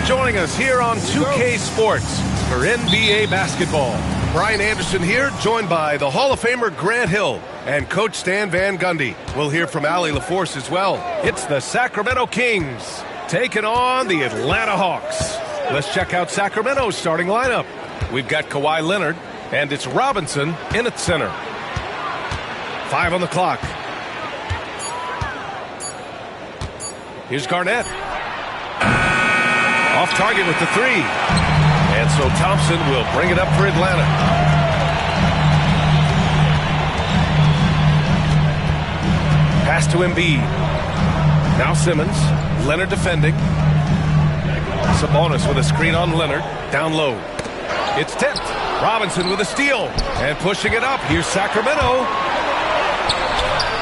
Joining us here on 2K Sports for NBA basketball. Brian Anderson here, joined by the Hall of Famer Grant Hill and Coach Stan Van Gundy. We'll hear from Allie LaForce as well. It's the Sacramento Kings taking on the Atlanta Hawks. Let's check out Sacramento's starting lineup. We've got Kawhi Leonard, and it's Robinson in at center. 5 on the clock. Here's Garnett. Off target with the 3. And so Thompson will bring it up for Atlanta. Pass to Embiid. Now Simmons. Leonard defending. Sabonis with a screen on Leonard. Down low. It's tipped. Robinson with a steal. And pushing it up. Here's Sacramento.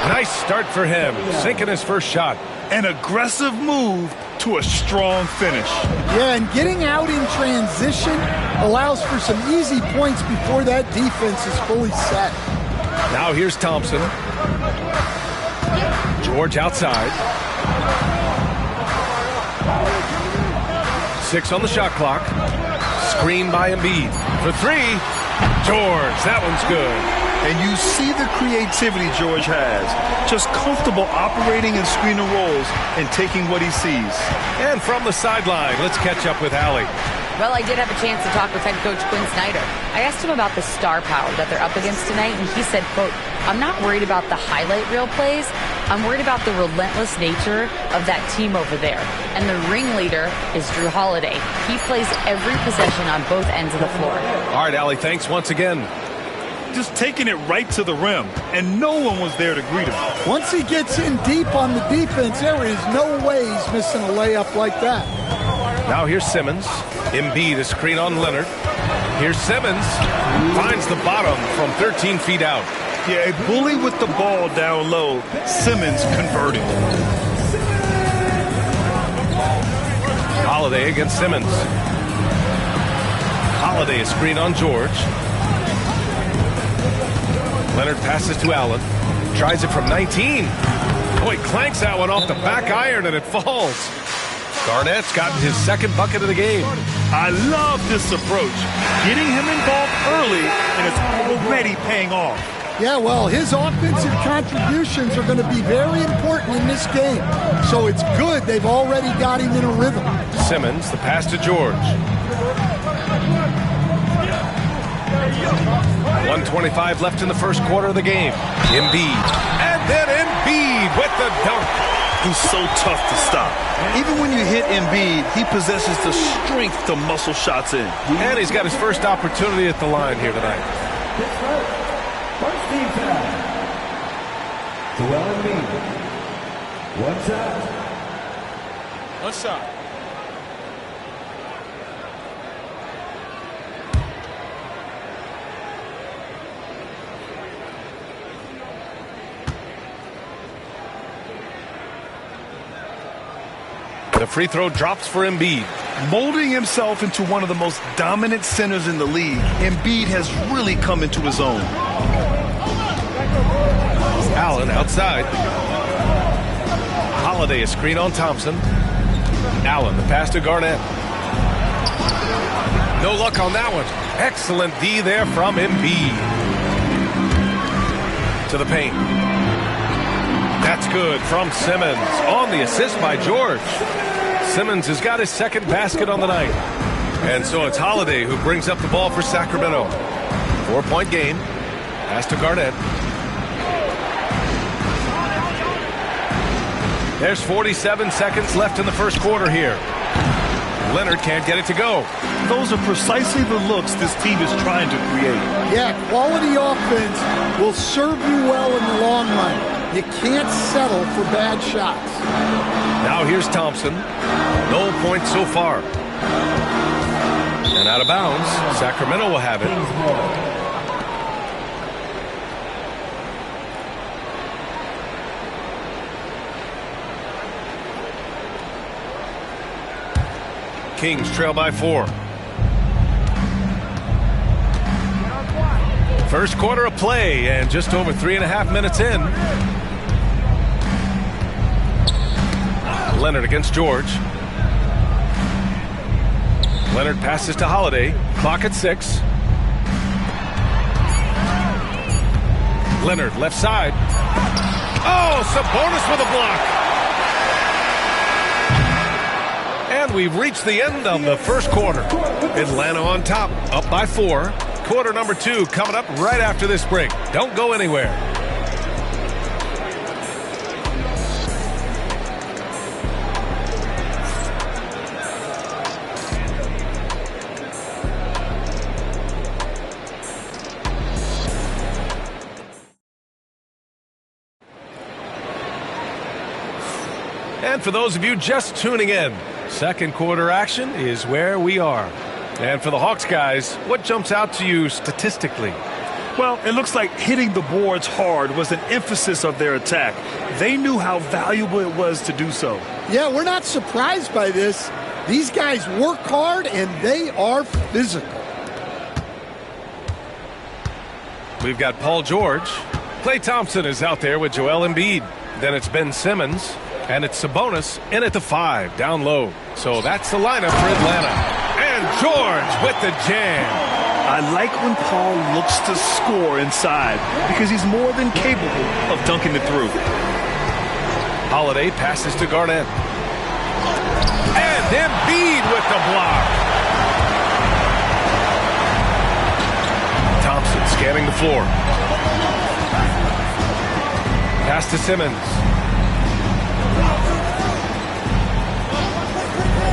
Nice start for him. Sinking his first shot. An aggressive move to a strong finish. Yeah, and getting out in transition allows for some easy points before that defense is fully set. Now here's Thompson. George outside. 6 on the shot clock. Screen by Embiid. For 3. George, that one's good. And you see the creativity George has. Just comfortable operating in screen and rolls and taking what he sees. And from the sideline, let's catch up with Allie. Well, I did have a chance to talk with head coach Quinn Snyder. I asked him about the star power that they're up against tonight, and he said, quote, "I'm not worried about the highlight reel plays. I'm worried about the relentless nature of that team over there. And the ringleader is Drew Holiday. He plays every possession on both ends of the floor." All right, Allie, thanks once again. Just taking it right to the rim, and no one was there to greet him. Once he gets in deep on the defense, there is no way he's missing a layup like that. Now here's Simmons. Embiid, a screen on Leonard. Here's Simmons. Finds the bottom from 13 feet out. Yeah, a bully with the ball down low. Simmons converting. Holiday against Simmons. Holiday, a screen on George. Leonard passes to Allen. Tries it from 19. Oh, he clanks that one off the back iron and it falls. Garnett's gotten his second bucket of the game. I love this approach. Getting him involved early, and it's already paying off. Yeah, well, his offensive contributions are going to be very important in this game. So it's good they've already got him in a rhythm. Simmons, the pass to George. 1:25 left in the first quarter of the game. Embiid. And then Embiid with the dunk. He's so tough to stop. Even when you hit Embiid, he possesses the strength to muscle shots in. And he's got his first opportunity at the line here tonight. First team foul. Joel Embiid. One shot. One shot. The free throw drops for Embiid. Molding himself into one of the most dominant centers in the league, Embiid has really come into his own. Allen outside. Holiday, a screen on Thompson. Allen, the pass to Garnett. No luck on that one. Excellent D there from Embiid. To the paint. That's good from Simmons on the assist by George. Simmons has got his second basket on the night. And so it's Holiday who brings up the ball for Sacramento. 4-point game. Pass to Garnett. There's 47 seconds left in the first quarter here. Leonard can't get it to go. Those are precisely the looks this team is trying to create. Yeah, quality offense will serve you well in the long run. You can't settle for bad shots. Now here's Thompson. No points so far. And out of bounds, Sacramento will have it. Kings trail by 4. First quarter of play and just over 3.5 minutes in. Leonard against George. Leonard passes to Holiday. Clock at 6. Leonard left side. Oh, Sabonis with a block. And we've reached the end of the first quarter. Atlanta on top, up by 4. Quarter number 2 coming up right after this break. Don't go anywhere. And for those of you just tuning in, second quarter action is where we are. And for the Hawks guys, what jumps out to you statistically? Well, it looks like hitting the boards hard was an emphasis of their attack. They knew how valuable it was to do so. Yeah, we're not surprised by this. These guys work hard and they are physical. We've got Paul George. Klay Thompson is out there with Joel Embiid. Then it's Ben Simmons. And it's Sabonis in at the 5, down low. So that's the lineup for Atlanta. And George with the jam. I like when Paul looks to score inside because he's more than capable of dunking it through. Holiday passes to Garnett. And Embiid with the block. Thompson scanning the floor. Pass to Simmons.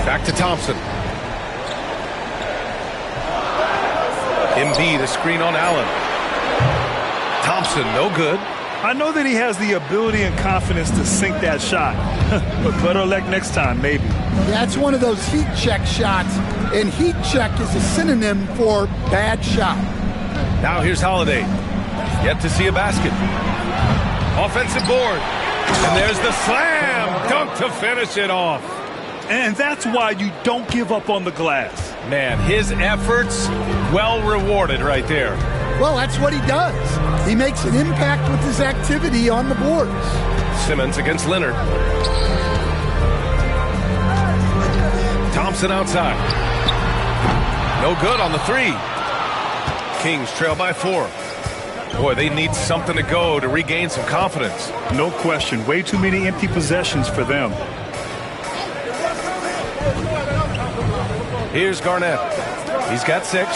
Back to Thompson. Embiid, a screen on Allen. Thompson, no good. I know that he has the ability and confidence to sink that shot. But better luck next time, maybe. Yeah, it's one of those heat check shots. And heat check is a synonym for bad shot. Now here's Holiday. Yet to see a basket. Offensive board. And there's the slam dunk to finish it off. And that's why you don't give up on the glass. Man, his efforts well rewarded right there. Well, that's what he does. He makes an impact with his activity on the boards. Simmons against Leonard. Thompson outside. No good on the 3. Kings trail by 4. Boy, they need something to go to regain some confidence. No question. Way too many empty possessions for them. Here's Garnett. He's got 6.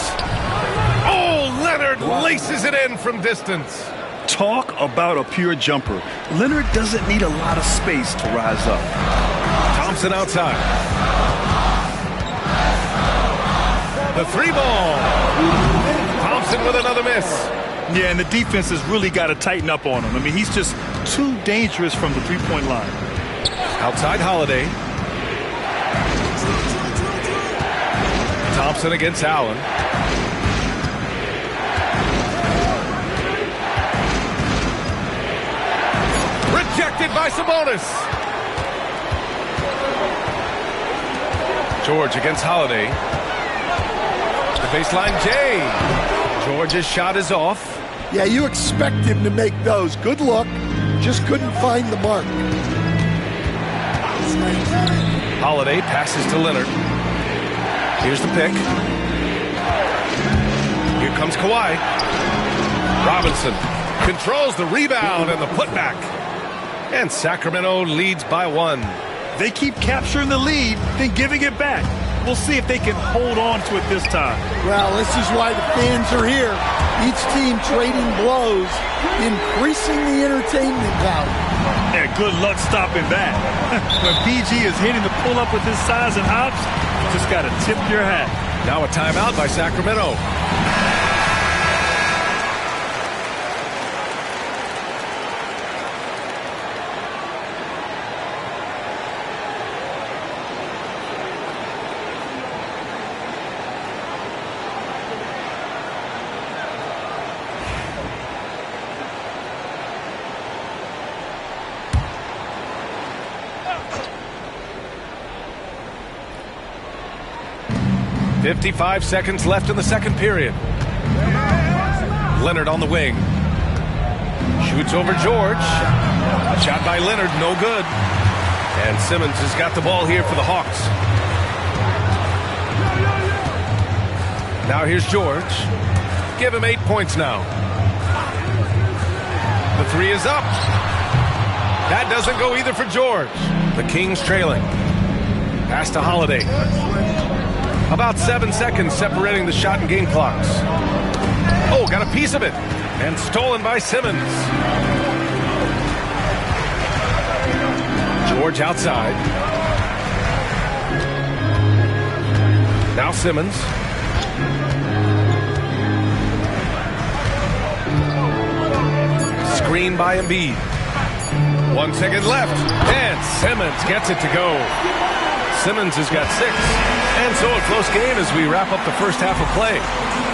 Oh, Leonard laces it in from distance. Talk about a pure jumper. Leonard doesn't need a lot of space to rise up. Thompson outside. The 3 ball. Thompson with another miss. Yeah, and the defense has really got to tighten up on him. I mean, he's just too dangerous from the three-point line. Outside Holiday. Thompson against Allen. Rejected by Sabonis. George against Holiday. The baseline J. George's shot is off. Yeah, you expect him to make those. Good look. Just couldn't find the mark. Holiday passes to Leonard. Here's the pick. Here comes Kawhi. Robinson controls the rebound and the putback. And Sacramento leads by 1. They keep capturing the lead, then giving it back. We'll see if they can hold on to it this time. Well, this is why the fans are here. Each team trading blows, increasing the entertainment value. Yeah, good luck stopping that. When PG is hitting the pull-up with his size and hops, you just got to tip your hat. Now a timeout by Sacramento. .55 seconds left in the second period. Leonard on the wing. Shoots over George. Shot by Leonard, no good. And Simmons has got the ball here for the Hawks. Now here's George. Give him 8 points now. The three is up. That doesn't go either for George. The Kings trailing. Pass to Holiday. About 7 seconds separating the shot and game clocks. Oh, got a piece of it. And stolen by Simmons. George outside. Now Simmons. Screen by Embiid. 1 second left. And Simmons gets it to go. Simmons has got 6. And so a close game as we wrap up the first half of play.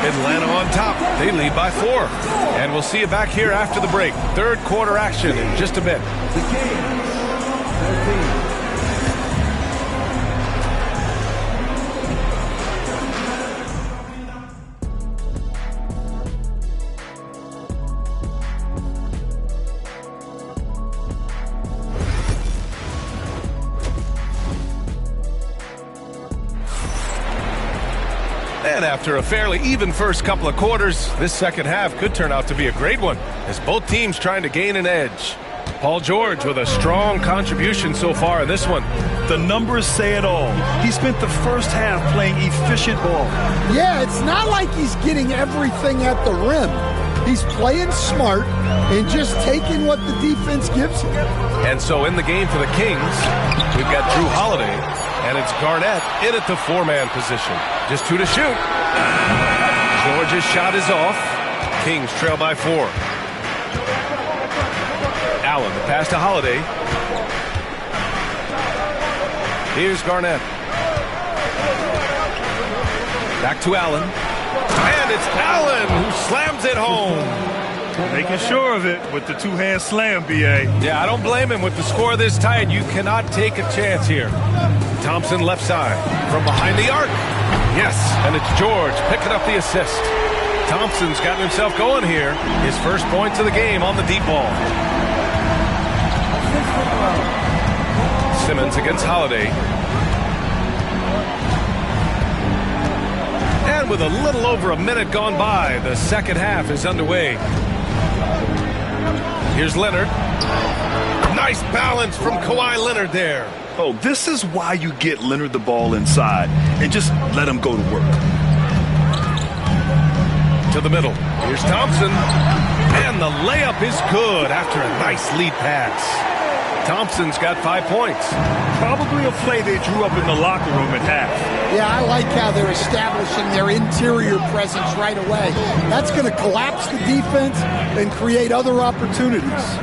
Atlanta on top. They lead by 4. And we'll see you back here after the break. Third quarter action in just a bit. The Kings, 13. And after a fairly even first couple of quarters, this second half could turn out to be a great one as both teams trying to gain an edge. Paul George with a strong contribution so far in this one. The numbers say it all. He spent the first half playing efficient ball. Yeah, it's not like he's getting everything at the rim. He's playing smart and just taking what the defense gives him. And so in the game for the Kings, we've got Drew Holiday, and it's Garnett in at the 4-man position. Just 2 to shoot. George's shot is off. Kings trail by 4. Allen, the pass to Holiday. Here's Garnett. Back to Allen. And it's Allen who slams it home. Making sure of it with the two-hand slam, B.A. Yeah, I don't blame him with the score this tight. You cannot take a chance here. Thompson left side from behind the arc. Yes, and it's George picking up the assist. Thompson's gotten himself going here. His first points of the game on the deep ball. Simmons against Holiday. And with a little over a minute gone by, the second half is underway. Here's Leonard. Nice balance from Kawhi Leonard there. Oh, this is why you get Leonard the ball inside and just let him go to work. To the middle. Here's Thompson. And the layup is good after a nice lead pass. Thompson's got 5 points. Probably a play they drew up in the locker room at half. Yeah, I like how they're establishing their interior presence right away. That's going to collapse the defense and create other opportunities.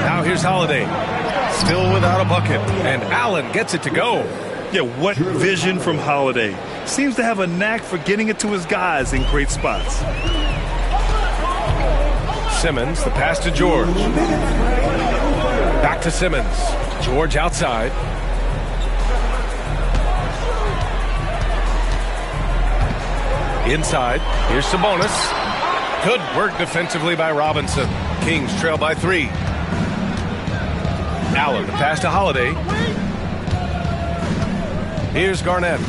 Now here's Holiday. Still without a bucket. And Allen gets it to go. Yeah, what vision from Holiday. Seems to have a knack for getting it to his guys in great spots. Simmons, the pass to George. Back to Simmons. George outside. Inside. Here's Sabonis. Good work defensively by Robinson. Kings trail by 3. Allen, the pass to Holiday. Here's Garnett.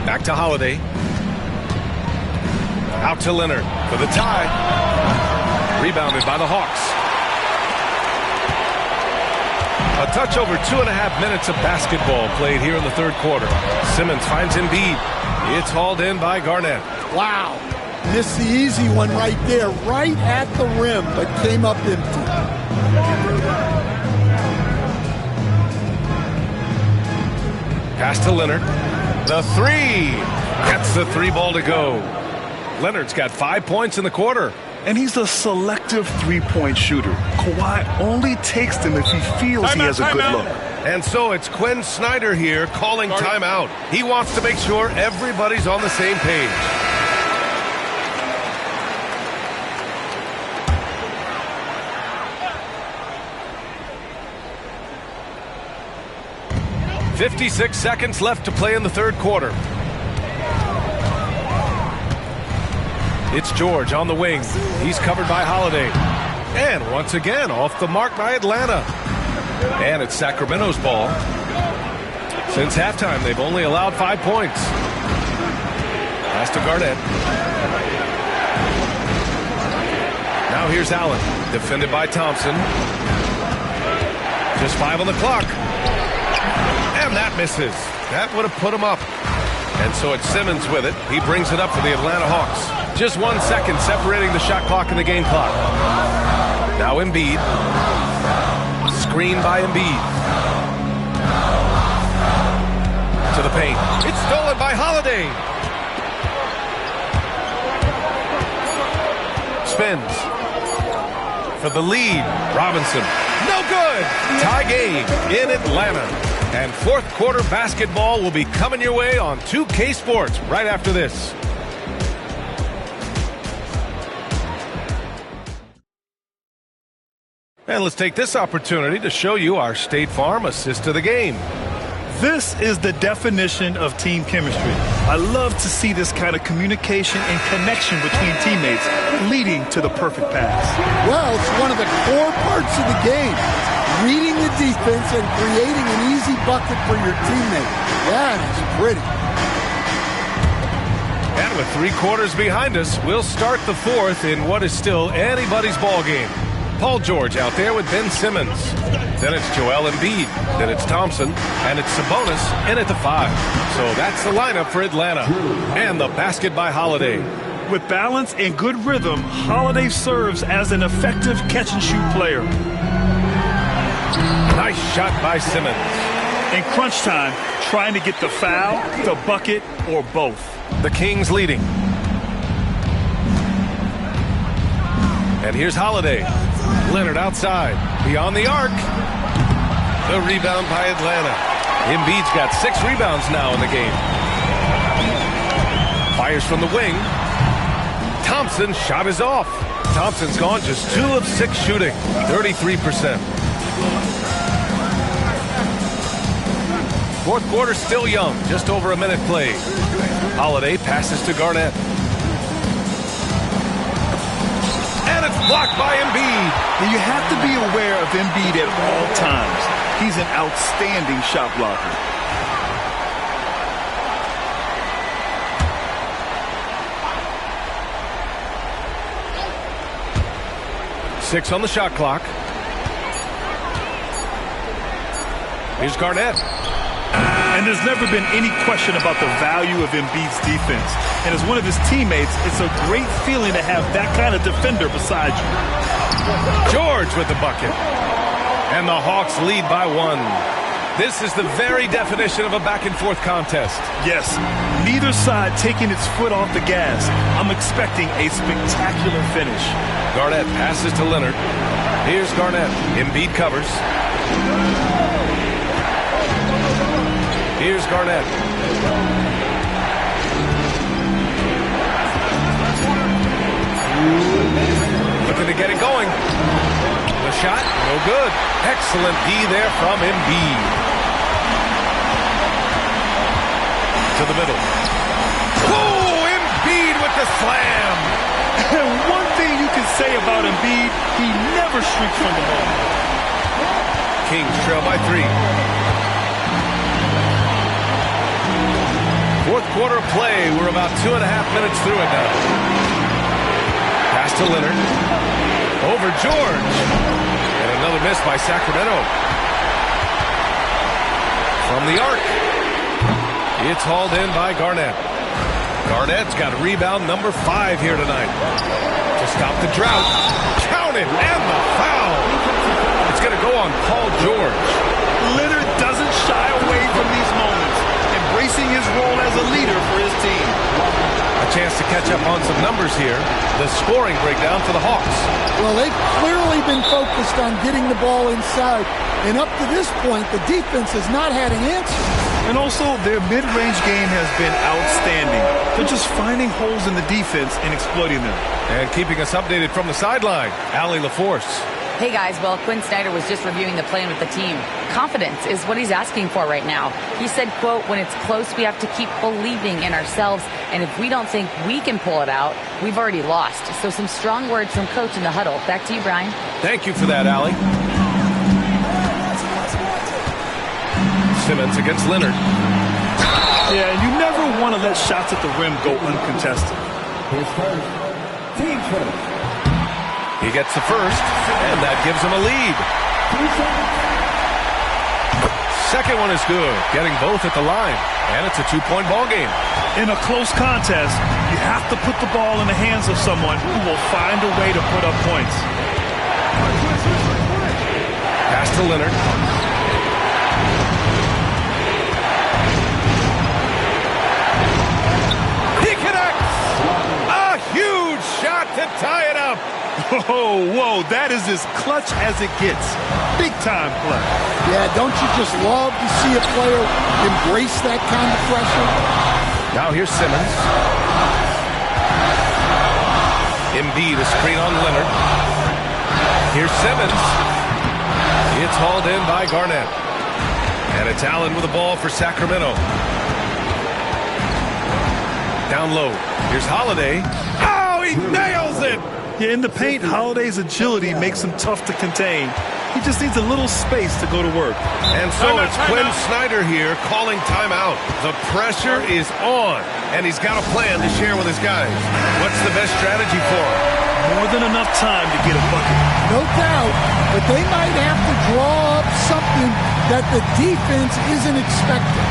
Back to Holiday. Out to Leonard for the tie. Rebounded by the Hawks. A touch over 2.5 minutes of basketball played here in the third quarter. Simmons finds Embiid. It's hauled in by Garnett. Wow. Missed the easy one right there, right at the rim, but came up empty. Pass to Leonard. The three. Gets the three ball to go. Leonard's got 5 points in the quarter. And he's a selective three-point shooter. Kawhi only takes them if he feels he has a good look. And so it's Quinn Snyder here calling timeout. He wants to make sure everybody's on the same page. .56 seconds left to play in the third quarter. It's George on the wing. He's covered by Holiday. And once again, off the mark by Atlanta. And it's Sacramento's ball. Since halftime, they've only allowed 5 points. Pass to Garnett. Now here's Allen. Defended by Thompson. Just 5 on the clock. And that misses. That would have put him up. And so it's Simmons with it. He brings it up for the Atlanta Hawks. Just 1 second separating the shot clock and the game clock. Now Embiid. Screen by Embiid. To the paint. It's stolen by Holiday. Spins. For the lead. Robinson. No good. Tie game in Atlanta. And fourth quarter basketball will be coming your way on 2K Sports right after this. And let's take this opportunity to show you our State Farm assist to the game. This is the definition of team chemistry. I love to see this kind of communication and connection between teammates leading to the perfect pass. Well, it's one of the core parts of the game. Reading the defense and creating an easy bucket for your teammate. That is pretty. And with 3 quarters behind us, we'll start the fourth in what is still anybody's ball game. Paul George out there with Ben Simmons. Then it's Joel Embiid. Then it's Thompson. And it's Sabonis in at the 5. So that's the lineup for Atlanta. And the basket by Holiday. With balance and good rhythm, Holiday serves as an effective catch-and-shoot player. Nice shot by Simmons. In crunch time, trying to get the foul, the bucket, or both. The Kings leading. And here's Holiday. Leonard outside. Beyond the arc. The rebound by Atlanta. Embiid's got 6 rebounds now in the game. Fires from the wing. Thompson's shot is off. Thompson's gone just 2 of 6 shooting. 33%. Fourth quarter still young. Just over a minute played. Holiday passes to Garnett. And it's blocked by Embiid. And you have to be aware of Embiid at all times. He's an outstanding shot blocker. Six on the shot clock. Here's Garnett. And there's never been any question about the value of Embiid's defense. And as one of his teammates, it's a great feeling to have that kind of defender beside you. George with the bucket. And the Hawks lead by 1. This is the very definition of a back-and-forth contest. Yes, neither side taking its foot off the gas. I'm expecting a spectacular finish. Garnett passes to Leonard. Here's Garnett. Embiid covers. Here's Garnett. Looking to get it going. The shot, no good. Excellent D there from Embiid. To the middle. Oh, Embiid with the slam. And one thing you can say about Embiid, he never shrinks from the ball. Kings trail by 3. Fourth quarter play. We're about 2.5 minutes through it now. Pass to Leonard. Over George. And another miss by Sacramento. From the arc. It's hauled in by Garnett. Garnett's got rebound number 5 here tonight. To stop the drought. Count it, and the foul. It's going to go on Paul George. Leonard doesn't shy away from these moments, embracing his role as a leader for his team. A chance to catch up on some numbers here. The scoring breakdown for the Hawks. Well, they've clearly been focused on getting the ball inside. And up to this point, the defense has not had an answer. And also, their mid-range game has been outstanding. They're just finding holes in the defense and exploiting them. And keeping us updated from the sideline, Allie LaForce. Hey guys, well, Quinn Snyder was just reviewing the plan with the team. Confidence is what he's asking for right now. He said, quote, when it's close, we have to keep believing in ourselves. And if we don't think we can pull it out, we've already lost. So some strong words from Coach in the huddle. Back to you, Brian. Thank you for that, Allie. Simmons against Leonard. Yeah, and you never want to let shots at the rim go uncontested. His first. Team first. He gets the first, and that gives him a lead. 2 seconds. Second one is good, getting both at the line, and it's a 2-point ball game. In a close contest, you have to put the ball in the hands of someone who will find a way to put up points. Pass to Leonard. He connects! A huge shot to tie it up. Whoa, that is as clutch as it gets. Big time play. Yeah, don't you just love to see a player embrace that kind of pressure? Now here's Simmons. Embiid, a screen on Leonard. Here's Simmons. It's hauled in by Garnett. And it's Allen with the ball for Sacramento. Down low. Here's Holiday. Oh, he nails it! Yeah, in the paint, Holiday's agility makes him tough to contain. He just needs a little space to go to work. And so it's Quinn Snyder here calling timeout. The pressure is on, and he's got a plan to share with his guys. What's the best strategy for him? More than enough time to get a bucket. No doubt, but they might have to draw up something that the defense isn't expecting.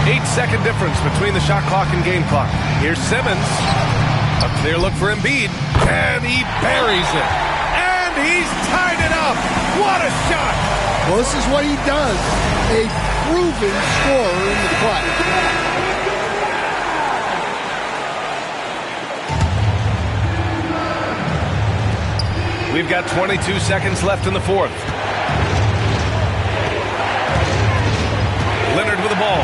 8-second difference between the shot clock and game clock. Here's Simmons. A clear look for Embiid, and he buries it. And he's tied it up. What a shot! Well, this is what he does. A proven scorer in the clutch. We've got 22 seconds left in the fourth. Leonard with the ball.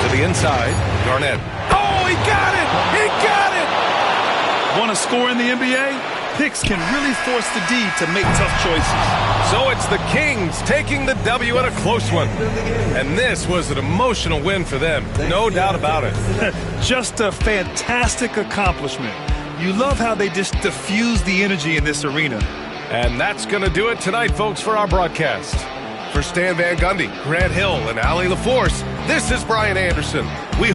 To the inside, Garnett. Oh, he got it! He got it! Want to score in the NBA? Picks can really force the D to make tough choices. So it's the Kings taking the W in a close one. And this was an emotional win for them. No doubt about it. Just a fantastic accomplishment. You love how they just diffuse the energy in this arena. And that's going to do it tonight, folks, for our broadcast. For Stan Van Gundy, Grant Hill, and Allie LaForce, this is Brian Anderson. We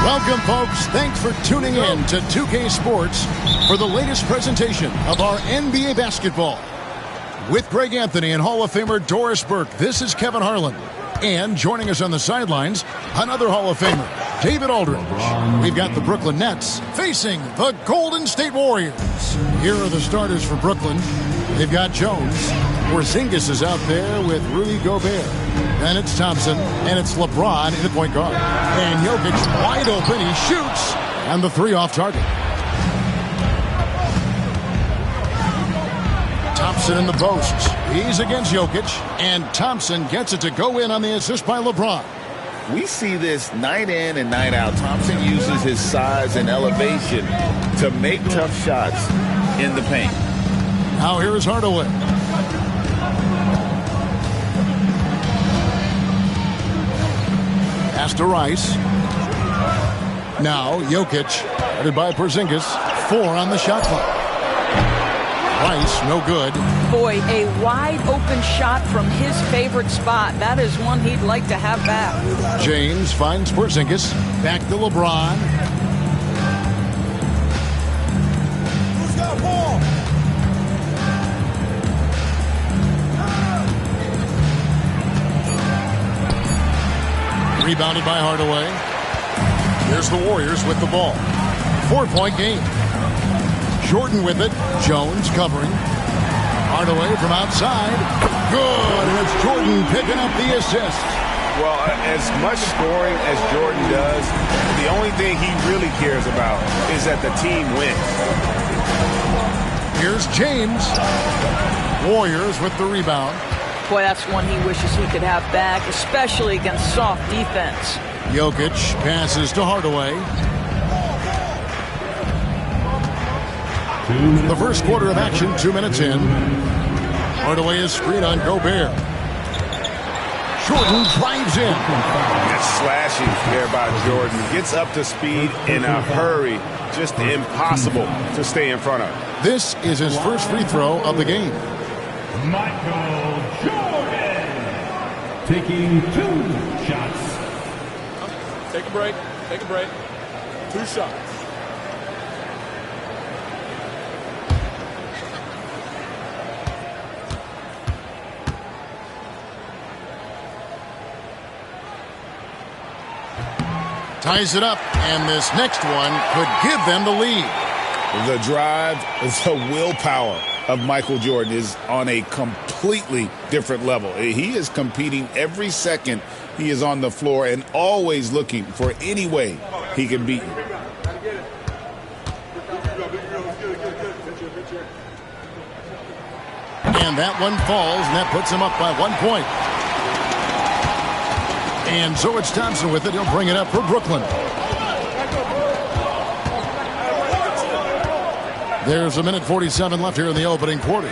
Welcome, folks. Thanks for tuning in to 2K Sports for the latest presentation of our NBA basketball. With Greg Anthony and Hall of Famer Doris Burke, this is Kevin Harlan. And joining us on the sidelines, another Hall of Famer, David Aldridge. We've got the Brooklyn Nets facing the Golden State Warriors. Here are the starters for Brooklyn. They've got Jones. Porzingis is out there with Rudy Gobert. Then it's Thompson, and it's LeBron in the point guard. And Jokic wide open, he shoots, and the three off target. Thompson in the post. He's against Jokic, and Thompson gets it to go in on the assist by LeBron. We see this night in and night out. Thompson uses his size and elevation to make tough shots in the paint. Now here is Hardaway. Pass to Rice. Now Jokic, headed by Porzingis. 4 on the shot clock. Rice, no good. Boy, a wide open shot from his favorite spot. That is one he'd like to have back. James finds Porzingis. Back to LeBron. Who's got ball? Rebounded by Hardaway. Here's the Warriors with the ball. 4-point game. Jordan with it. Jones covering. Hardaway from outside. Good. And it's Jordan picking up the assist. Well, as much scoring as Jordan does, the only thing he really cares about is that the team wins. Here's James. Warriors with the rebound. Boy, that's one he wishes he could have back, especially against soft defense. Jokic passes to Hardaway. The first quarter of action, 2 minutes in. Hardaway is screened on Gobert. Jordan drives in. That's slashing there by Jordan. Gets up to speed in a hurry. Just impossible to stay in front of. This is his first free throw of the game. Michael Jordan taking 2 shots. Take a break. Take a break. 2 shots. Ties it up, and this next one could give them the lead. The drive, the willpower of Michael Jordan is on a completely different level. He is competing every second he is on the floor and always looking for any way he can beat you. And that one falls, and that puts him up by 1 point. And so it's Thompson with it. He'll bring it up for Brooklyn. There's 1:47 left here in the opening quarter.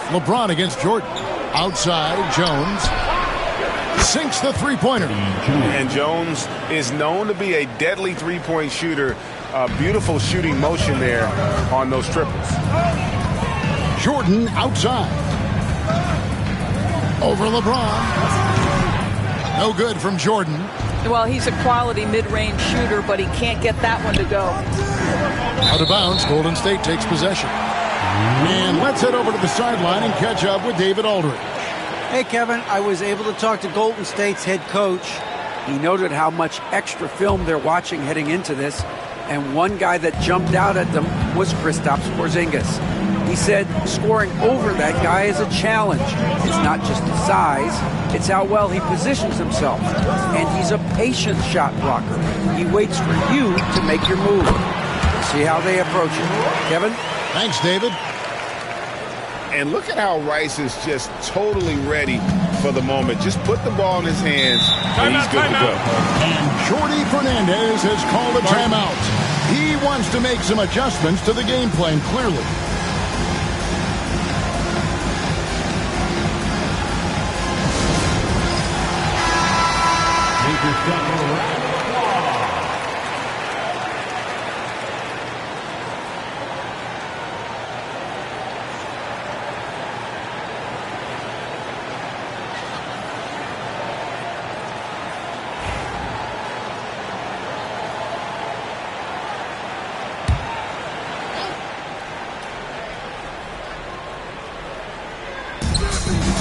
LeBron against Jordan. Outside, Jones sinks the three-pointer. And Jones is known to be a deadly three-point shooter. A beautiful shooting motion there on those triples. Jordan outside. Over LeBron. No good from Jordan. Well, he's a quality mid-range shooter, but he can't get that one to go. Out of bounds, Golden State takes possession. And let's head over to the sideline and catch up with David Aldridge. Hey, Kevin, I was able to talk to Golden State's head coach. He noted how much extra film they're watching heading into this, and one guy that jumped out at them was Kristaps Porzingis. He said scoring over that guy is a challenge. It's not just his size, it's how well he positions himself. And he's a patient shot blocker. He waits for you to make your move. see how they approach it. Kevin? Thanks, David. And look at how Rice is just totally ready for the moment. Just put the ball in his hands, and he's good to go. And Jordi Fernandez has called a timeout. He wants to make some adjustments to the game plan, clearly. Take yourself a round of applause.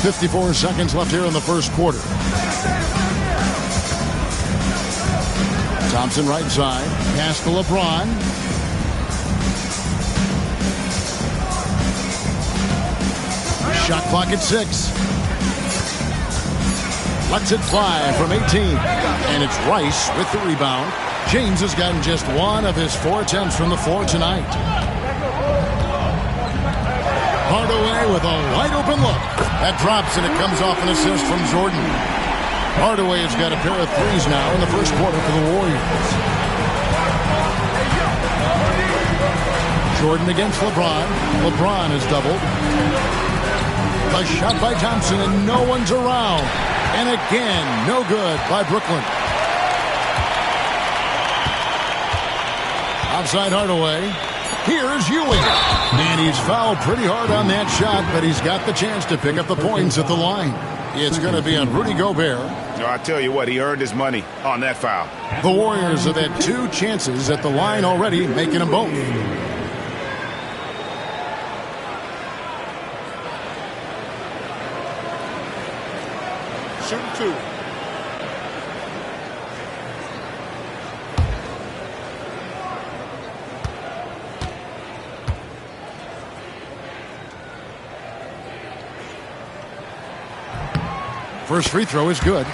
.54 seconds left here in the first quarter. Thompson right side. Pass to LeBron. Shot clock at 6. Lets it fly from 18. And it's Rice with the rebound. James has gotten just one of his 4 attempts from the floor tonight. Hardaway with a wide open look. That drops and it comes off an assist from Jordan. Hardaway has got a pair of threes now in the first quarter for the Warriors. Jordan against LeBron. LeBron is doubled. A shot by Thompson and no one's around. And again, no good by Brooklyn. Outside Hardaway. Here's Ewing. And he's fouled pretty hard on that shot, but he's got the chance to pick up the points at the line. It's going to be on Rudy Gobert. I tell you what, he earned his money on that foul. The Warriors have had 2 chances at the line already, making them both. Shooting 2. First free throw is good.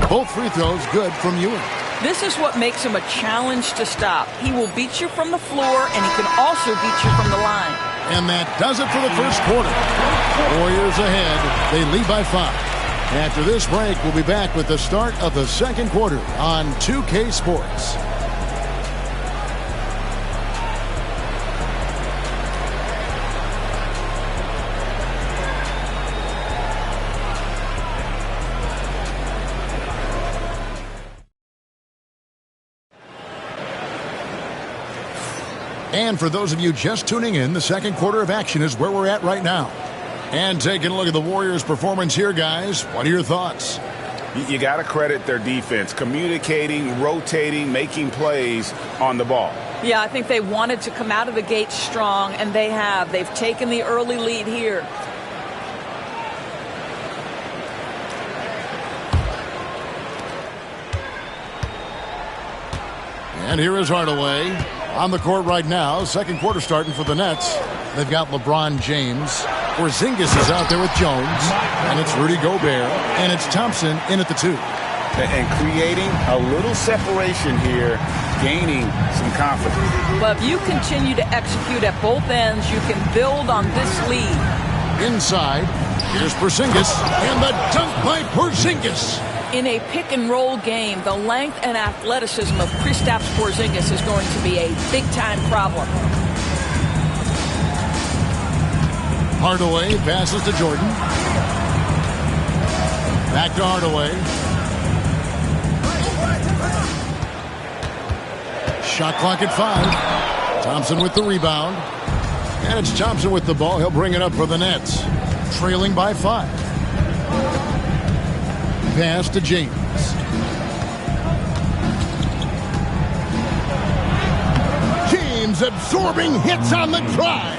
Both free throws good from Ewing. This is what makes him a challenge to stop. He will beat you from the floor, and he can also beat you from the line. And that does it for the first quarter. Warriors ahead. They lead by 5. After this break, we'll be back with the start of the second quarter on 2K Sports. And for those of you just tuning in, the second quarter of action is where we're at right now. And taking a look at the Warriors' performance here, guys. What are your thoughts? You got to credit their defense, communicating, rotating, making plays on the ball. Yeah, I think they wanted to come out of the gate strong, and they have. They've taken the early lead here. And here is Hardaway on the court right now. Second quarter starting for the Nets. They've got LeBron James. Porzingis is out there with Jones. And it's Rudy Gobert. And it's Thompson in at the 2. And creating a little separation here, gaining some confidence. Well, if you continue to execute at both ends, you can build on this lead. Inside, here's Porzingis. And the dunk by Porzingis. In a pick-and-roll game, the length and athleticism of Kristaps Porzingis is going to be a big-time problem. Hardaway passes to Jordan. Back to Hardaway. Shot clock at 5. Thompson with the rebound. And it's Thompson with the ball. He'll bring it up for the Nets. Trailing by 5. Pass to James. James absorbing hits on the drive.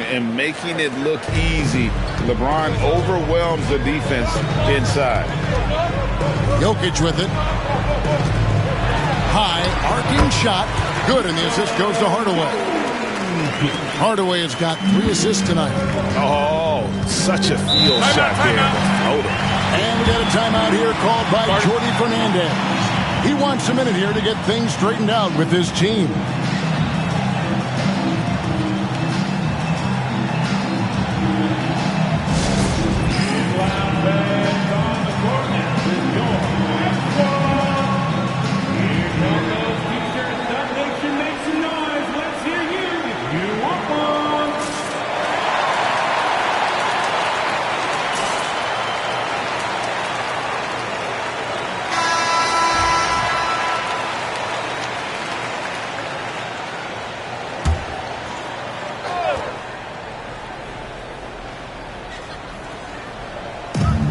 and making it look easy. LeBron overwhelms the defense inside. Jokic with it. High, arcing shot. Good, and the assist goes to Hardaway. Hardaway has got 3 assists tonight. Oh, such a field shot there. And we got a timeout here called by Jordi Fernandez. He wants a minute here to get things straightened out with his team.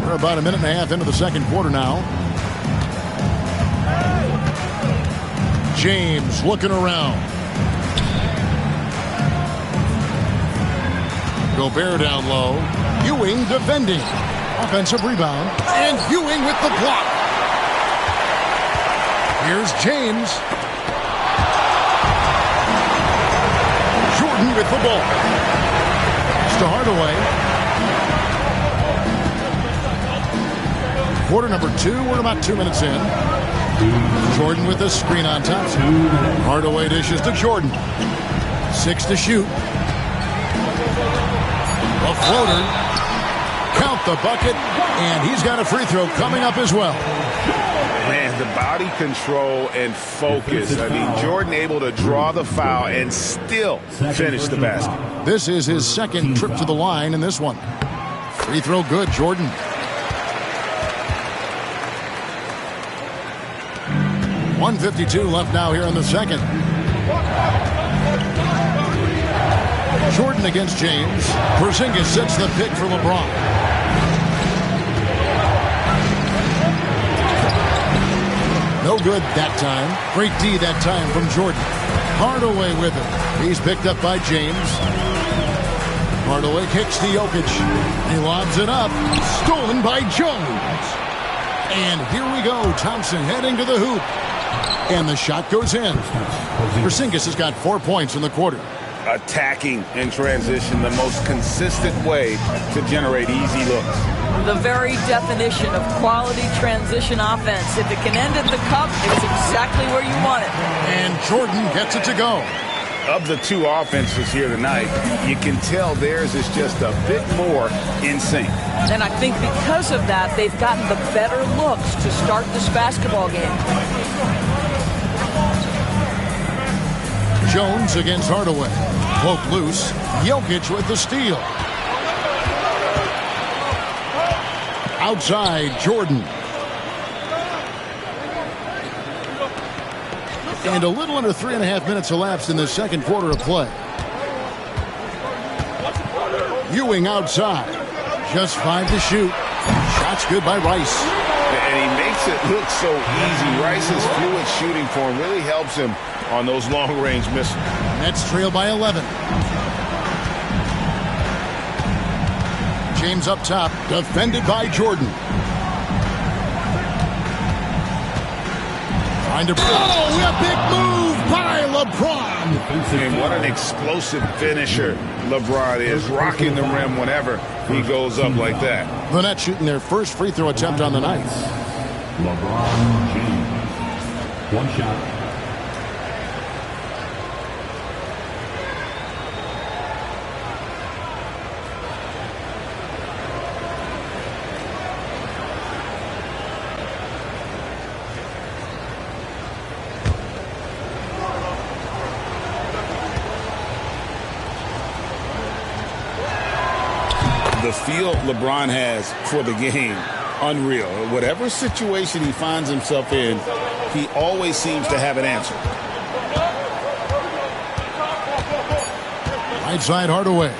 About a minute and a half into the second quarter now. James looking around. Gobert down low. Ewing defending. Offensive rebound. And Ewing with the block. Here's James. Jordan with the ball. It's to Hardaway. Quarter number 2, we're about 2 minutes in. Jordan with the screen on top. Hardaway dishes to Jordan. 6 to shoot. A floater. Count the bucket. And he's got a free throw coming up as well. Man, the body control and focus. I mean, Jordan able to draw the foul and still finish the basket. This is his second trip to the line in this one. Free throw good, Jordan. 1:52 left now here in the second. Jordan against James. Porzingis sets the pick for LeBron. No good that time. Great D that time from Jordan. Hardaway with it. He's picked up by James. Hardaway kicks to Jokic. He lobs it up. Stolen by Jones. And here we go. Thompson heading to the hoop. And the shot goes in. Porzingis has got 4 points in the quarter. Attacking in transition, the most consistent way to generate easy looks. The very definition of quality transition offense. If it can end at the cup, it's exactly where you want it. And Jordan gets it to go. Of the 2 offenses here tonight, you can tell theirs is just a bit more in sync. And I think because of that, they've gotten the better looks to start this basketball game. Jones against Hardaway. Poke loose. Jokic with the steal. Outside, Jordan. And a little under 3.5 minutes elapsed in the second quarter of play. Ewing outside. Just 5 to shoot. Shot's good by Rice. And he makes it look so easy. Rice's fluid shooting form really helps him on those long-range misses. Nets trail by 11. James up top, defended by Jordan. Trying to... Oh, a big move by LeBron. And what an explosive finisher LeBron is, rocking the rim whenever he goes up like that. The Nets shooting their first free throw attempt on the night. LeBron James. One shot. The feel LeBron has for the game, unreal. Whatever situation he finds himself in, he always seems to have an answer. Right side Hardaway.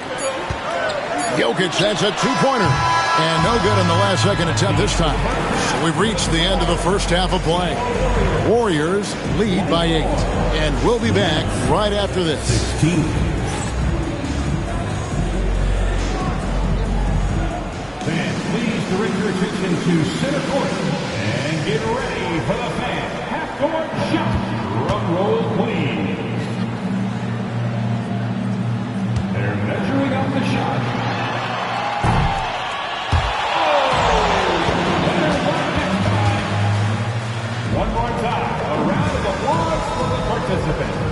Jokic, that's a two-pointer. And no good in the last second attempt this time. So we've reached the end of the first half of play. Warriors lead by 8. And we'll be back right after this. 16. into center court and get ready for the fan half-court shot. Drum roll, please. They're measuring up the shot. One more time, a round of applause for the participants.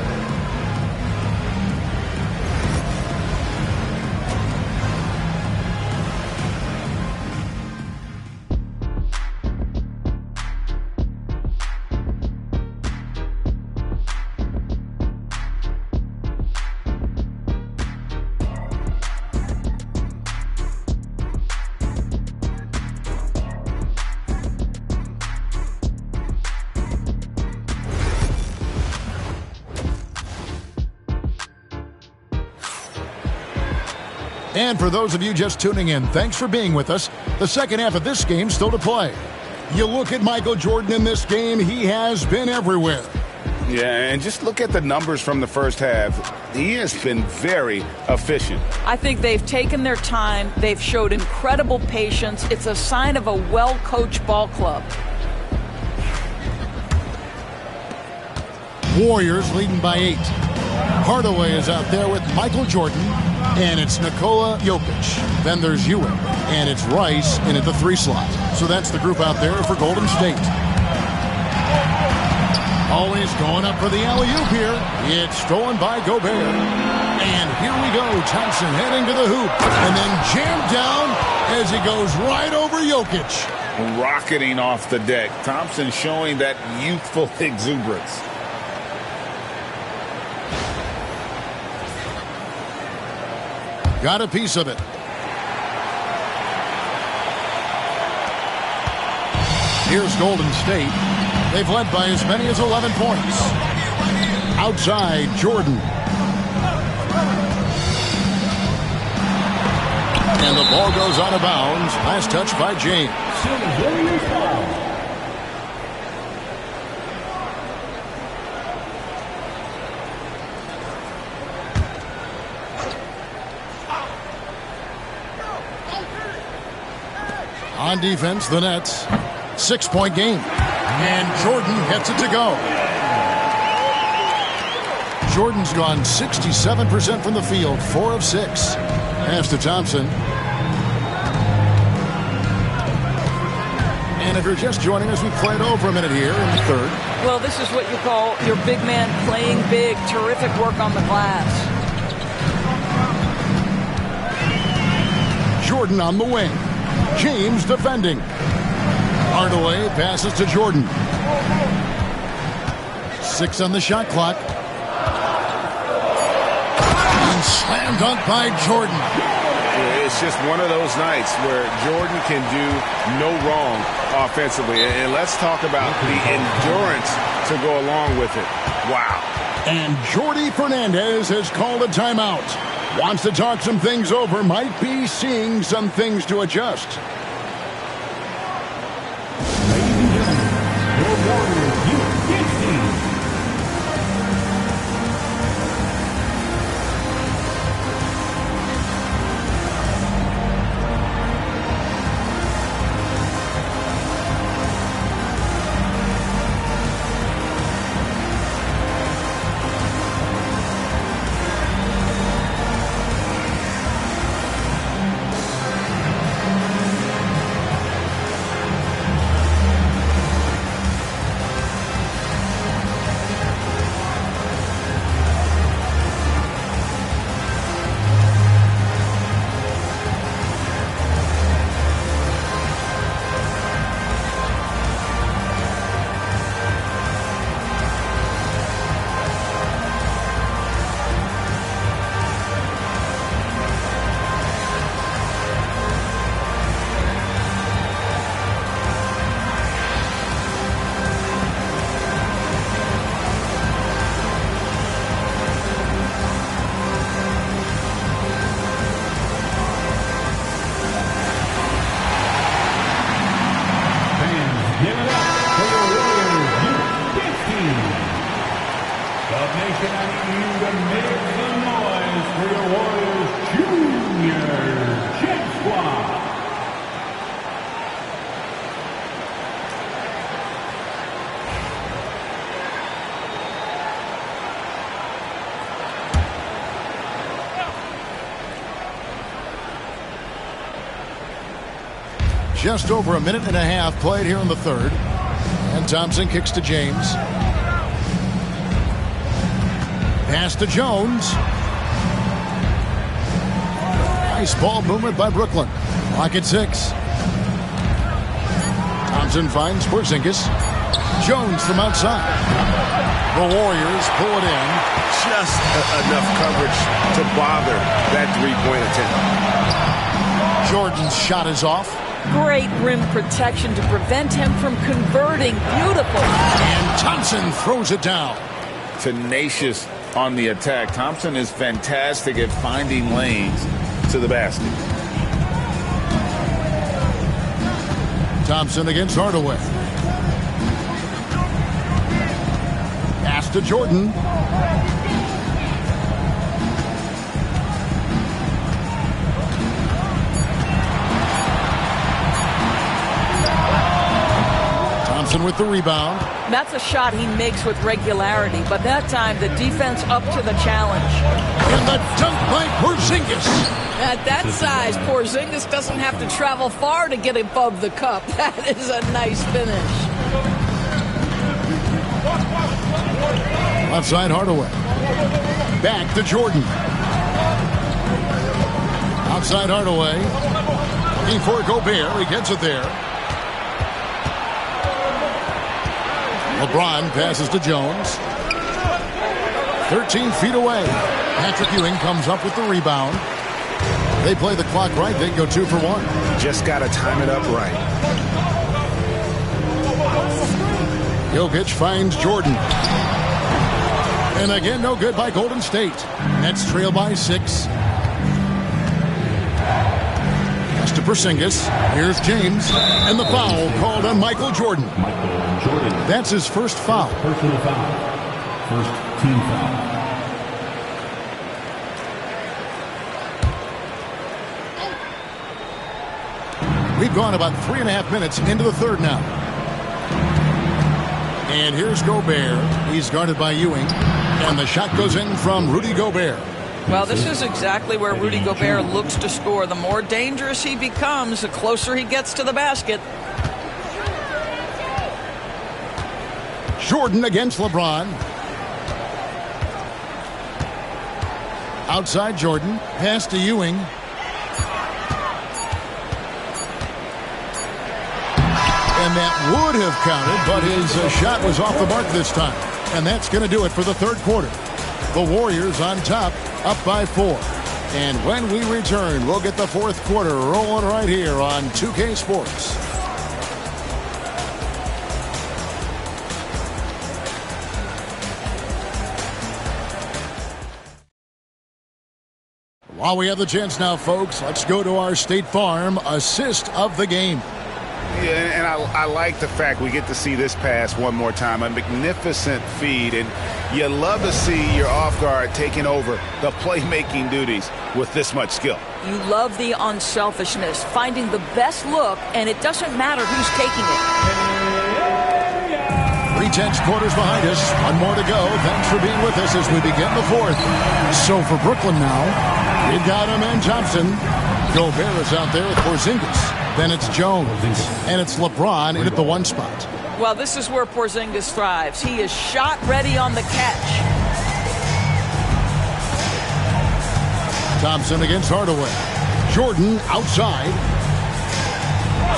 And for those of you just tuning in, thanks for being with us. The second half of this game still to play. You look at Michael Jordan in this game, he has been everywhere. Yeah, and just look at the numbers from the first half. He has been very efficient. I think they've taken their time. They've showed incredible patience. It's a sign of a well-coached ball club. Warriors leading by 8. Hardaway is out there with Michael Jordan, and it's Nikola Jokic. Then there's Ewing, and it's Rice in at the 3 slot. So that's the group out there for Golden State. Always going up for the alley-oop here. It's stolen by Gobert. And here we go. Thompson heading to the hoop, and then jammed down as he goes right over Jokic. Rocketing off the deck. Thompson showing that youthful exuberance. Got a piece of it. Here's Golden State. They've led by as many as 11 points. Outside, Jordan. And the ball goes out of bounds. Last touch by James. On defense, the Nets. 6-point game. And Jordan gets it to go. Jordan's gone 67% from the field, 4 of 6. Pass to Thompson. And if you're just joining us, we played over a minute here in the third. Well, this is what you call your big man playing big. Terrific work on the glass. Jordan on the wing. James defending. Hardaway passes to Jordan. 6 on the shot clock. And slam dunk by Jordan. It's just one of those nights where Jordan can do no wrong offensively. And let's talk about the endurance to go along with it. Wow. And Jordi Fernandez has called a timeout. Wants to talk some things over. Might be seeing some things to adjust. just over a minute and a half played here in the third. And Thompson kicks to James. Pass to Jones. Nice ball movement by Brooklyn. Clock at 6. Thompson finds Porzingis. Jones from outside. The Warriors pull it in. Just enough coverage to bother that three-point attempt. Jordan's shot is off. Great rim protection to prevent him from converting. Beautiful. And Thompson throws it down. Tenacious on the attack. Thompson is fantastic at finding lanes to the basket. Thompson against Hardaway. Pass to Jordan. Thompson with the rebound. That's a shot he makes with regularity, but that time the defense up to the challenge. And the dunk by Porzingis. At that size, Porzingis doesn't have to travel far to get above the cup. That is a nice finish. Outside Hardaway. Back to Jordan. Outside Hardaway. Looking for Gobert. He gets it there. LeBron passes to Jones. 13 feet away. Patrick Ewing comes up with the rebound. They play the clock right. They go 2 for 1. Just got to time it up right. Jokic finds Jordan. And again, no good by Golden State. Nets trail by 6. Pass to Porzingis. Here's James. And the foul called on Michael Jordan. That's his first foul. Personal foul. First team foul. We've gone about 3.5 minutes into the third now. And here's Gobert. He's guarded by Ewing. And the shot goes in from Rudy Gobert. Well, this is exactly where Rudy Gobert looks to score. The more dangerous he becomes, the closer he gets to the basket. Jordan against LeBron. Outside Jordan. Pass to Ewing. And that would have counted, but his shot was off the mark this time. And that's going to do it for the third quarter. The Warriors on top, up by 4. And when we return, we'll get the fourth quarter rolling right here on 2K Sports. While we have the chance now, folks, let's go to our State Farm assist of the game. Yeah, and I like the fact we get to see this pass one more time. A magnificent feed, and you love to see your off guard taking over the playmaking duties with this much skill. You love the unselfishness, finding the best look, and it doesn't matter who's taking it. 3/10 quarters behind us. One more to go. Thanks for being with us as we begin the fourth. So for Brooklyn now, we've got him and Thompson. Gobert is out there with Porzingis. Then it's Jones. And it's LeBron in at the 1 spot. Well, this is where Porzingis thrives. He is shot ready on the catch. Thompson against Hardaway. Jordan outside.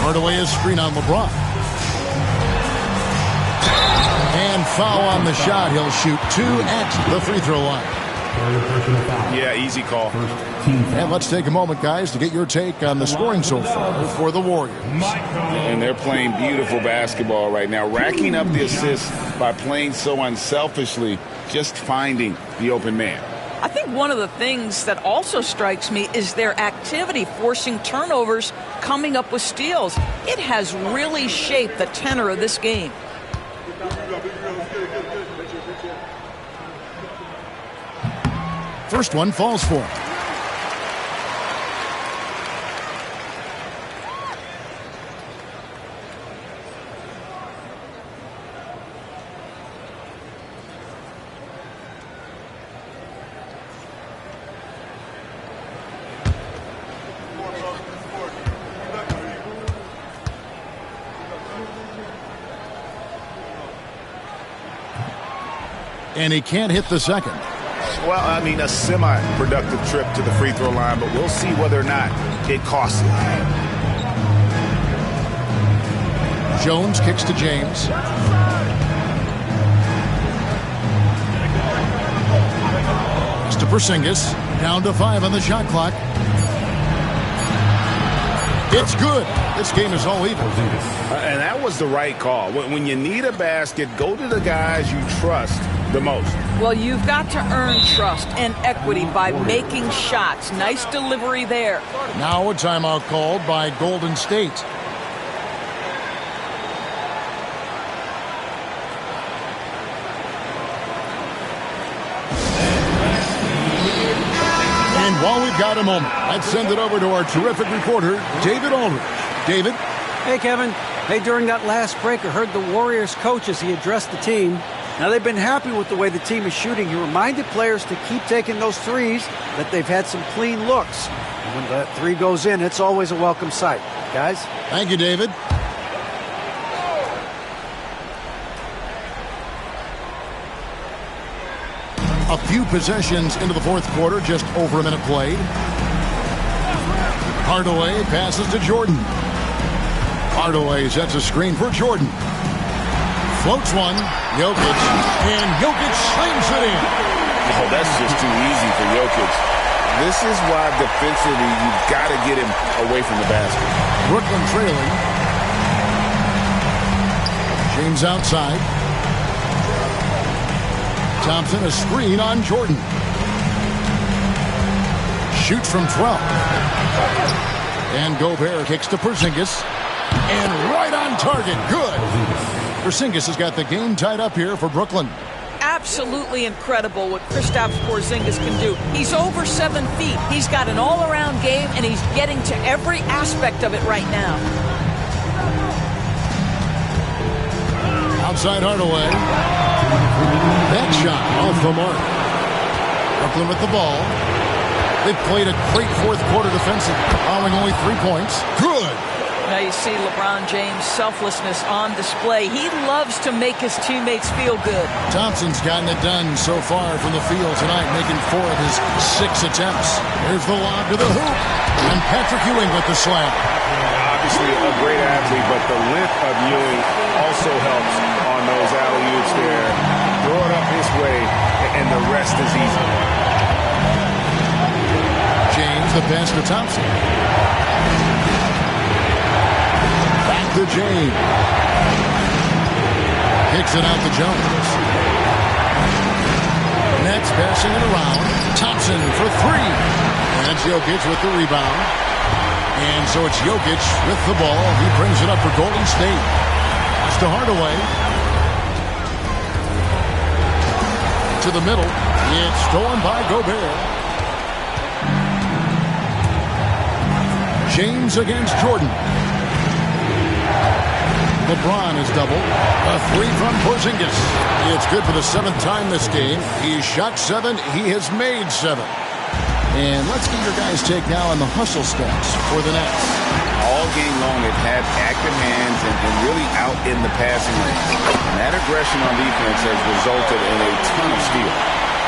Hardaway is screen on LeBron. And foul on the shot. He'll shoot 2 at the free throw line. Yeah, easy call. And let's take a moment, guys, to get your take on the scoring so far for the Warriors. And they're playing beautiful basketball right now, racking up the assists by playing so unselfishly, just finding the open man. I think one of the things that also strikes me is their activity, forcing turnovers, coming up with steals. It has really shaped the tenor of this game. First one falls for him. And he can't hit the second. Well, I mean, a semi-productive trip to the free throw line, but we'll see whether or not it costs him. Jones kicks to James. It's to Porzingis. Down to 5 on the shot clock. It's good. This game is all even. And that was the right call. When you need a basket, go to the guys you trust the most. Well, you've got to earn trust and equity by making shots. Nice delivery there. Now a timeout called by Golden State. And while we've got a moment, let's send it over to our terrific reporter, David Aldridge. David? Hey, Kevin. Hey, during that last break, I heard the Warriors coach as he addressed the team. Now, they've been happy with the way the team is shooting. He reminded players to keep taking those threes, that they've had some clean looks. And when that three goes in, it's always a welcome sight. Guys? Thank you, David. A few possessions into the fourth quarter, just over a minute played. Hardaway passes to Jordan. Hardaway sets a screen for Jordan. Floats one. Jokic. And Jokic slings it in. Oh, that's just too easy for Jokic. This is why defensively you've got to get him away from the basket. Brooklyn trailing. James outside. Thompson, a screen on Jordan. Shoots from 12. And Gobert kicks to Porzingis. And right on target. Good. Porzingis has got the game tied up here for Brooklyn. Absolutely incredible what Kristaps Porzingis can do. He's over 7 feet. He's got an all-around game, and he's getting to every aspect of it right now. Outside Hardaway. That shot off the mark. Brooklyn with the ball. They've played a great fourth quarter defensive, allowing only 3 points. Good. Now you see LeBron James' selflessness on display. He loves to make his teammates feel good. Thompson's gotten it done so far from the field tonight, making 4 of his 6 attempts. Here's the lob to the hoop. And Patrick Ewing with the slam. Obviously a great athlete, but the length of Ewing also helps on those alley-oops there. Throw it up his way, and the rest is easy. James, the pass to Thompson. Back to James. Kicks it out to Jones. Nets passing it around. Thompson for 3. And it's Jokic with the rebound. And so it's Jokic with the ball. He brings it up for Golden State. It's to Hardaway. To the middle. It's stolen by Gobert. James against Jordan. LeBron is doubled. A 3 from Porzingis. It's good for the 7th time this game. He's shot 7. He has made 7. And let's get your guys' take now on the hustle stats for the Nets. All game long, they've had active hands and really out in the passing lane. And that aggression on defense has resulted in a ton of steals.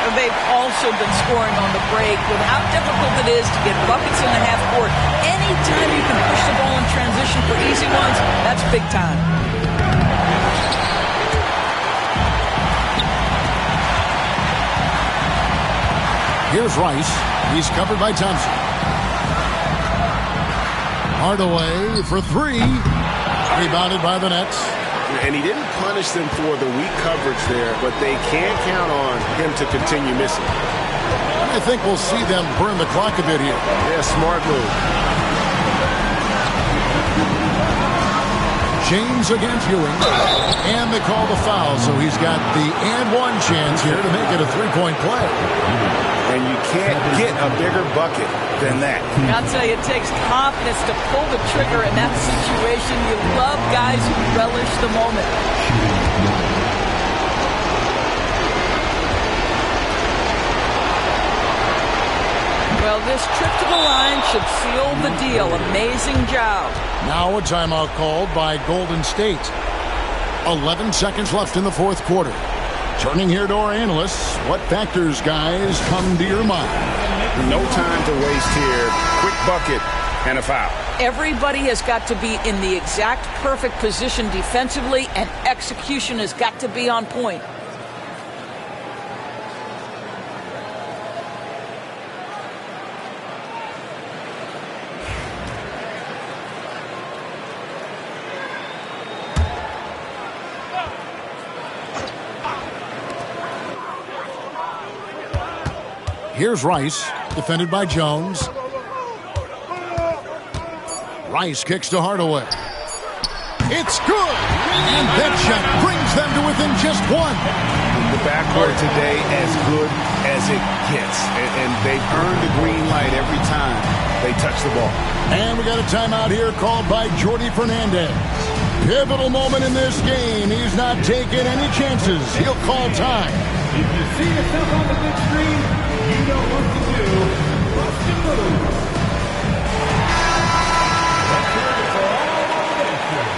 And they've also been scoring on the break with how difficult it is to get buckets in the half court. Anytime you can push the ball in transition for easy ones, that's big time. Here's Rice. He's covered by Thompson. Hardaway for 3. Rebounded by the Nets. And he didn't punish them for the weak coverage there, but they can't count on him to continue missing. I think we'll see them burn the clock a bit here. Yeah, smart move. James against Ewing. And they call the foul, so he's got the and 1 chance here to make it a 3-point play. And you can't get a bigger bucket than that. I'll tell you, it takes confidence to pull the trigger in that situation. You love guys who relish the moment. Well, this trip to the line should seal the deal. Amazing job. Now a timeout called by Golden State. 11 seconds left in the fourth quarter. Turning here to our analysts, what factors, guys, come to your mind? No time to waste here. Quick bucket and a foul. Everybody has got to be in the exact perfect position defensively, and execution has got to be on point. Here's Rice, defended by Jones. Rice kicks to Hardaway. It's good! And that shot brings them to within just one. The backcourt today as good as it gets. And they've earned the green light every time they touch the ball. And we got a timeout here called by Jordi Fernandez. Pivotal moment in this game. He's not taking any chances. He'll call time. If you see yourself on the big screen, you know what to do. Bust and move. Let's hear it for all bases.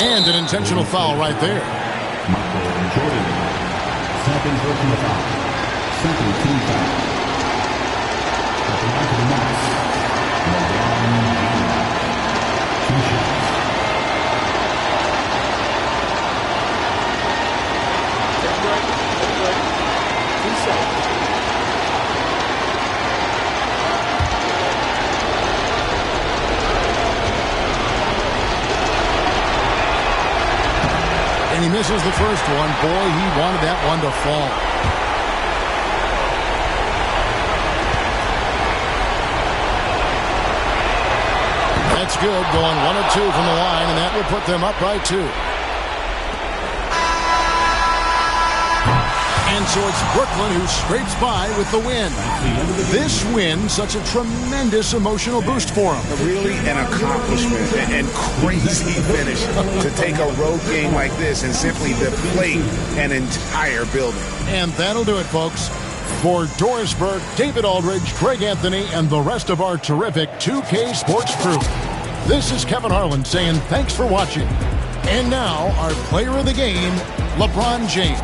And an intentional foul right there. Michael Jordan. Second personal foul. Second team foul. At the back of the net, LeBron James. 2 shots. Take a break. Take a break. 2 seconds. And he misses the first one. Boy, he wanted that one to fall. That's good. Going 1 of 2 from the line, and that will put them up by 2. And so it's Brooklyn who scrapes by with the win. This win, such a tremendous emotional boost for them. Really an accomplishment and crazy finish to take a road game like this and simply deflate an entire building. And that'll do it, folks. For Doris Burke, David Aldridge, Greg Anthony, and the rest of our terrific 2K Sports crew, this is Kevin Harlan saying thanks for watching. And now, our player of the game, LeBron James.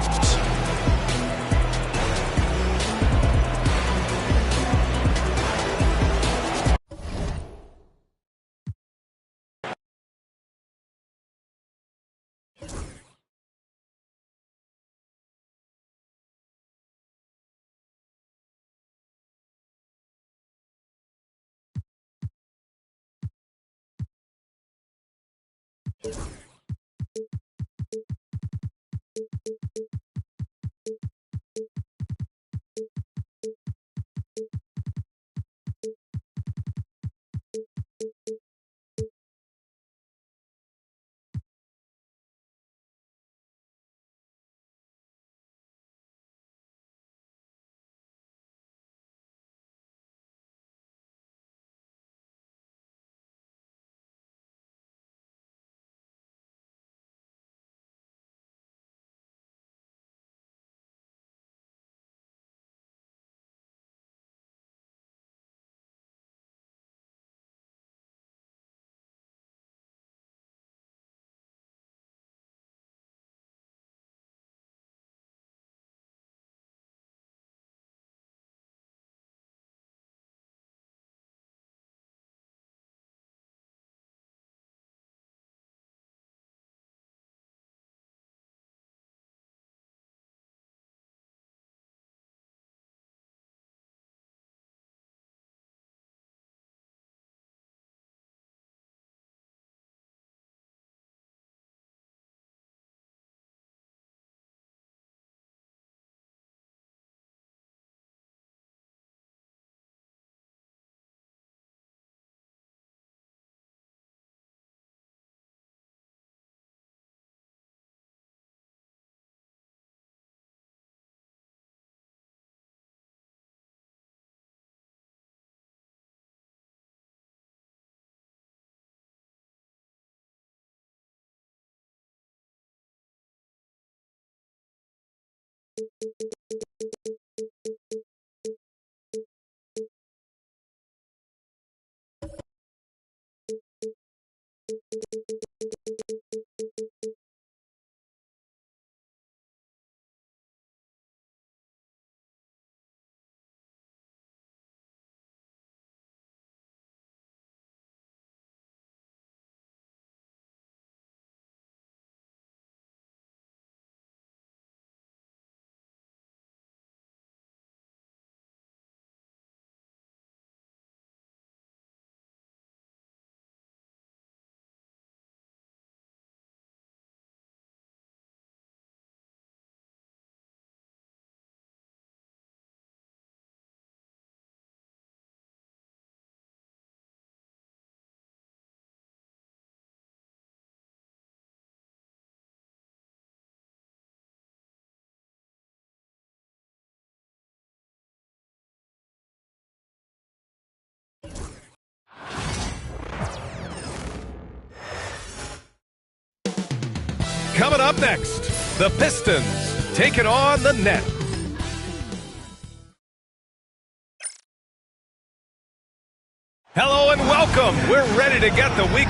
Coming up next, the Pistons taking on the Nets. Hello and welcome. We're ready to get the week.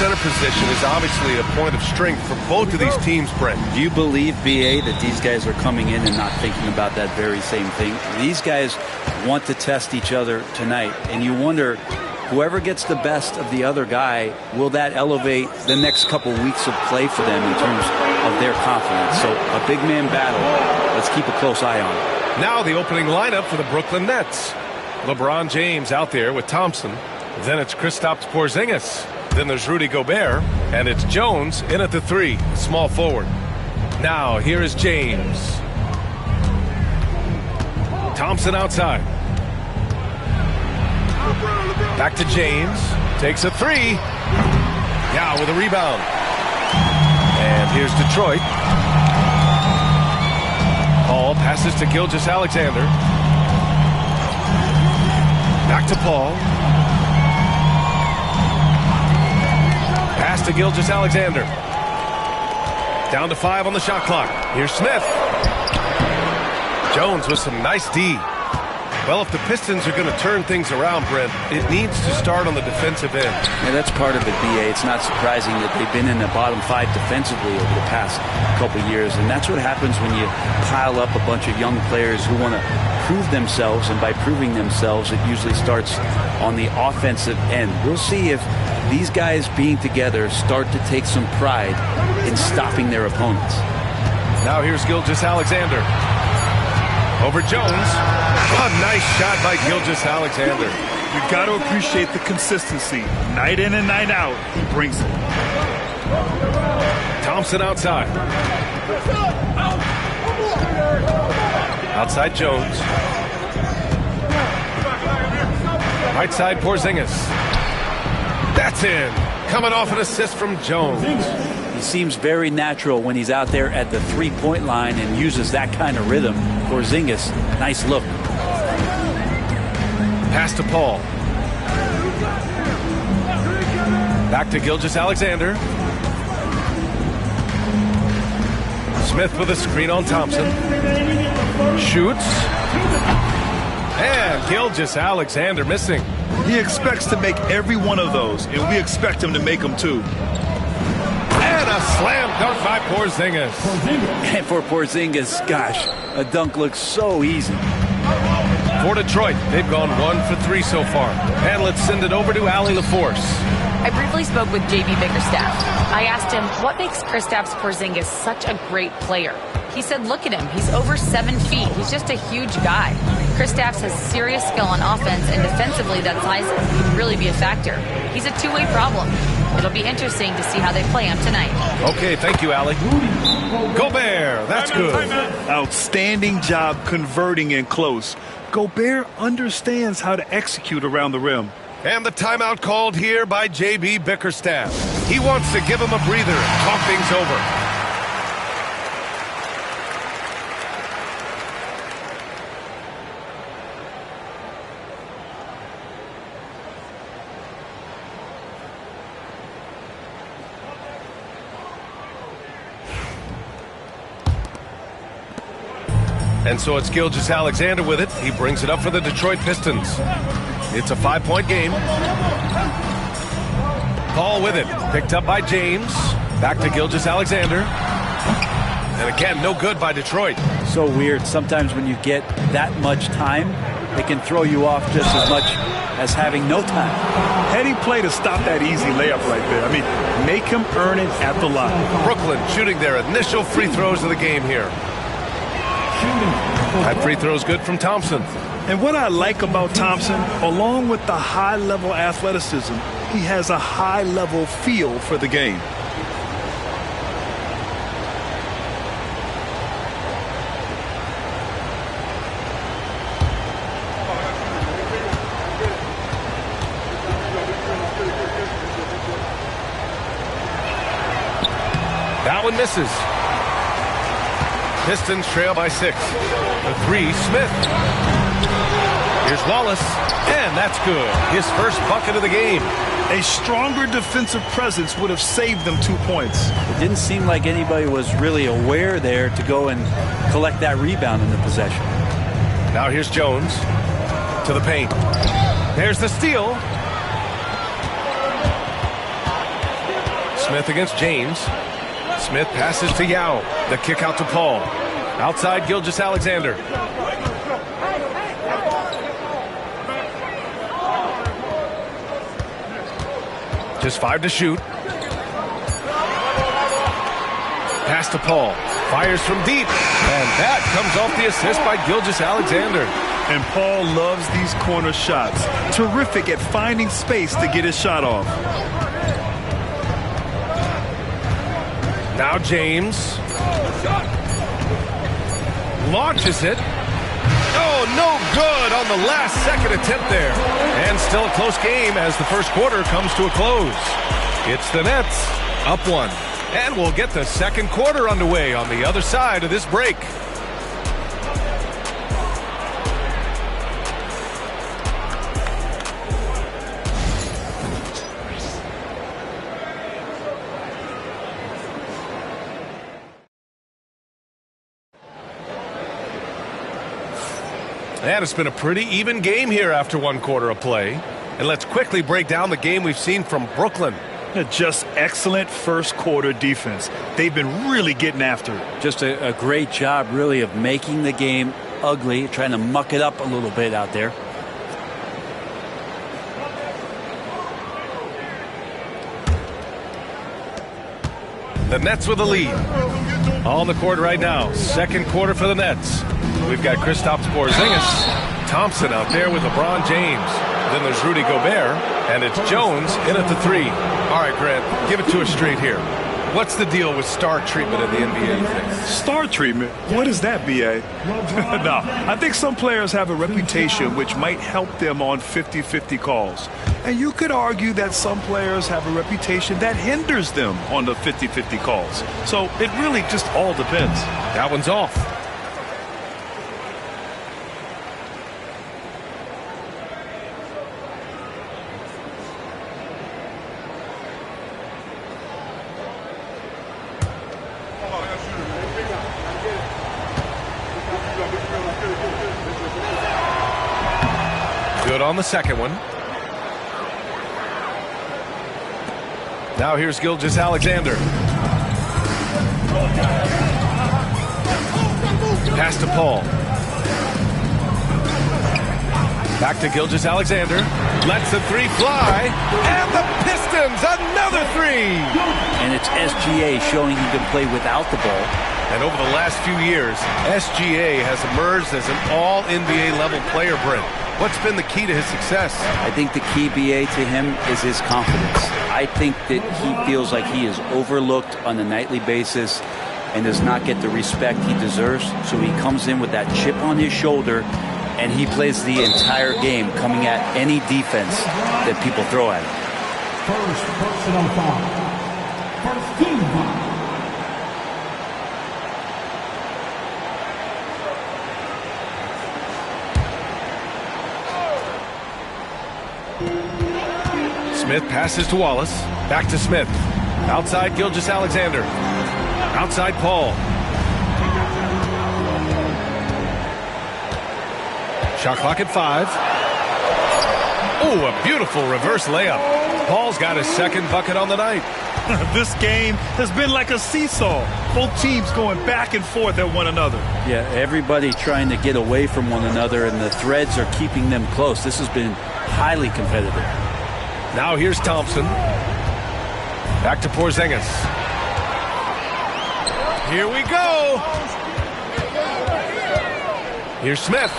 center position is obviously a point of strength for both of these teams, Brent. Do you believe, B.A., that these guys are coming in and not thinking about that very same thing? These guys want to test each other tonight, and you wonder, whoever gets the best of the other guy, will that elevate the next couple weeks of play for them in terms of their confidence? So a big man battle. Let's keep a close eye on it. Now the opening lineup for the Brooklyn Nets. LeBron James out there with Thompson. Then it's Kristaps Porzingis. Then there's Rudy Gobert. And it's Jones in at the 3, small forward. Now here is James. Thompson outside. Back to James. Takes a 3. Yeah, with a rebound. And here's Detroit. Paul passes to Gilgeous-Alexander. Back to Paul. Pass to Gilgeous-Alexander. Down to 5 on the shot clock. Here's Smith. Jones with some nice D. Well, if the Pistons are going to turn things around, Brent, it needs to start on the defensive end. Yeah, that's part of it, B.A. It's not surprising that they've been in the bottom 5 defensively over the past couple years, and that's what happens when you pile up a bunch of young players who want to prove themselves, and by proving themselves, it usually starts on the offensive end. We'll see if these guys being together start to take some pride in stopping their opponents. Now here's Gilgeous-Alexander. Over Jones. A nice shot by Gilgeous-Alexander. You got to appreciate the consistency. Night in and night out, he brings it. Thompson outside. Outside Jones. Right side Porzingis. That's in. Coming off an assist from Jones. He seems very natural when he's out there at the three-point line and uses that kind of rhythm. Porzingis, nice look. Pass to Paul. Back to Gilgeous-Alexander. Smith with a screen on Thompson. Shoots. And Gilgeous-Alexander missing. He expects to make every one of those, and we expect him to make them too. And a slam dunk by Porzingis. And for Porzingis, gosh, a dunk looks so easy. For Detroit, they've gone 1 for 3 so far. And let's send it over to Allie LaForce. I briefly spoke with J.B. Bickerstaff. I asked him, what makes Kristaps Porzingis such a great player? He said, look at him. He's over 7 feet. He's just a huge guy. Kristaps has serious skill on offense, and defensively, that size can really be a factor. He's a two-way problem. It'll be interesting to see how they play him tonight. Okay, thank you, Allie. Gobert, that's good. Outstanding job converting in close. Gobert understands how to execute around the rim. And the timeout called here by J.B. Bickerstaff. He wants to give him a breather and talk things over. And so it's Gilgeous-Alexander with it. He brings it up for the Detroit Pistons. It's a 5-point game. Paul with it. Picked up by James. Back to Gilgeous-Alexander. And again, no good by Detroit. So weird. Sometimes when you get that much time, it can throw you off just as much as having no time. Heady play to stop that easy layup right there. I mean, make him earn it at the line. Brooklyn shooting their initial free throws of the game here. That free throw is good from Thompson. And what I like about Thompson, along with the high-level athleticism, he has a high-level feel for the game. That one misses. Pistons trail by 6. The 3, Smith. Here's Wallace, and that's good. His first bucket of the game. A stronger defensive presence would have saved them 2 points. It didn't seem like anybody was really aware there to go and collect that rebound in the possession. Now here's Jones to the paint. There's the steal. Smith against James. Smith passes to Yao. The kick out to Paul. Outside Gilgeous-Alexander. Just 5 to shoot. Pass to Paul. Fires from deep. And that comes off the assist by Gilgeous-Alexander. And Paul loves these corner shots. Terrific at finding space to get his shot off. Now James. Launches it. Oh, no good on the last second attempt there. And still a close game as the first quarter comes to a close. It's the Nets up 1. And we'll get the second quarter underway on the other side of this break. And it's been a pretty even game here after 1 quarter of play. And let's quickly break down the game we've seen from Brooklyn. Just excellent first quarter defense. They've been really getting after it. Just a great job, really, of making the game ugly, trying to muck it up a little bit out there. The Nets with the lead. On the court right now. Second quarter for the Nets. We've got Kristaps Porzingis. Thompson out there with LeBron James. Then there's Rudy Gobert. And it's Jones in at the 3. All right, Grant, give it to us straight here. What's the deal with star treatment in the NBA, you think? Star treatment? What is that, B.A.? No, I think some players have a reputation which might help them on 50-50 calls. And you could argue that some players have a reputation that hinders them on the 50-50 calls. So it really just all depends. That one's off. Good on the second one. Now here's Gilgeous-Alexander. Pass to Paul. Back to Gilgeous-Alexander. Lets the 3 fly. And the Pistons, another 3. And it's SGA showing he can play without the ball. And over the last few years, SGA has emerged as an all-NBA level player, Brent. What's been the key to his success? I think the key, BA, to him is his confidence. I think that he feels like he is overlooked on a nightly basis and does not get the respect he deserves. So he comes in with that chip on his shoulder and he plays the entire game, coming at any defense that people throw at him. First personal foul. First team foul. Smith passes to Wallace. Back to Smith. Outside Gilgeous-Alexander. Outside Paul. Shot clock at 5. Oh, a beautiful reverse layup. Paul's got his second bucket on the night. This game has been like a seesaw. Both teams going back and forth at one another. Yeah, everybody trying to get away from one another, and the threads are keeping them close. This has been highly competitive. Now here's Thompson. Back to Porzingis. Here we go. Here's Smith.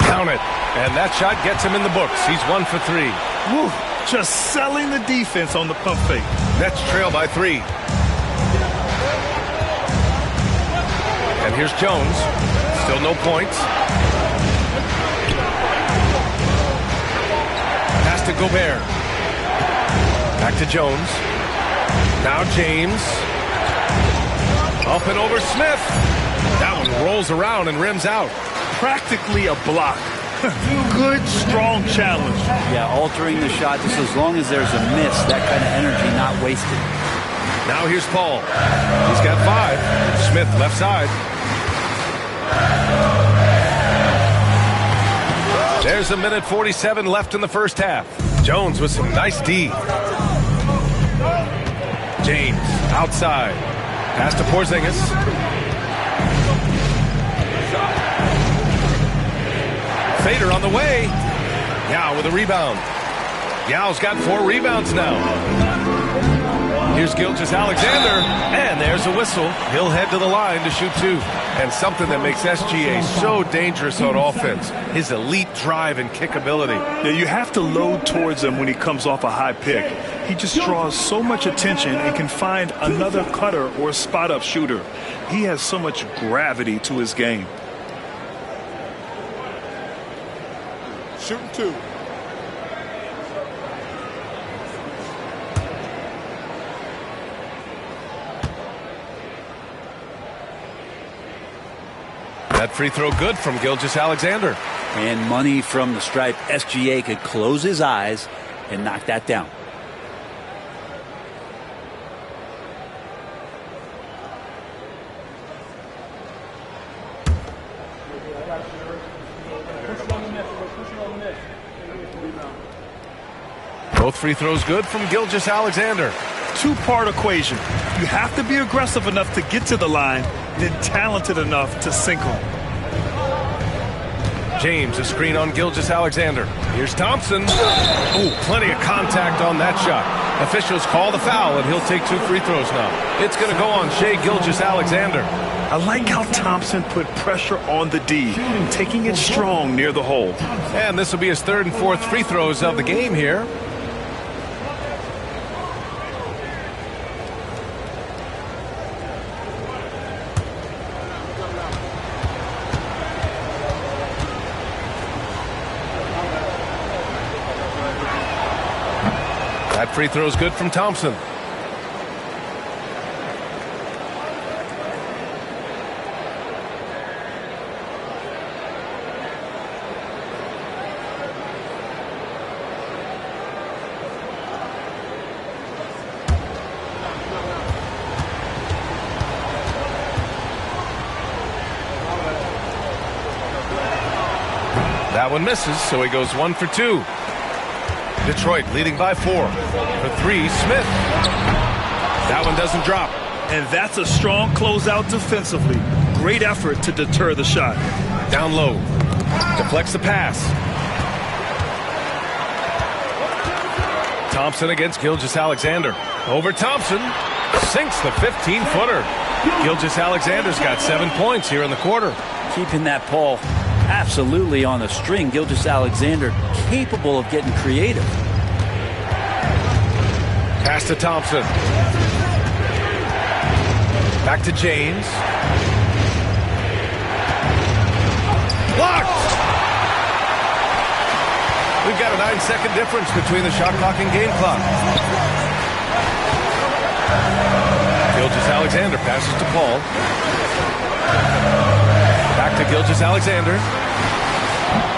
Count it. And that shot gets him in the books. He's 1 for 3. Woo, just selling the defense on the pump fake. Nets trail by 3. And here's Jones. Still no points. Pass to Gobert. Back to Jones. Now James. Up and over Smith. That one rolls around and rims out. Practically a block. Good, strong challenge. Yeah, altering the shot just as long as there's a miss. That kind of energy not wasted. Now here's Paul. He's got 5. Smith left side. There's a minute 47 left in the first half. Jones with some nice D. Outside. Pass to Porzingis. Fader on the way. Yao with a rebound. Yao's got 4 rebounds now. Here's Gilgeous-Alexander, and there's a whistle. He'll head to the line to shoot 2. And something that makes SGA so dangerous on offense, his elite drive and kick ability. Yeah, you have to load towards him when he comes off a high pick. He just draws so much attention and can find another cutter or spot-up shooter. He has so much gravity to his game. Shooting 2. That free throw good from Gilgeous-Alexander. And money from the stripe. SGA could close his eyes and knock that down. Both free throws good from Gilgeous-Alexander. Two-part equation. You have to be aggressive enough to get to the line, then talented enough to sink them. James, a screen on Gilgeous-Alexander. Here's Thompson. Oh, plenty of contact on that shot. Officials call the foul, and he'll take 2 free throws now. It's going to go on Shai Gilgeous-Alexander. I like how Thompson put pressure on the D, taking it strong near the hole. And this will be his 3rd and 4th free throws of the game here. That free throw is good from Thompson. That one misses, so he goes 1 for 2. Detroit leading by 4. For 3, Smith. That one doesn't drop. And that's a strong closeout defensively. Great effort to deter the shot. Down low. Deflects the pass. Thompson against Gilgeous-Alexander. Over Thompson. Sinks the 15-footer. Gilgeous-Alexander's got 7 points here in the quarter. Keeping that ball absolutely on the string. Gilgeous-Alexander capable of getting creative. Pass to Thompson. Back to James. Blocked! We've got a 9-second difference between the shot clock and game clock. Gilgeous-Alexander passes to Paul. Back to Gilgeous-Alexander.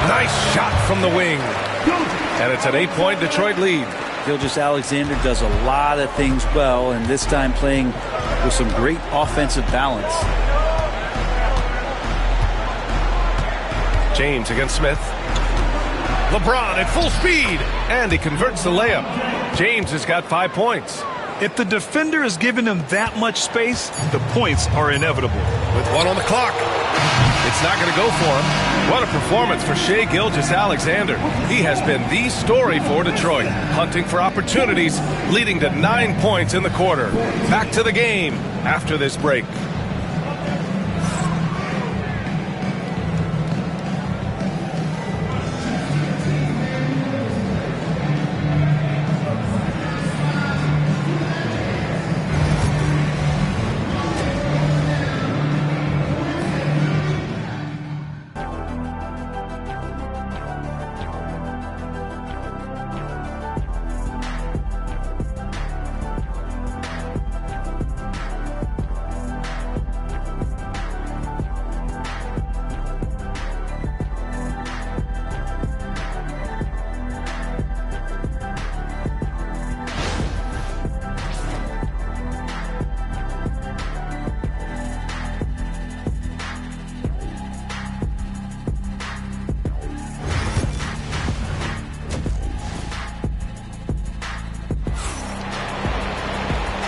Nice shot from the wing. And it's an 8-point Detroit lead. Gilgeous-Alexander does a lot of things well, and this time playing with some great offensive balance. James against Smith. LeBron at full speed, and he converts the layup. James has got 5 points. If the defender is giving him that much space, the points are inevitable. With 1 on the clock, it's not going to go for him. What a performance for Shai Gilgeous-Alexander. He has been the story for Detroit, hunting for opportunities, leading to 9 points in the quarter. Back to the game after this break.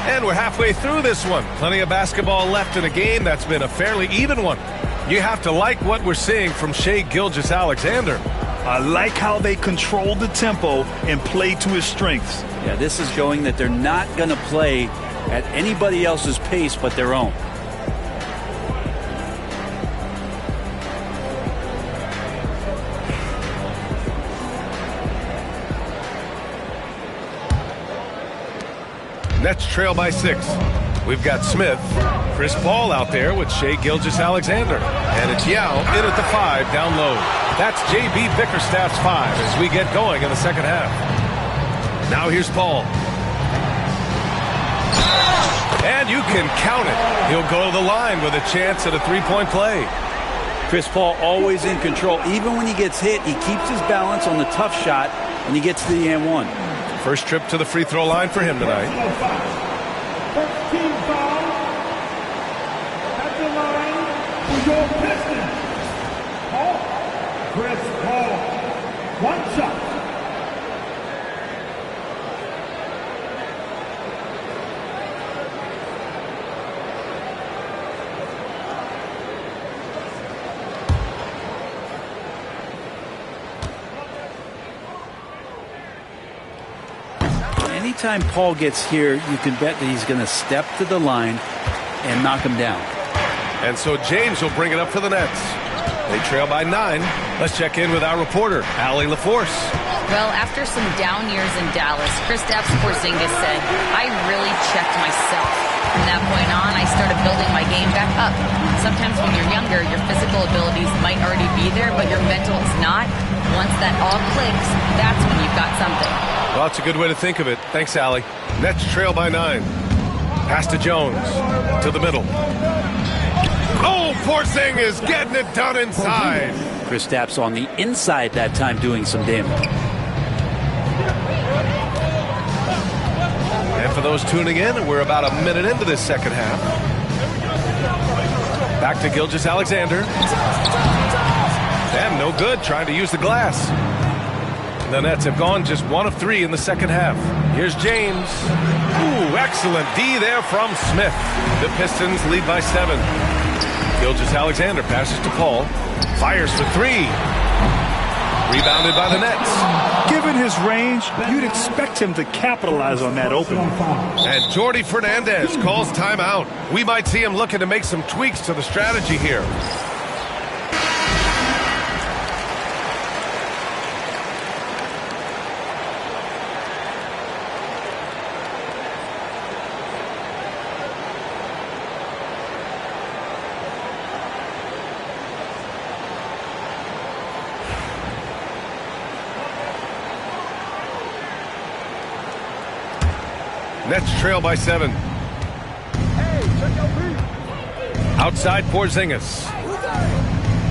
And we're halfway through this one. Plenty of basketball left in a game that's been a fairly even one. You have to like what we're seeing from Shai Gilgeous-Alexander. I like how they control the tempo and play to his strengths. Yeah, this is showing that they're not going to play at anybody else's pace but their own. Nets trail by 6. We've got Smith, Chris Paul out there with Shai Gilgeous-Alexander. And it's Yao in at the 5 down low. That's J.B. Bickerstaff's 5 as we get going in the second half. Now here's Paul. And you can count it. He'll go to the line with a chance at a three-point play. Chris Paul always in control. Even when he gets hit, he keeps his balance on the tough shot when he gets to the and one. First trip to the free throw line for him tonight. 13 foul at the line for your Pistons. Paul. Chris Paul. One shot. Anytime Paul gets here, you can bet that he's going to step to the line and knock him down. And so James will bring it up for the Nets. They trail by 9. Let's check in with our reporter, Allie LaForce. Well, after some down years in Dallas, Kristaps Porzingis said, I really checked myself. From that point on, I started building my game back up. Sometimes when you're younger, your physical abilities might already be there, but your mental is not. Once that all clicks, that's when you've got something. Well, that's a good way to think of it. Thanks, Allie. Nets trail by 9. Pass to Jones. To the middle. Oh, Porzingis getting it done inside. Kristaps on the inside that time doing some damage. And for those tuning in, we're about a minute into this second half. Back to Gilgeous-Alexander. And no good, trying to use the glass. The Nets have gone just 1 of 3 in the second half. Here's James. Ooh, excellent D there from Smith. The Pistons lead by 7. Gilgeous-Alexander passes to Paul. Fires for 3. Rebounded by the Nets. Given his range, you'd expect him to capitalize on that opening. And Jordi Fernandez calls timeout. We might see him looking to make some tweaks to the strategy here. Nets trail by 7. Outside Porzingis.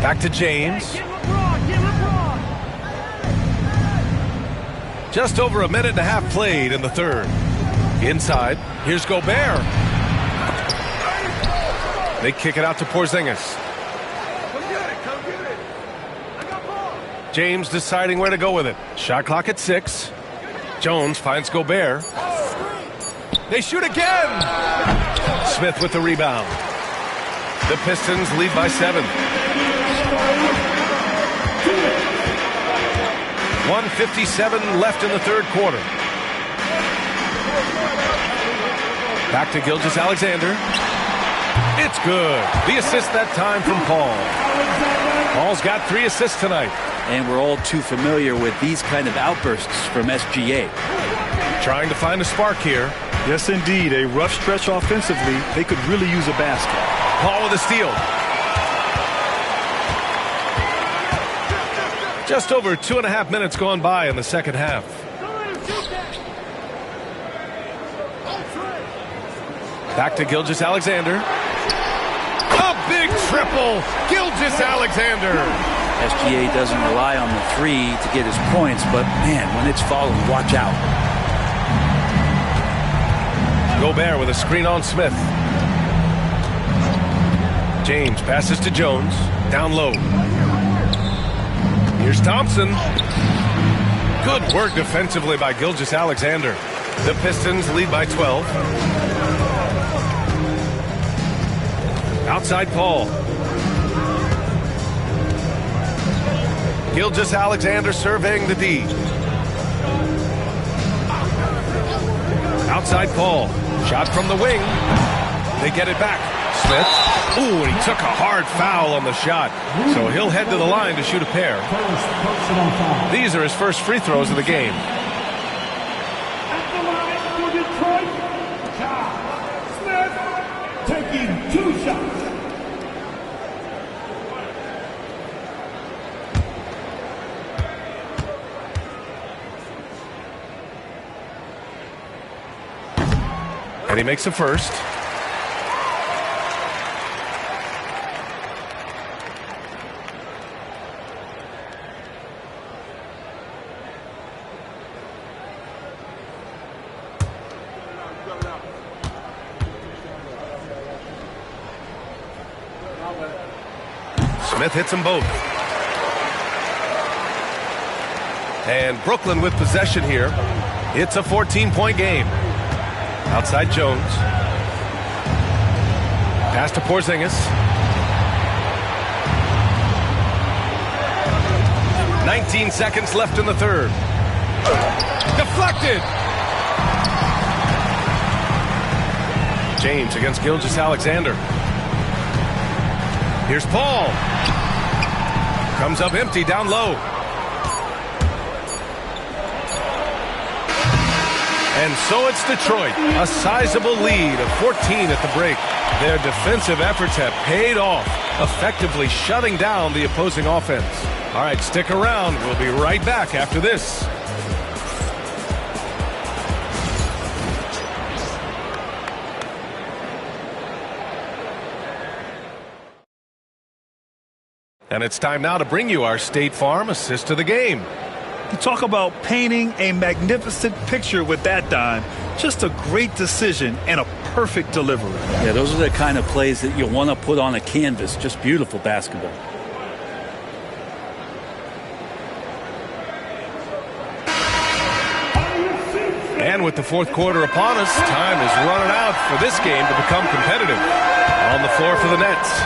Back to James. Just over a minute and a half played in the third. Inside, here's Gobert. They kick it out to Porzingis. James deciding where to go with it. Shot clock at 6. Jones finds Gobert. They shoot again! Smith with the rebound. The Pistons lead by 7. 1:57 left in the third quarter. Back to Gilgeous-Alexander. It's good. The assist that time from Paul. Paul's got 3 assists tonight. And we're all too familiar with these kind of outbursts from SGA. Trying to find a spark here. Yes, indeed. A rough stretch offensively. They could really use a basket. Paul with a steal. Just over 2.5 minutes gone by in the second half. Back to Gilgeous-Alexander. A big triple. Gilgeous-Alexander. SGA doesn't rely on the 3 to get his points, but man, when it's falling, watch out. Gobert with a screen on Smith. James passes to Jones. Down low. Here's Thompson. Good work defensively by Gilgeous-Alexander. The Pistons lead by 12. Outside Paul. Gilgeous-Alexander surveying the D. Outside Paul. Shot from the wing. They get it back. Smith. Ooh, and he took a hard foul on the shot. So he'll head to the line to shoot a pair. These are his first free throws of the game. Taking 2 shots. And he makes the first. Smith hits them both. And Brooklyn with possession here. It's a 14-point game. Outside Jones. Pass to Porzingis. 19 seconds left in the third. Deflected. James against Gilgeous-Alexander. Here's Paul. Comes up empty down low. And so it's Detroit, a sizable lead of 14 at the break. Their defensive efforts have paid off, effectively shutting down the opposing offense. All right, stick around. We'll be right back after this. And it's time now to bring you our State Farm assist of the game. You talk about painting a magnificent picture with that dime. Just a great decision and a perfect delivery. Yeah, those are the kind of plays that you want to put on a canvas. Just beautiful basketball. And with the fourth quarter upon us, time is running out for this game to become competitive. On the floor for the Nets,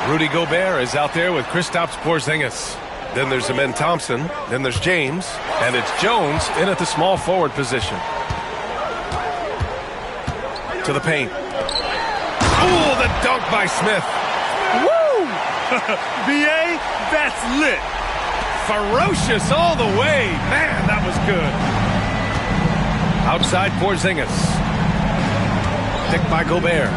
Rudy Gobert is out there with Kristaps Porzingis. Then there's Amen Thompson. Then there's James. And it's Jones in at the small forward position. To the paint. Ooh, the dunk by Smith. Woo! B.A., that's lit. Ferocious all the way. Man, that was good. Outside Porzingis. Picked by Gobert.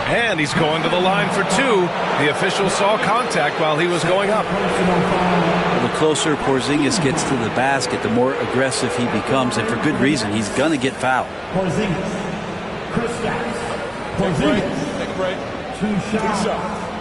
And he's going to the line for two. The official saw contact while he was going up. The closer Porzingis gets to the basket, the more aggressive he becomes, and for good reason. He's going to get fouled. Porzingis. Kristaps. Porzingis. Take a break. 2 shots.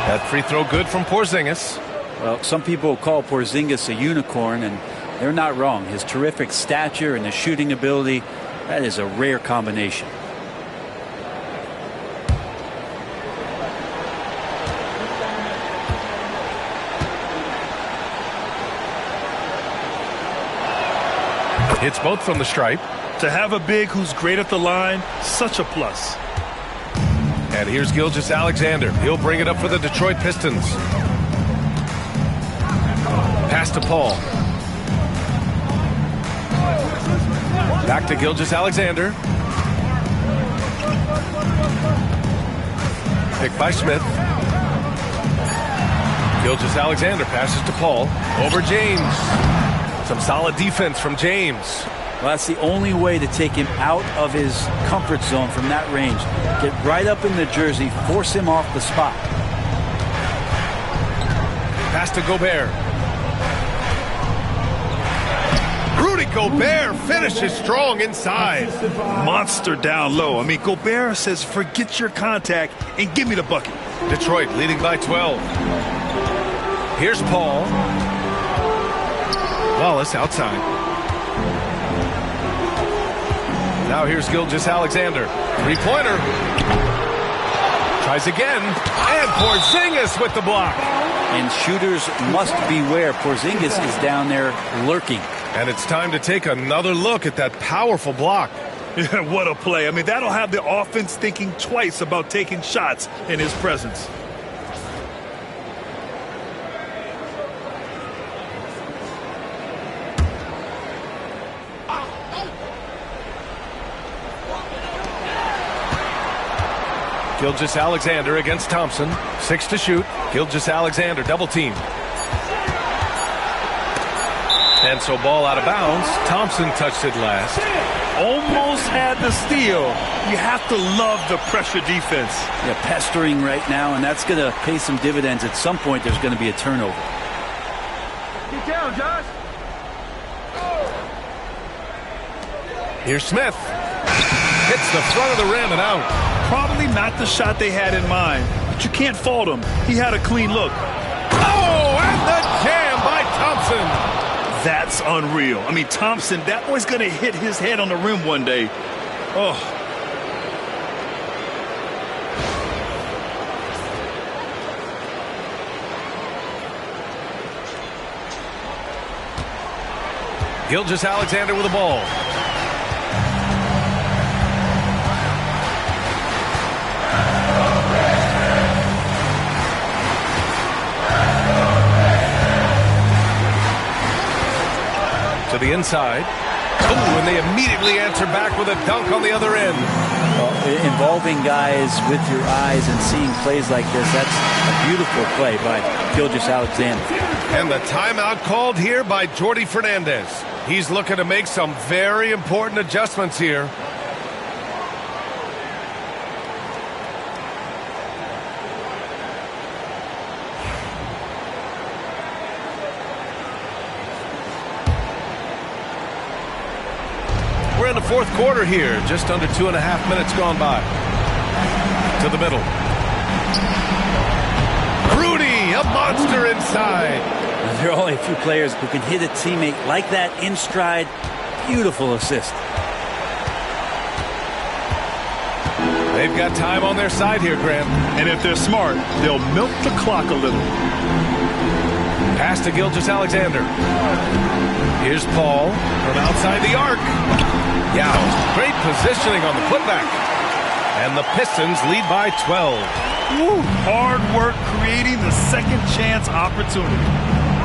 That free throw good from Porzingis. Well, some people call Porzingis a unicorn, and they're not wrong. His terrific stature and his shooting ability, that is a rare combination. Hits both from the stripe. To have a big who's great at the line, such a plus. And here's Gilgeous-Alexander. He'll bring it up for the Detroit Pistons. Pass to Paul. Back to Gilgeous-Alexander. Picked by Smith. Gilgeous-Alexander passes to Paul. Over James. Some solid defense from James. Well, that's the only way to take him out of his comfort zone from that range. Get right up in the jersey, force him off the spot. Pass to Gobert. Rudy Gobert finishes strong inside. Monster down low. I mean, Gobert says, forget your contact and give me the bucket. Detroit leading by 12. Here's Paul. Wallace outside. Now here's Gilgeous-Alexander. Three-pointer. Tries again, and Porzingis with the block. And shooters must beware. Porzingis is down there lurking. And it's time to take another look at that powerful block. Yeah, what a play. I mean, that'll have the offense thinking twice about taking shots in his presence. Gilgeous-Alexander against Thompson. 6 to shoot. Gilgeous-Alexander double team. And so ball out of bounds. Thompson touched it last. Almost had the steal. You have to love the pressure defense. Yeah, pestering right now, and that's going to pay some dividends. At some point, there's going to be a turnover. Get down, Josh. Here's Smith. Hits the front of the rim and out. Probably not the shot they had in mind, but you can't fault him. He had a clean look. Oh, and the jam by Thompson. That's unreal. I mean, Thompson, that boy's going to hit his head on the rim one day. Oh. Gilgeous-Alexander with the ball. To the inside. Oh, and they immediately answer back with a dunk on the other end. Well, involving guys with your eyes and seeing plays like this, that's a beautiful play by Gilgeous-Alexander. And the timeout called here by Jordi Fernandez. He's looking to make some very important adjustments here. We're in the fourth quarter here, just under 2.5 minutes gone by. To the middle. Rudy, a monster inside. There are only a few players who can hit a teammate like that in stride. Beautiful assist. They've got time on their side here, Grant. And if they're smart, they'll milk the clock a little. Pass to Gilgeous-Alexander. Here's Paul from outside the arc. Yao, great positioning on the putback. And the Pistons lead by 12. Woo, hard work creating the second chance opportunity.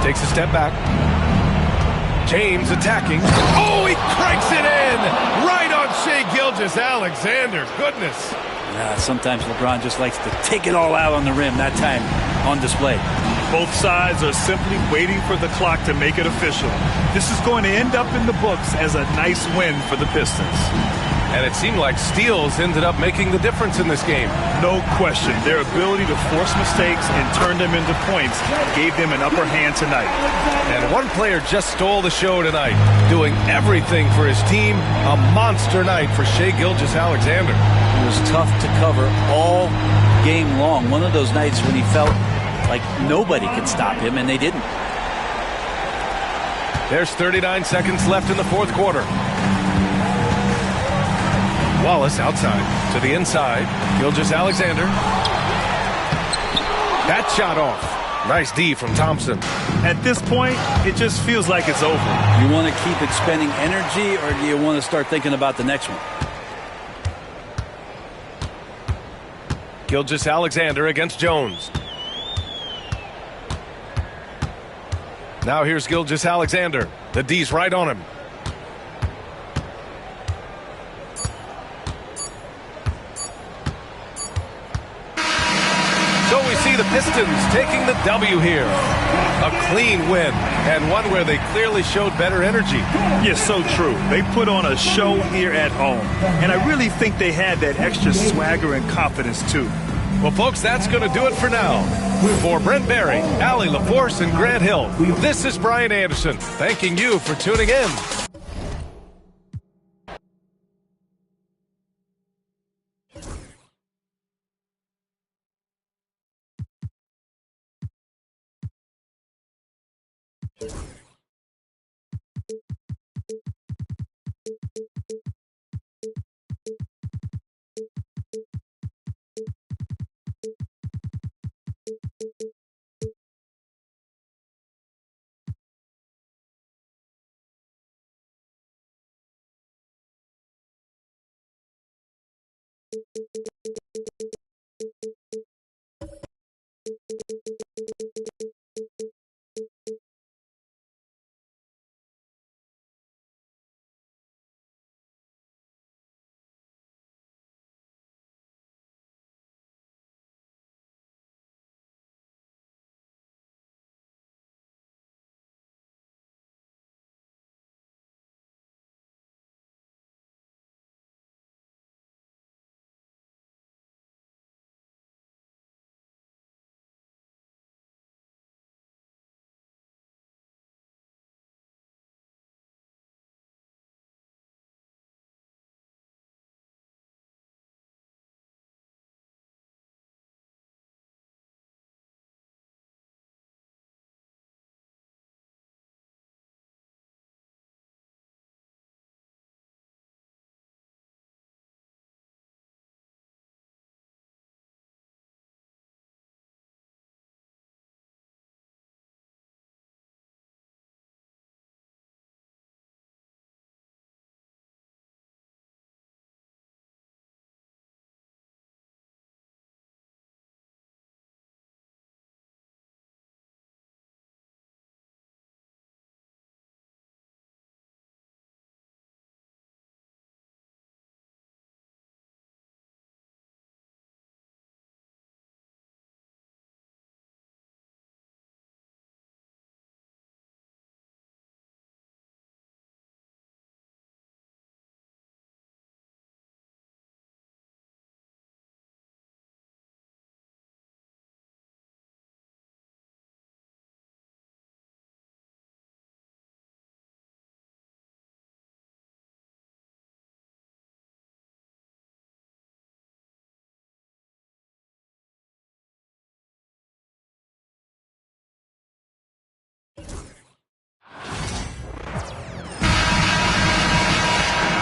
Takes a step back. James attacking. Oh, he cranks it in! Right on Shai Gilgeous-Alexander. Goodness. Sometimes LeBron just likes to take it all out on the rim. That time on display. Both sides are simply waiting for the clock to make it official. This is going to end up in the books as a nice win for the Pistons. And it seemed like steals ended up making the difference in this game. No question. Their ability to force mistakes and turn them into points gave them an upper hand tonight. And one player just stole the show tonight, doing everything for his team. A monster night for Shai Gilgeous-Alexander. It was tough to cover all game long. One of those nights when he felt like nobody could stop him, and they didn't. There's 39 seconds left in the fourth quarter. Wallace outside to the inside. Gilgeous-Alexander. That shot off. Nice D from Thompson. At this point, it just feels like it's over. You want to keep expending energy, or do you want to start thinking about the next one? Gilgeous-Alexander against Jones. Now here's Gilgeous-Alexander. The D's right on him. So we see the Pistons taking the W here. A clean win, and one where they clearly showed better energy. Yes, so true. They put on a show here at home, and I really think they had that extra swagger and confidence too. Well, folks, that's going to do it for now. For Brent Barry, Allie LaForce, and Grant Hill, this is Brian Anderson, thanking you for tuning in.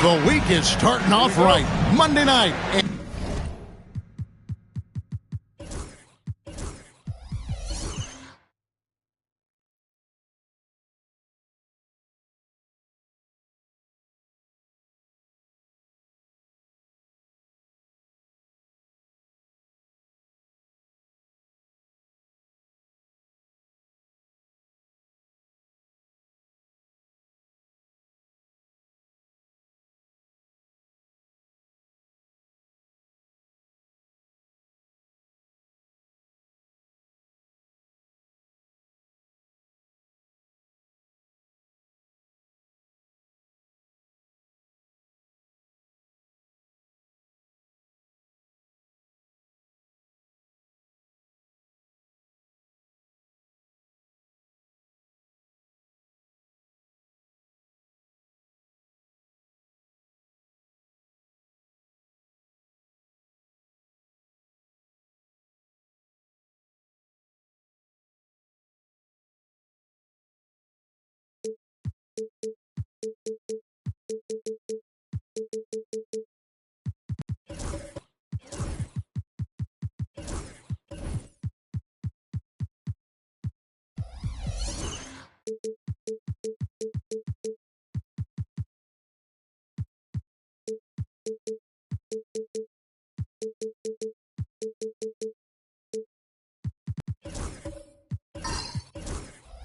The week is starting off right. Monday night.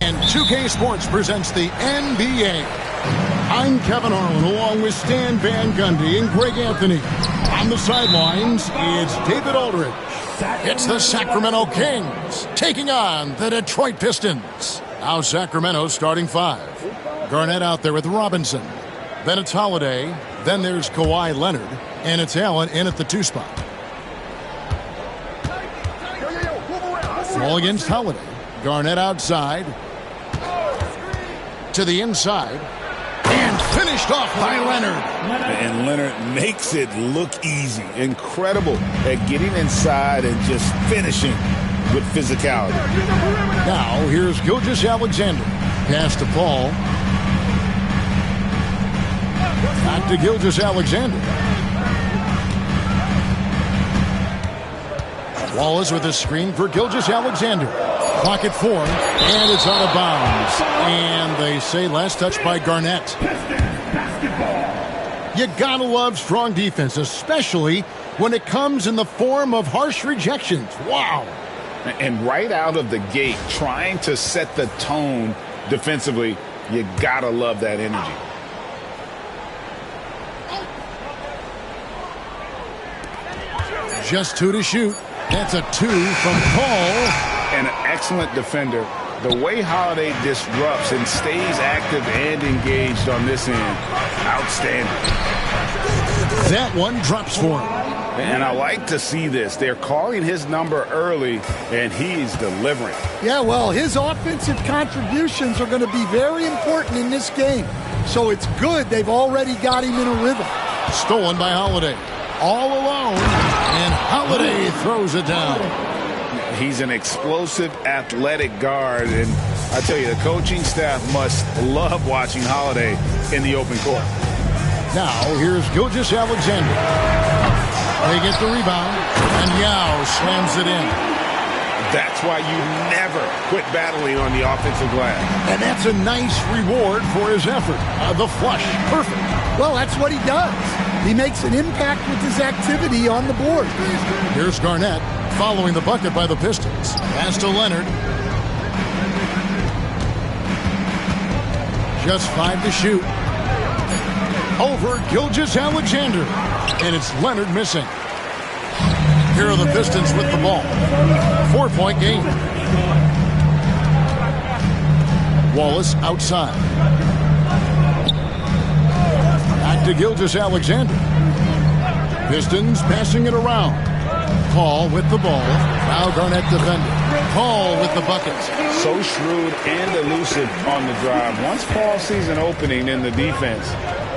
And 2K Sports presents the NBA. I'm Kevin Harlan along with Stan Van Gundy and Greg Anthony. On the sidelines, it's David Aldridge. It's the Sacramento Kings taking on the Detroit Pistons. Now Sacramento starting 5. Garnett out there with Robinson. Then it's Holiday. Then there's Kawhi Leonard. And it's Allen in at the 2 spot. Ball against Holiday. Garnett outside. To the inside. And finished off by Leonard. And Leonard makes it look easy. Incredible at getting inside and just finishing with physicality. Now here's Gilgeous-Alexander. Pass to Paul. Back to Gilgeous-Alexander. Wallace with a screen for Gilgeous-Alexander. Clock at 4, and it's out of bounds. And they say last touch by Garnett. You gotta love strong defense, especially when it comes in the form of harsh rejections. Wow. And right out of the gate, trying to set the tone defensively, you gotta love that energy. Just 2 to shoot. That's a 2 from Paul. And an excellent defender. The way Holiday disrupts and stays active and engaged on this end, outstanding. That one drops for him. And I like to see this. They're calling his number early, and he's delivering. Yeah, well, his offensive contributions are going to be very important in this game. So it's good they've already got him in a rhythm. Stolen by Holiday. All alone, and Holiday throws it down. He's an explosive, athletic guard, and I tell you, the coaching staff must love watching Holiday in the open court. Now, here's Gilgeous-Alexander. They get the rebound, and Yao slams it in. That's why you never quit battling on the offensive glass. And that's a nice reward for his effort. The flush, perfect. Well, that's what he does. He makes an impact with his activity on the board. Here's Garnett following the bucket by the Pistons. Pass to Leonard. Just 5 to shoot. Over Gilgeous-Alexander. And it's Leonard missing. Here are the Pistons with the ball. 4-point game. Wallace outside. Back to Gilgeous-Alexander. Pistons passing it around. Paul with the ball. Now Garnett defending. Paul with the buckets. So shrewd and elusive on the drive. Once Paul sees an opening in the defense,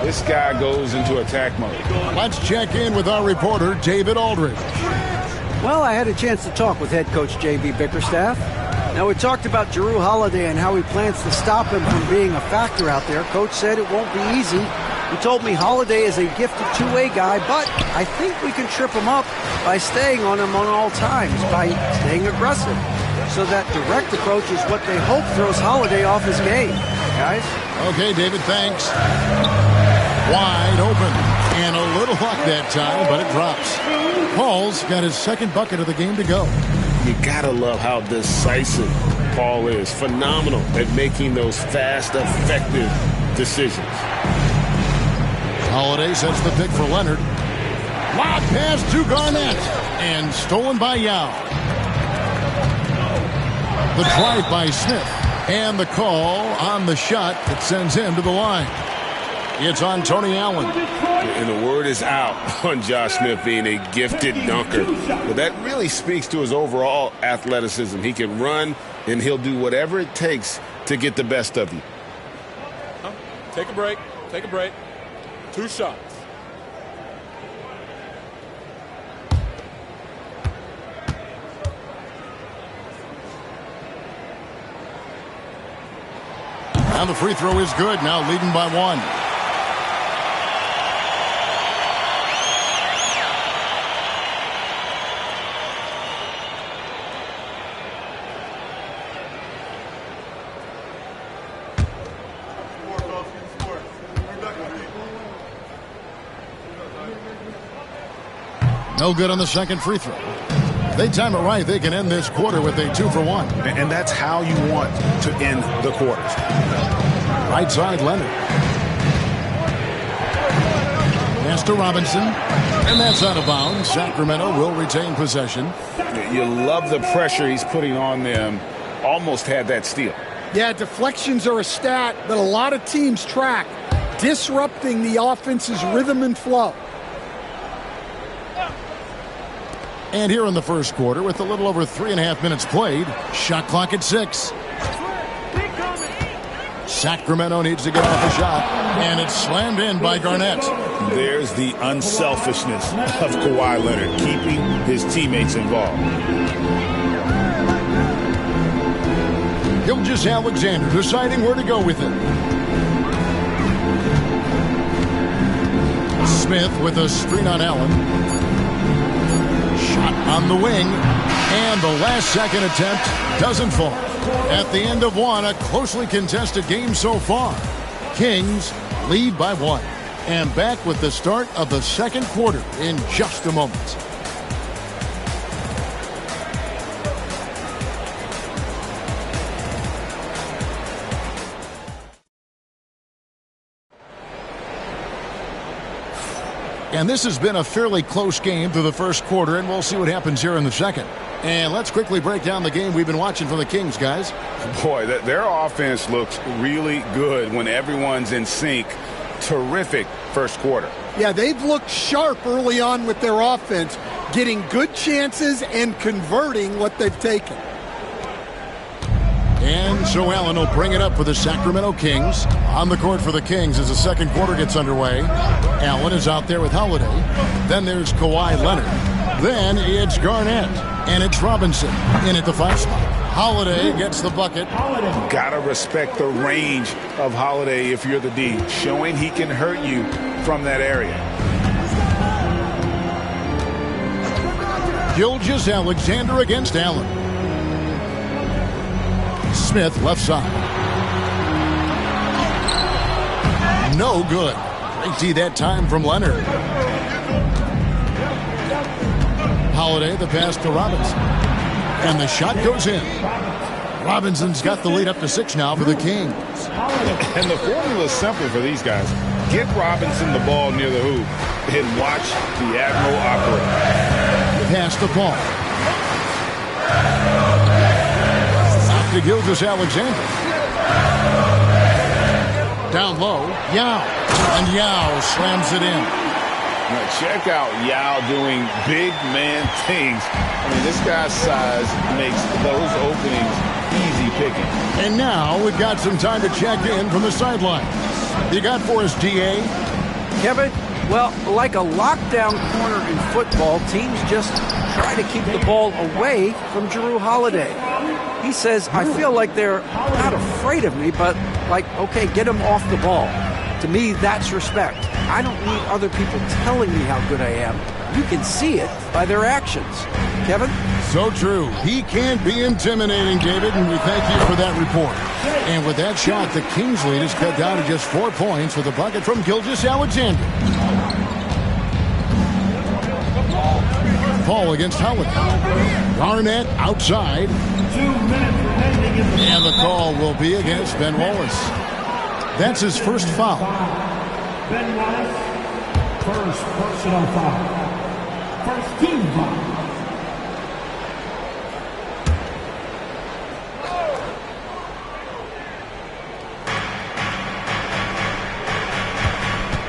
this guy goes into attack mode. Let's check in with our reporter, David Aldridge. Well, I had a chance to talk with head coach J.B. Bickerstaff. Now, we talked about Jrue Holiday and how he plans to stop him from being a factor out there. Coach said it won't be easy, He told me Holiday is a gifted two-way guy, but I think we can trip him up by staying on him on all times, by staying aggressive. So that direct approach is what they hope throws Holiday off his game. Guys? Okay, David, thanks. Wide open. And a little luck that time, but it drops. Paul's got his second bucket of the game to go. You gotta love how decisive Paul is. Phenomenal at making those fast, effective decisions. Holiday sets the pick for Leonard. Lob pass to Garnett. And stolen by Yao. The drive by Smith. And the call on the shot that sends him to the line. It's on Tony Allen. And the word is out on Josh Smith being a gifted dunker. But that really speaks to his overall athleticism. He can run, and he'll do whatever it takes to get the best of you. Take a break. Take a break. 2 shots. And the free throw is good. Now leading by 1. No good on the second free throw. They time it right. They can end this quarter with a 2 for 1. And that's how you want to end the quarters. Right side, Leonard. Pass to Robinson. And that's out of bounds. Sacramento will retain possession. You love the pressure he's putting on them. Almost had that steal. Yeah, deflections are a stat that a lot of teams track. Disrupting the offense's rhythm and flow. And here in the first quarter, with a little over 3.5 minutes played, shot clock at 6. Sacramento needs to get off a shot, and it's slammed in by Garnett. There's the unselfishness of Kawhi Leonard, keeping his teammates involved. Gilgeous-Alexander deciding where to go with it. Smith with a screen on Allen. Shot on the wing, and the last-second attempt doesn't fall. At the end of 1, a closely contested game so far. Kings lead by 1. And back with the start of the second quarter in just a moment. And this has been a fairly close game through the first quarter, and we'll see what happens here in the second. And let's quickly break down the game we've been watching from the Kings, guys. Boy, their offense looks really good when everyone's in sync. Terrific first quarter. Yeah, they've looked sharp early on with their offense, getting good chances and converting what they've taken. And so Allen will bring it up for the Sacramento Kings. On the court for the Kings as the second quarter gets underway. Allen is out there with Holiday. Then there's Kawhi Leonard. Then it's Garnett. And it's Robinson in at the 5 spot. Holiday gets the bucket. Gotta respect the range of Holiday if you're the D, showing he can hurt you from that area. Gilgeous-Alexander against Allen. Smith left side. No good. Great D that time from Leonard. Holiday, the pass to Robinson. And the shot goes in. Robinson's got the lead up to 6 now for the Kings. And the formula is simple for these guys. Get Robinson the ball near the hoop and watch the Admiral operate. Pass to Paul. Up to Gilgeous-Alexander. Down low, Yao. And Yao slams it in. Now check out Yao doing big man things. I mean, this guy's size makes those openings easy picking. And now we've got some time to check in from the sideline. You got for us, DA? Kevin, well, like a lockdown corner in football, teams just try to keep the ball away from Jrue Holiday. He says, I feel like they're not afraid of me, but like, okay, get him off the ball. To me, that's respect. I don't need other people telling me how good I am. You can see it by their actions. Kevin? So true. He can be intimidating, David, and we thank you for that report. And with that shot, the Kings lead is cut down to just 4 points with a bucket from Gilgeous-Alexander. Paul against Holiday. Garnett outside. And the call will be against Ben Wallace. That's his first foul. Ben Wallace, first personal foul. First team foul.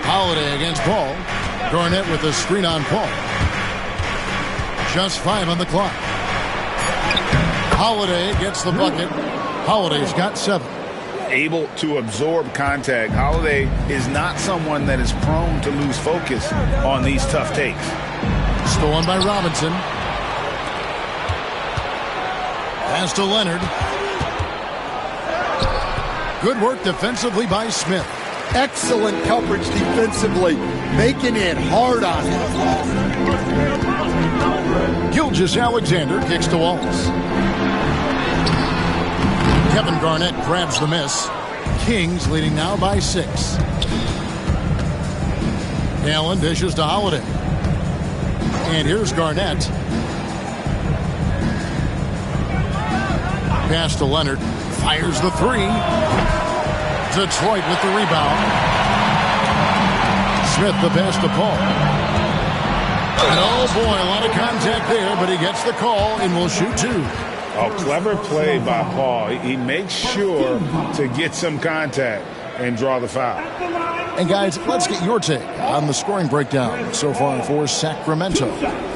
Holiday against Paul. Garnett with a screen on Paul. Just 5 on the clock. Holiday gets the bucket. Holiday's got 7. Able to absorb contact. Holiday is not someone that is prone to lose focus on these tough takes. Stolen by Robinson. Pass to Leonard. Good work defensively by Smith. Excellent coverage defensively, making it hard on him. Gilgeous-Alexander kicks to Wallace. Kevin Garnett grabs the miss. Kings leading now by 6. Allen dishes to Holiday. And here's Garnett. Pass to Leonard. Fires the 3. Detroit with the rebound. Smith the pass to Paul. And oh boy, a lot of contact there, but he gets the call and will shoot 2. Oh, clever play by Paul. He makes sure to get some contact and draw the foul. And guys, let's get your take on the scoring breakdown so far for Sacramento.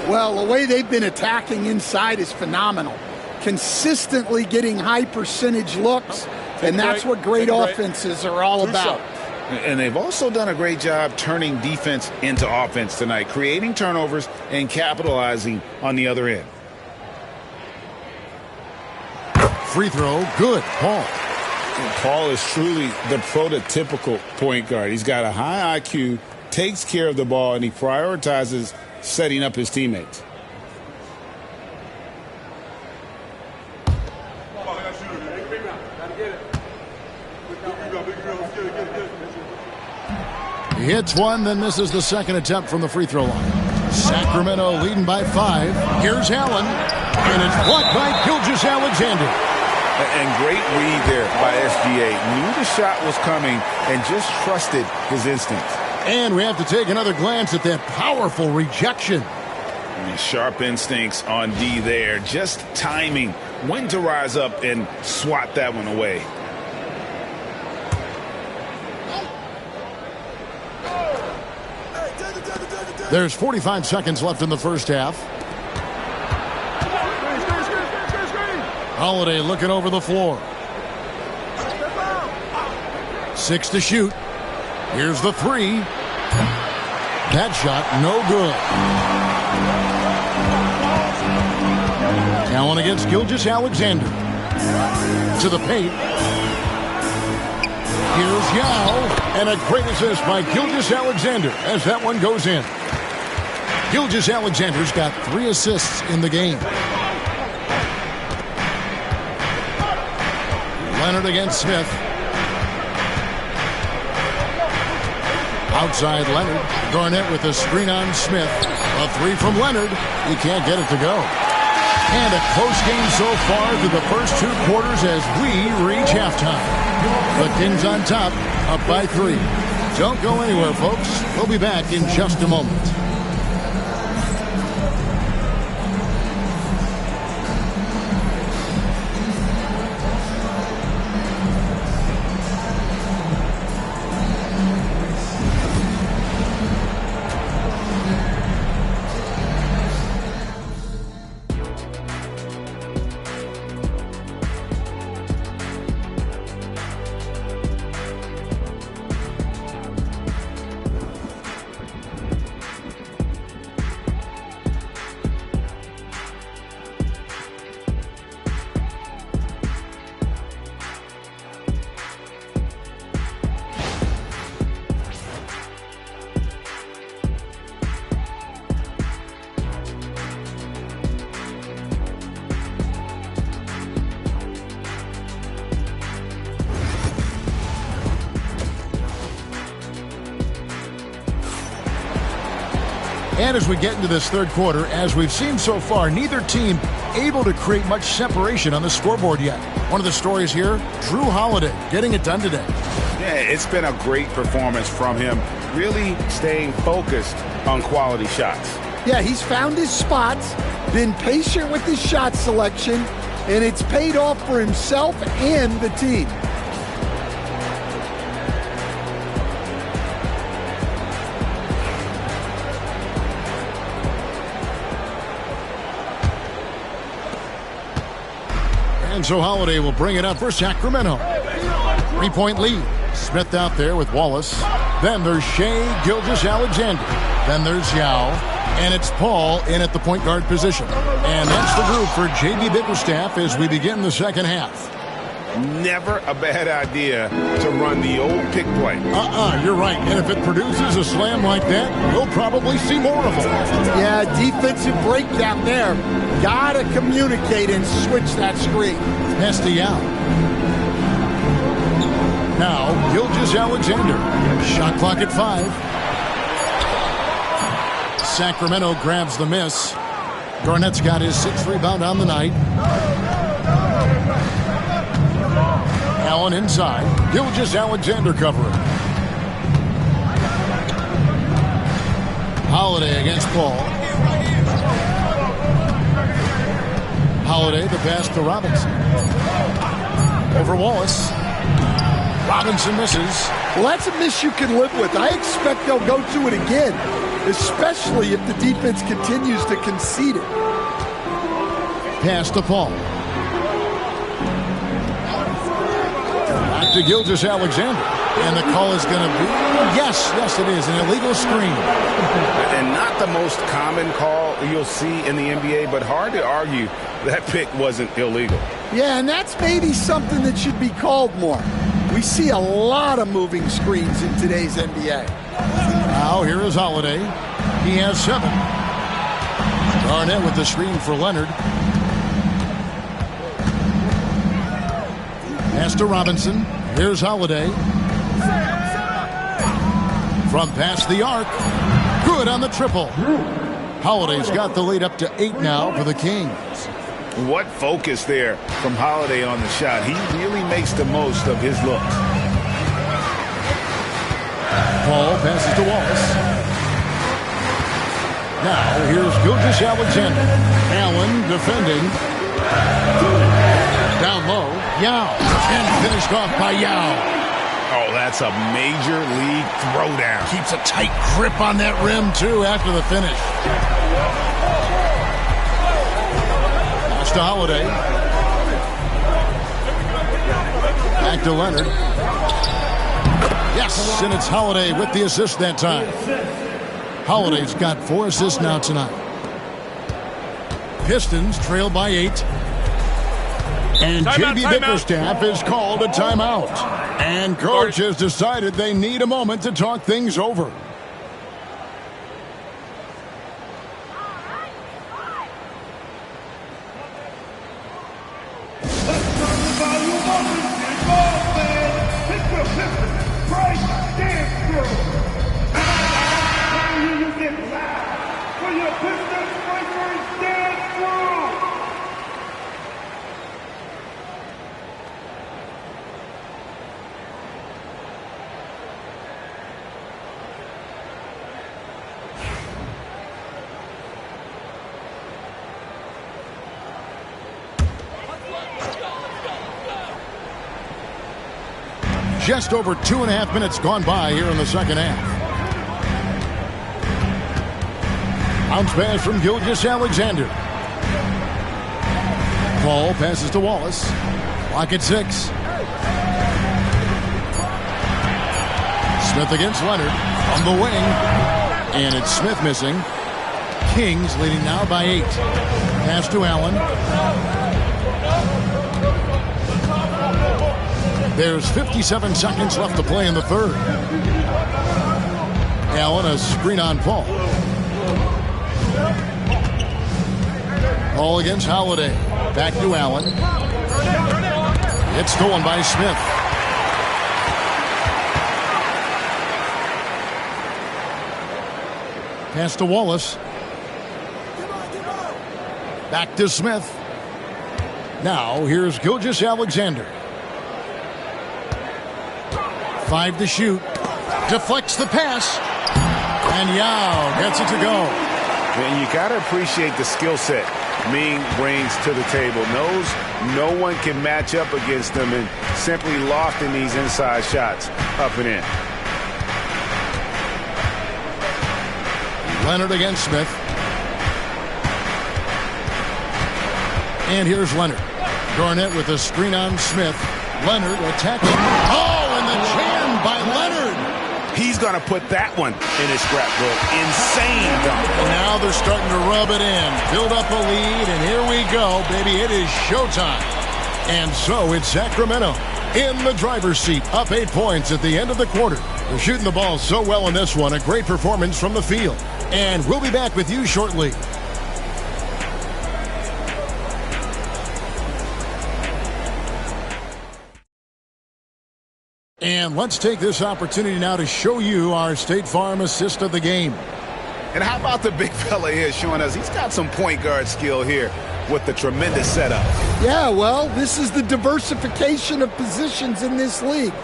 Well, the way they've been attacking inside is phenomenal. Consistently getting high percentage looks, and that's what great offenses are all about. And they've also done a great job turning defense into offense tonight, creating turnovers and capitalizing on the other end. Free throw, good. Paul. Paul is truly the prototypical point guard. He's got a high IQ, takes care of the ball, and he prioritizes setting up his teammates. He hits one, then misses the second attempt from the free throw line. Sacramento leading by 5. Here's Allen, and it's blocked by Gilgeous-Alexander. And great read there by SGA. Knew the shot was coming and just trusted his instincts. And we have to take another glance at that powerful rejection. And sharp instincts on D there. Just timing when to rise up and swat that one away. There's 45 seconds left in the first half. Holiday looking over the floor. 6 to shoot. Here's the 3. That shot, no good. Allen against Gilgeous-Alexander. To the paint. Here's Yao. And a great assist by Gilgeous-Alexander as that one goes in. Gilgeous-Alexander's got 3 assists in the game. Leonard against Smith. Outside Leonard. Garnett with a screen on Smith. A 3 from Leonard. He can't get it to go. And a close game so far through the first 2 quarters as we reach halftime. The Kings on top, up by 3. Don't go anywhere, folks. We'll be back in just a moment. And as we get into this third quarter, as we've seen so far, neither team able to create much separation on the scoreboard yet. One of the stories here, Drew Holiday getting it done today. Yeah, it's been a great performance from him, really staying focused on quality shots. Yeah, he's found his spots, been patient with his shot selection, and it's paid off for himself and the team. And so Holiday will bring it up for Sacramento. 3-point lead. Smith out there with Wallace. Then there's Shai Gilgeous-Alexander. Then there's Yao. And it's Paul in at the point guard position. And that's the group for J.B. Bickerstaff as we begin the second half. Never a bad idea to run the old pick play. You're right. And if it produces a slam like that, we'll probably see more of them. Yeah, defensive breakdown there. Gotta communicate and switch that screen. Pass to Yao. Now, Gilgeous-Alexander. Shot clock at 5. Sacramento grabs the miss. Garnett's got his 6th rebound on the night. Allen inside. Gilgeous-Alexander covering. Holiday against Paul. Holiday, the pass to Robinson. Over Wallace. Robinson misses. Well, that's a miss you can live with. I expect they'll go to it again, especially if the defense continues to concede it. Pass to Paul. Back to Gilgeous-Alexander. And the call is going to be, yes, it is, an illegal screen. And not the most common call you'll see in the NBA, but hard to argue that pick wasn't illegal. Yeah, and that's maybe something that should be called more. We see a lot of moving screens in today's NBA. Now here is Holiday. He has 7. Garnett with the screen for Leonard. Pass to Robinson. Here's Holiday. From past the arc. Good on the triple. Holiday's got the lead up to 8 now for the Kings. What focus there from Holiday on the shot. He really makes the most of his looks. Paul passes to Wallace. Now here's Gilgeous-Alexander. Allen defending. Down low. Yao. And finished off by Yao. Oh, that's a major league throwdown. Keeps a tight grip on that rim, too, after the finish. Pass to Holiday. Back to Leonard. Yes, and it's Holiday with the assist that time. Holiday's got 4 assists now tonight. Pistons trail by 8. And J.B. Bickerstaff is called a timeout. And coach has decided they need a moment to talk things over. Just over 2.5 minutes gone by here in the second half. Bounce pass from Gilgeous-Alexander. Paul passes to Wallace. Clock at 6. Smith against Leonard on the wing. And it's Smith missing. Kings leading now by 8. Pass to Allen. There's 57 seconds left to play in the third. Allen, a screen on Paul. Paul against Holiday. Back to Allen. It's stolen by Smith. Pass to Wallace. Back to Smith. Now here's Gilgeous-Alexander. 5 to shoot. Deflects the pass. And Yao gets it to go. And you got to appreciate the skill set Ming brings to the table. Knows no one can match up against him and simply lofting these inside shots up and in. Leonard against Smith. And here's Leonard. Garnett with a screen on Smith. Leonard attacking. Oh, and the jam by Leonard. He's going to put that one in his scrapbook. Insane dunk. Now they're starting to rub it in. Build up a lead, and here we go, baby. It is showtime. And so it's Sacramento in the driver's seat, up 8 points at the end of the quarter. They're shooting the ball so well in this one. A great performance from the field. And we'll be back with you shortly. And let's take this opportunity now to show you our State Farm assist of the game. And how about the big fella here showing us he's got some point guard skill here with the tremendous setup. Yeah, well, this is the diversification of positions in this league.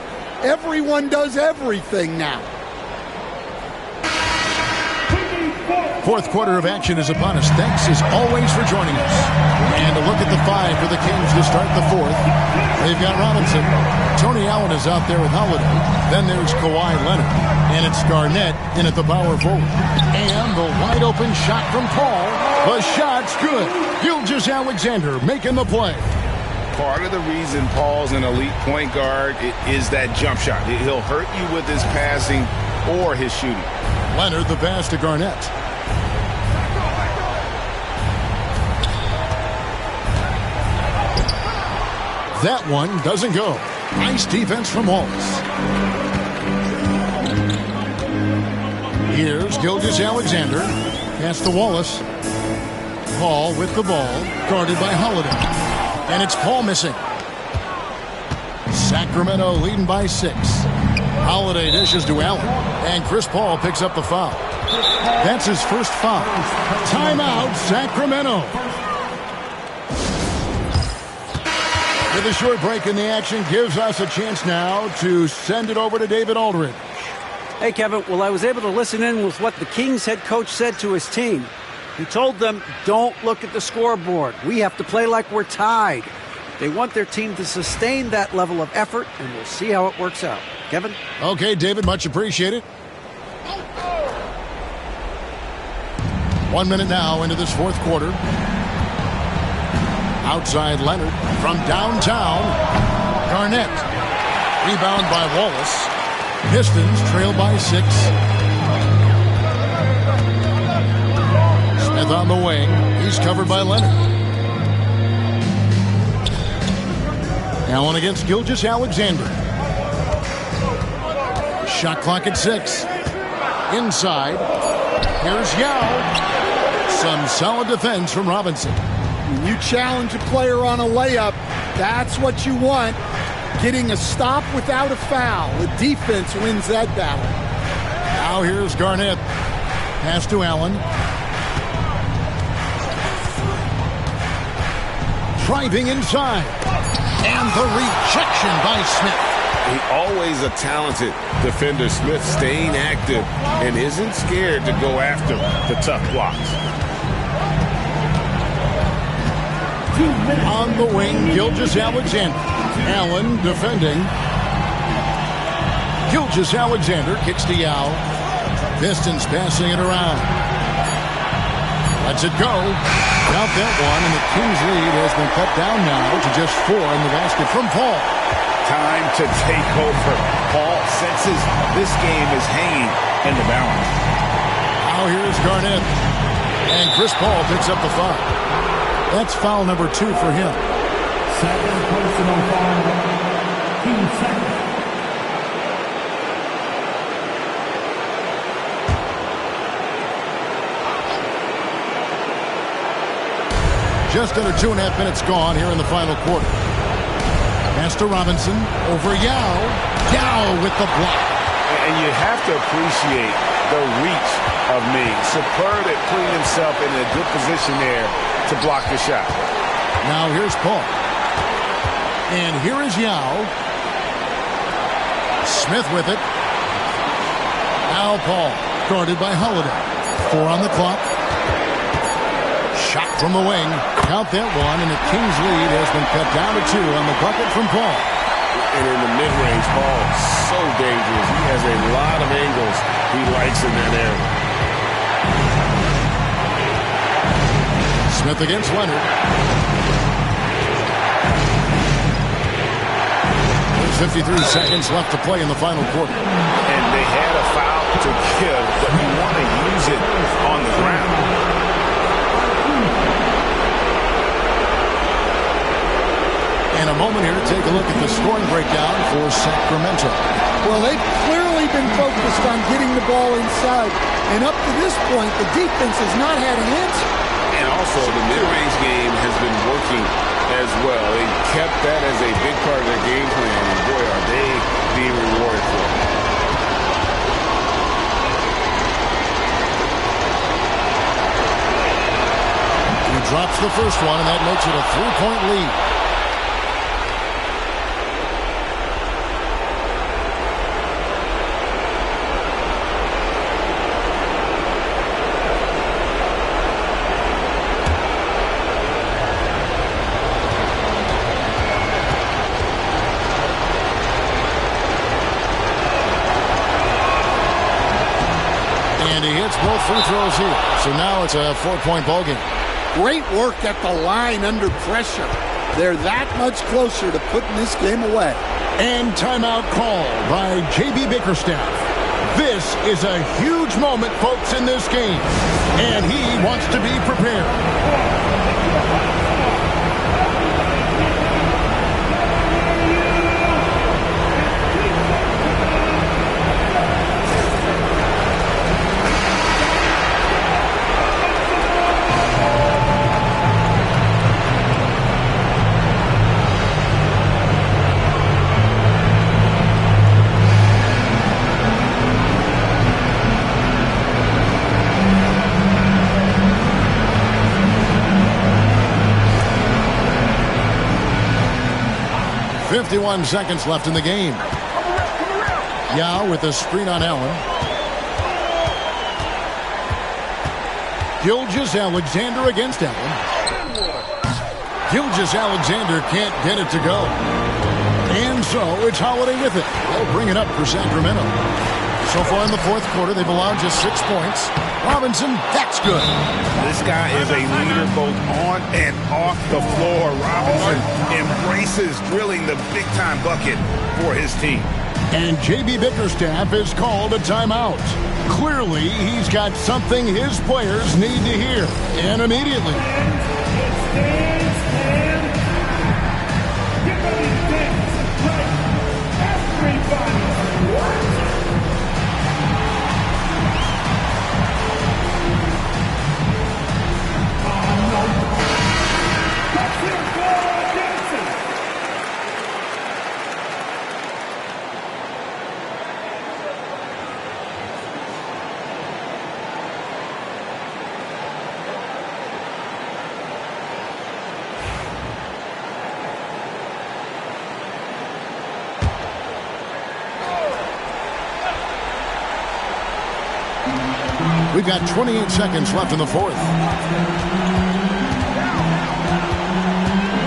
Everyone does everything now. Fourth quarter of action is upon us. Thanks as always for joining us. And a look at the 5 for the Kings to start the fourth. They've got Robinson. Tony Allen is out there with Holiday. Then there's Kawhi Leonard. And it's Garnett in at the power forward. And the wide open shot from Paul. The shot's good. Gilgeous-Alexander making the play. Part of the reason Paul's an elite point guard is that jump shot. He'll hurt you with his passing or his shooting. Leonard the pass to Garnett. That one doesn't go. Nice defense from Wallace. Here's Gilgeous-Alexander. Pass to Wallace. Paul with the ball. Guarded by Holiday. And it's Paul missing. Sacramento leading by 6. Holiday dishes to Allen. And Chris Paul picks up the foul. That's his first foul. Timeout, Sacramento. With a short break in the action gives us a chance now to send it over to David Aldridge. Hey, Kevin. Well, I was able to listen in with what the Kings head coach said to his team. He told them, don't look at the scoreboard. We have to play like we're tied. They want their team to sustain that level of effort, and we'll see how it works out. Kevin? Okay, David, much appreciated. 1 minute now into this fourth quarter. Outside Leonard from downtown. Garnett. Rebound by Wallace. Pistons trail by 6. Smith on the wing. He's covered by Leonard. Allen against Gilgeous-Alexander. Shot clock at 6. Inside. Here's Yao. Some solid defense from Robinson. When you challenge a player on a layup, that's what you want. Getting a stop without a foul. The defense wins that battle. Now here's Garnett. Pass to Allen. Driving inside. And the rejection by Smith. Always a talented defender. Smith staying active and isn't scared to go after the tough blocks. On the wing, Gilgeous-Alexander. Allen defending. Gilgeous-Alexander kicks to Yao. Pistons passing it around. Lets it go. Out that one, and the Kings lead has been cut down now to just 4 in the basket from Paul. Time to take over. Paul senses this game is hanging in the balance. Now here's Garnett. And Chris Paul picks up the foul. That's foul number 2 for him. Second personal foul. Team second. Just under 2.5 minutes gone here in the final quarter. Pass to Robinson. Over Yao. Yao with the block. And you have to appreciate the reach of me. Superb at putting himself in a good position there to block the shot. Now here's Paul. And here is Yao. Smith with it. Now Paul, guarded by Holiday. 4 on the clock. Shot from the wing. Count that one, and the Kings lead has been cut down to 2 on the bucket from Paul. And in the mid-range, Paul, so dangerous. He has a lot of angles he likes in that area. Smith against Leonard. There's 53 seconds left to play in the final quarter. And they had a foul to give, but you want to use it on the ground. And a moment here to take a look at the scoring breakdown for Sacramento. Well, they've clearly been focused on getting the ball inside. And up to this point, the defense has not had an answer. And also, the mid-range game has been working as well. They kept that as a big part of their game plan. And boy, are they being rewarded for it. He drops the first one, and that makes it a 3-point lead. Both free throws here. So now it's a 4-point ball game. Great work at the line under pressure. They're that much closer to putting this game away. And timeout call by J.B. Bickerstaff. This is a huge moment, folks, in this game. And he wants to be prepared. .51 seconds left in the game. Yao with a screen on Allen. Gilgeous-Alexander against Allen. Gilgeous-Alexander can't get it to go. And so it's Holiday with it. They'll bring it up for Sacramento. So far in the fourth quarter, they've allowed just 6 points. Robinson, that's good. This guy is a leader both on and off the floor. Robinson embraces drilling the big-time bucket for his team. And J.B. Bickerstaff has called a timeout. Clearly, he's got something his players need to hear. And immediately. We've got 28 seconds left in the fourth.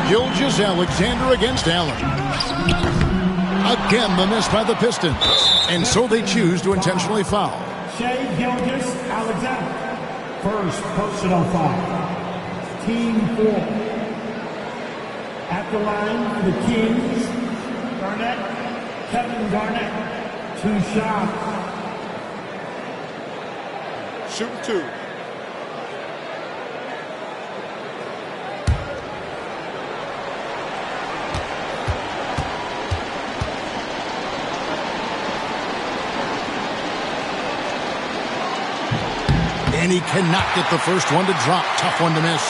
Gilgeous-Alexander against Allen. Again, the miss by the Pistons. And so they choose to intentionally foul. Shai Gilgeous-Alexander. First personal foul. Team 4. At the line for the Kings, Kevin Garnett. 2 shots. Shooting 2. And he cannot get the first one to drop. Tough one to miss.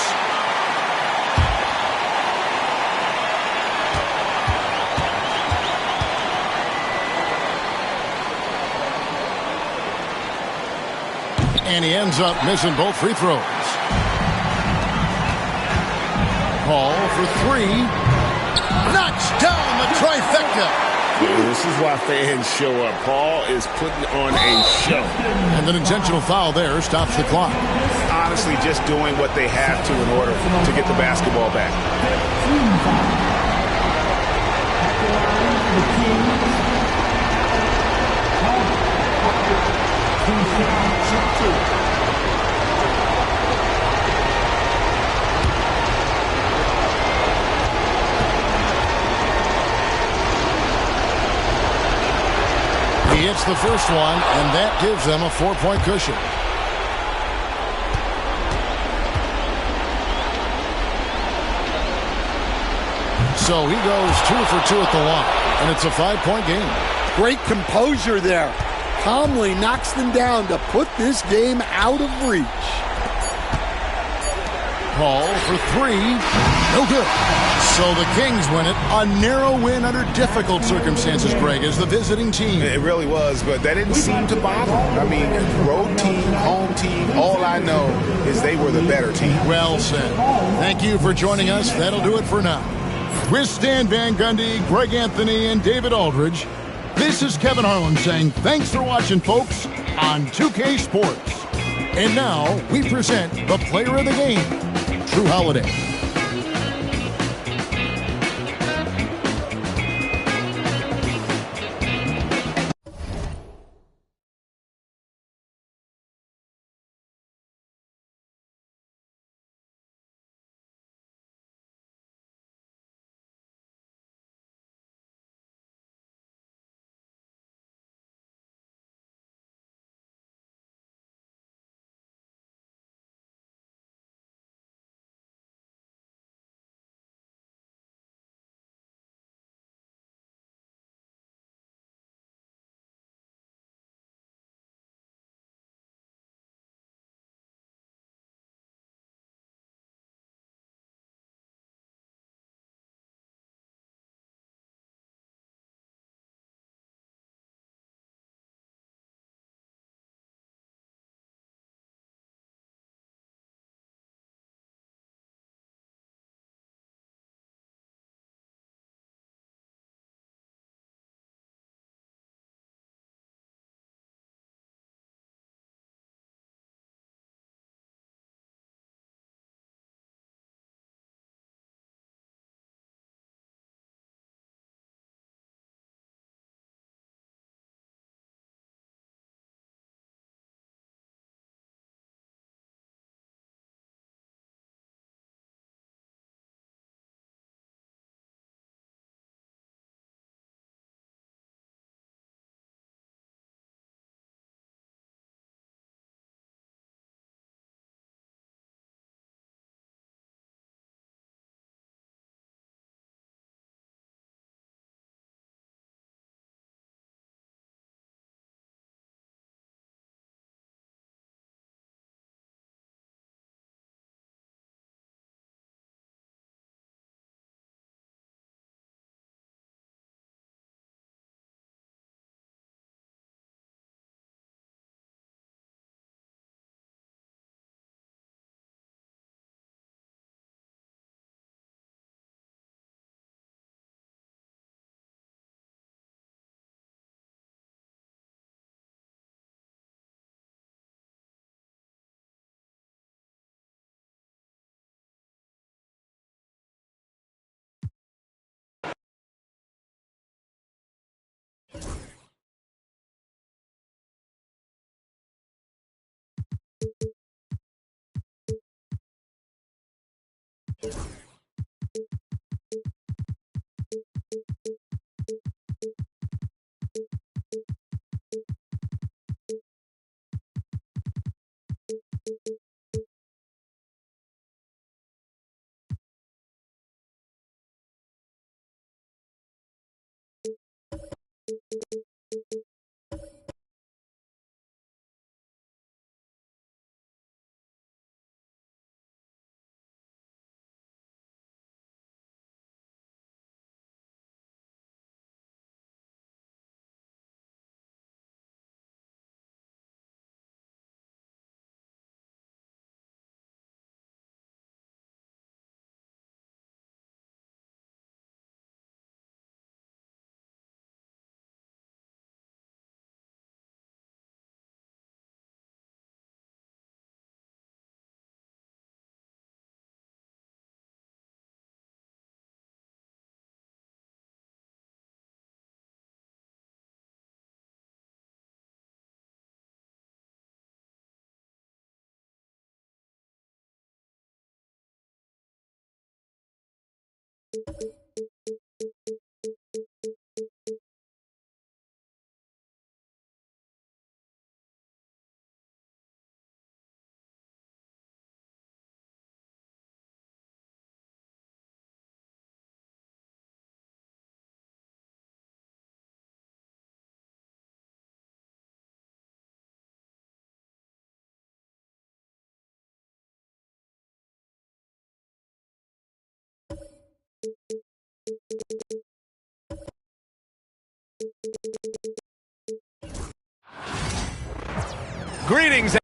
And he ends up missing both free throws. Paul for three. Knocks down the trifecta. This is why fans show up. Paul is putting on a show. And an intentional foul there stops the clock. Honestly, just doing what they have to in order to get the basketball back. He hits the first one, and that gives them a 4-point cushion. So he goes 2 for 2 at the line, and it's a 5-point game. Great composure there. Calmly knocks them down to put this game out of reach. Paul for three. No good. So the Kings win it. A narrow win under difficult circumstances, Greg, as the visiting team. It really was, but that didn't seem to bother them. I mean, road team, home team, all I know is they were the better team. Well said. Thank you for joining us. That'll do it for now. With Stan Van Gundy, Greg Anthony, and David Aldridge, this is Kevin Harlan saying thanks for watching, folks, on 2K Sports. And now we present the player of the game, Jrue Holiday. Greetings.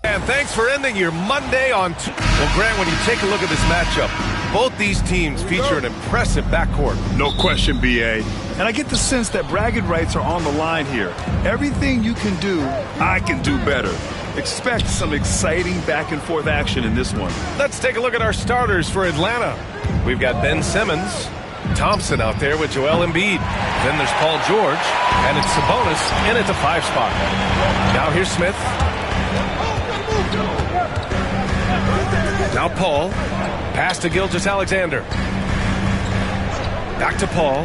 And thanks for ending your Monday on... Well, Grant, when you take a look at this matchup, both these teams feature an impressive backcourt. No question, B.A. And I get the sense that bragging rights are on the line here. Everything you can do, I can do better. Expect some exciting back-and-forth action in this one. Let's take a look at our starters for Atlanta. We've got Ben Simmons, Thompson out there with Joel Embiid. Then there's Paul George, and it's Sabonis in at the 5 spot. Now here's Smith. Now Paul. Pass to Gilgeous-Alexander. Back to Paul.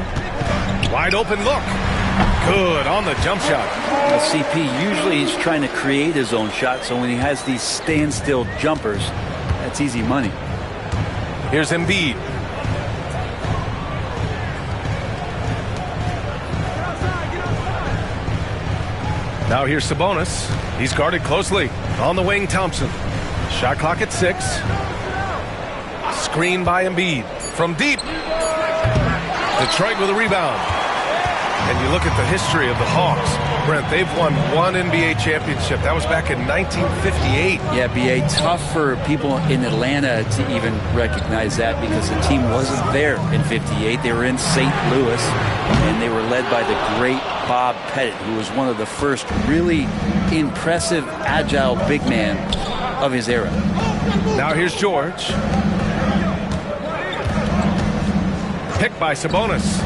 Wide open look. Good on the jump shot. CP, usually he's trying to create his own shot, so when he has these standstill jumpers, that's easy money. Here's Embiid. Now here's Sabonis. He's guarded closely. On the wing, Thompson. Shot clock at 6. Screen by Embiid. From deep. Detroit with a rebound. And you look at the history of the Hawks. Brent, they've won one NBA championship. That was back in 1958. Yeah, B.A., tough for people in Atlanta to even recognize that because the team wasn't there in 58. They were in St. Louis, and they were led by the great Bob Pettit, who was one of the first really impressive, agile big man of his era. Now here's George. Picked by Sabonis.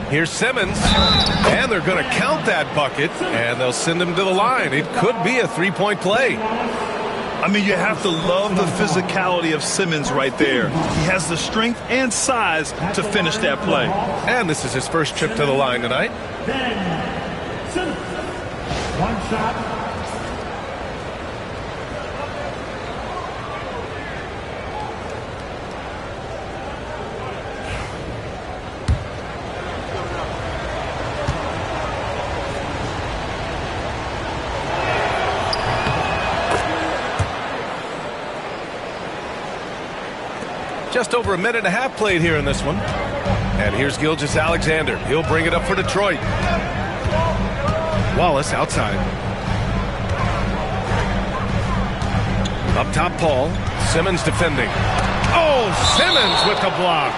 Here's Simmons, and they're going to count that bucket, and they'll send him to the line. It could be a 3-point play. I mean, you have to love the physicality of Simmons right there. He has the strength and size to finish that play. And this is his first trip to the line tonight. Ben Simmons. One shot. Just over a minute and a half played here in this one. And here's Gilgeous-Alexander. He'll bring it up for Detroit. Wallace outside. Up top, Paul. Simmons defending. Oh, Simmons with the block.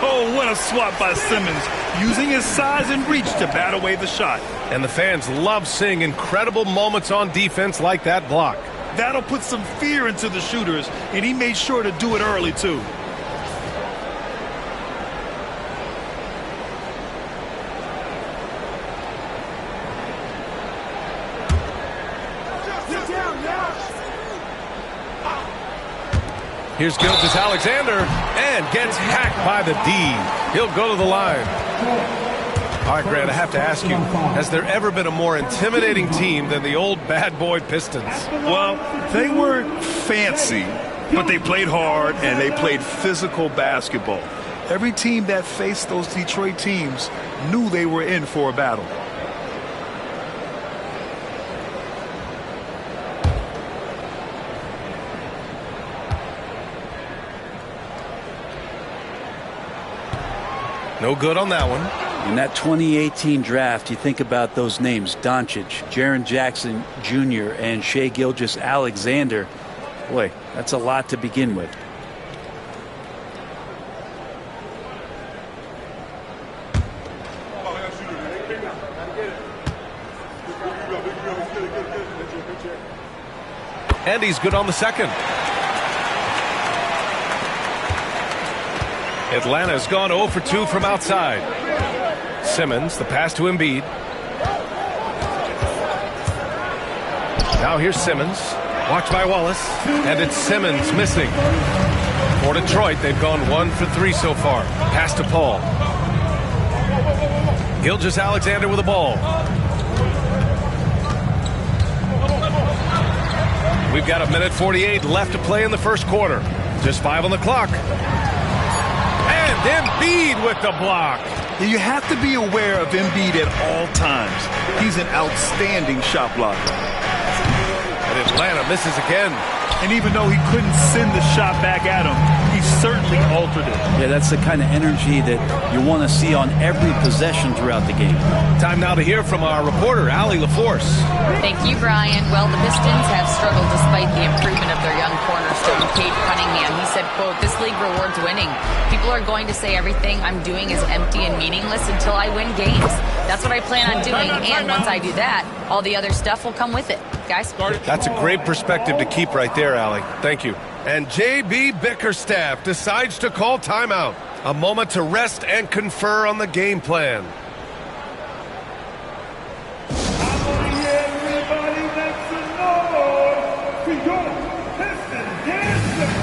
Oh, what a swat by Simmons, using his size and reach to bat away the shot. And the fans love seeing incredible moments on defense like that block. That'll put some fear into the shooters, and he made sure to do it early, too. Here's Gilgeous-Alexander, and gets hacked by the D. He'll go to the line. All right, Grant, I have to ask you, has there ever been a more intimidating team than the old bad boy Pistons? Well, they weren't fancy, but they played hard, and they played physical basketball. Every team that faced those Detroit teams knew they were in for a battle. No good on that one. In that 2018 draft, you think about those names, Doncic, Jaren Jackson Jr., and Shai Gilgeous-Alexander. Boy, that's a lot to begin with. And he's good on the second. Atlanta's gone 0 for 2 from outside. Simmons, the pass to Embiid. Now here's Simmons. Watched by Wallace. And it's Simmons missing. For Detroit, they've gone 1 for 3 so far. Pass to Paul. Gilgeous-Alexander with the ball. We've got 1:48 left to play in the first quarter. Just 5 on the clock. And Embiid with the block. You have to be aware of Embiid at all times. He's an outstanding shot blocker. And Atlanta misses again. And even though he couldn't send the shot back at him, he certainly altered it. Yeah, that's the kind of energy that you want to see on every possession throughout the game. Time now to hear from our reporter, Allie LaForce. Thank you, Brian. Well, the Pistons have struggled despite the improvement of their young cornerstone, Cade Cunningham. He said, quote, "This league rewards winning. People are going to say everything I'm doing is empty and meaningless until I win games. That's what I plan on doing, and once I do that, all the other stuff will come with it." Guys? That's a great perspective to keep right there, Allie. Thank you. And J.B. Bickerstaff decides to call timeout. A moment to rest and confer on the game plan. Everybody makes some noise to your Pistons dancing.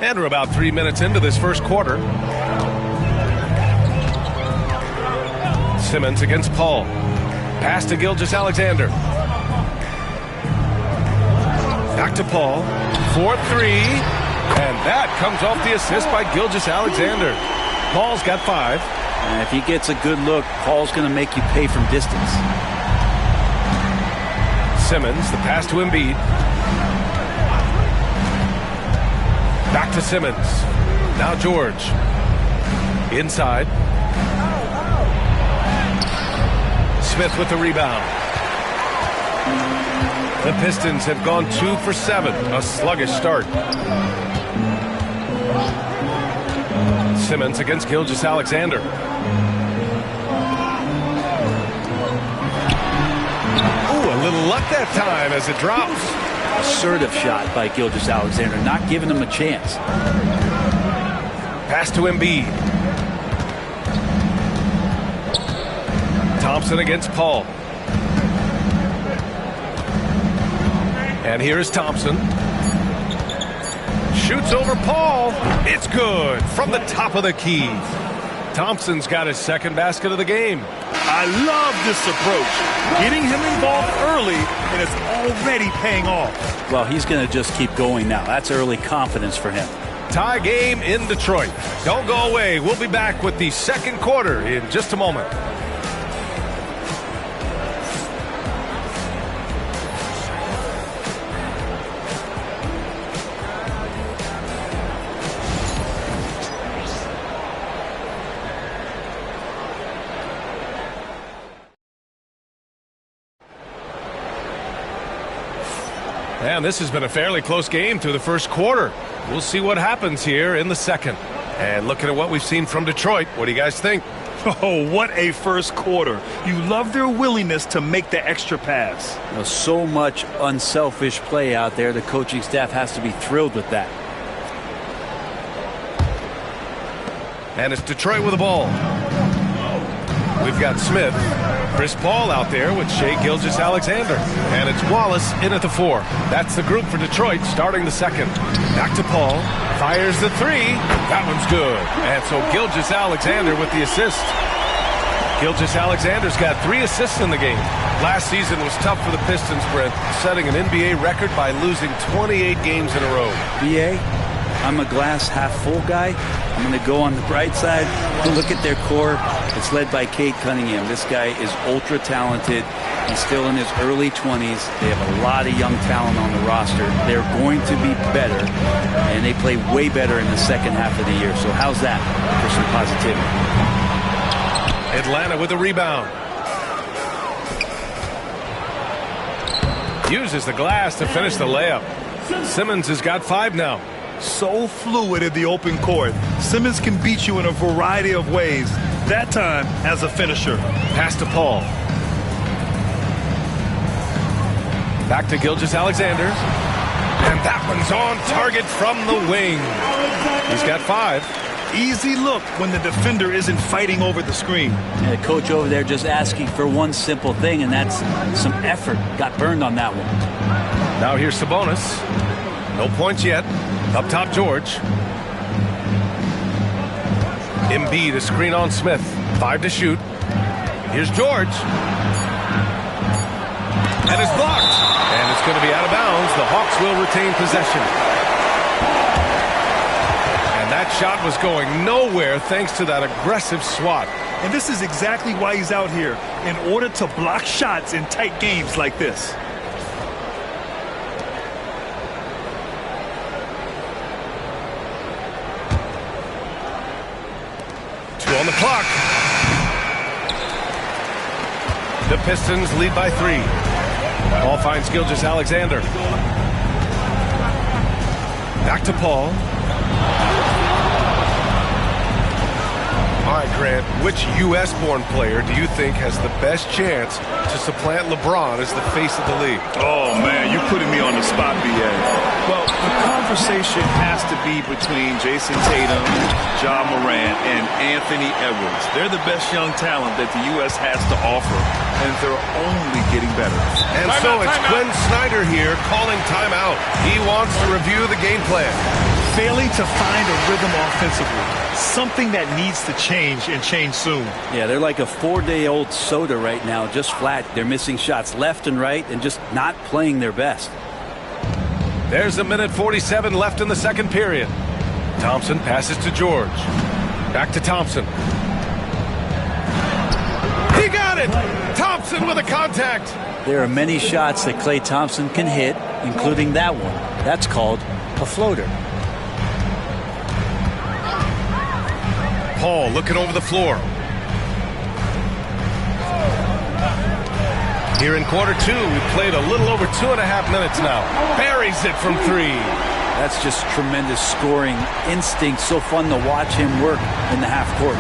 And we're about 3 minutes into this first quarter. Simmons against Paul. Pass to Gilgeous-Alexander. Back to Paul. 4-3. And that comes off the assist by Gilgeous-Alexander. Paul's got 5. And if he gets a good look, Paul's going to make you pay from distance. Simmons, the pass to Embiid. Back to Simmons. Now George. Inside. Smith with the rebound. The Pistons have gone 2 for 7. A sluggish start. Simmons against Gilgeous-Alexander. Ooh, a little luck that time as it drops. Assertive shot by Gilgeous-Alexander, not giving him a chance. Pass to Embiid. Thompson against Paul. And here's Thompson. Shoots over Paul. It's good from the top of the key. Thompson's got his second basket of the game. I love this approach. Getting him involved early, and it's already paying off. Well, he's going to just keep going now. That's early confidence for him. Tie game in Detroit. Don't go away. We'll be back with the second quarter in just a moment. And this has been a fairly close game through the first quarter. We'll see what happens here in the second. And looking at what we've seen from Detroit, what do you guys think? Oh, what a first quarter. You love their willingness to make the extra pass. So much unselfish play out there. The coaching staff has to be thrilled with that. And it's Detroit with the ball. We've got Smith. Chris Paul out there with Shai Gilgeous-Alexander. And it's Wallace in at the 4. That's the group for Detroit starting the second. Back to Paul. Fires the 3. That one's good. And so Gilgeous-Alexander with the assist. Gilgeous-Alexander's got 3 assists in the game. Last season was tough for the Pistons, Brent, setting an NBA record by losing 28 games in a row. BA, I'm a glass half full guy. I'm going to go on the bright side. Look at their core. It's led by Cade Cunningham. This guy is ultra talented. He's still in his early 20s. They have a lot of young talent on the roster. They're going to be better, and they play way better in the second half of the year. So how's that for some positivity? Atlanta with the rebound. Uses the glass to finish the layup. Simmons has got 5 now. So fluid in the open court. Simmons can beat you in a variety of ways. That time as a finisher. Pass to Paul. Back to Gilgeous-Alexander. And that one's on target from the wing. He's got 5. Easy look when the defender isn't fighting over the screen. And the coach over there just asking for one simple thing, and that's some effort. Got burned on that one. Now here's Sabonis. No points yet. Up top, George. Embiid a screen on Smith. 5 to shoot. Here's George. And it's blocked. And it's going to be out of bounds. The Hawks will retain possession. And that shot was going nowhere thanks to that aggressive swat. And this is exactly why he's out here, in order to block shots in tight games like this. On the clock. The Pistons lead by 3. Paul finds Gilgeous-Alexander. Back to Paul. All right, Grant, which U.S.-born player do you think has the best chance to supplant LeBron as the face of the league? Oh, man, you're putting me on the spot, B.A. Well, the conversation has to be between Jason Tatum, Ja Morant, and Anthony Edwards. They're the best young talent that the U.S. has to offer, and they're only getting better. And so it's Quinn Snyder here calling timeout. He wants to review the game plan. Failing to find a rhythm offensively, something that needs to change and change soon. Yeah, they're like a 4-day-old soda right now, just flat. They're missing shots left and right and just not playing their best. There's 1:47 left in the second period. Thompson passes to George. Back to Thompson. He got it! Thompson with a contact. There are many shots that Klay Thompson can hit, including that one. That's called a floater. Paul looking over the floor. Here in quarter 2, we've played a little over 2.5 minutes now. Buries it from 3. That's just tremendous scoring instinct. So fun to watch him work in the half court.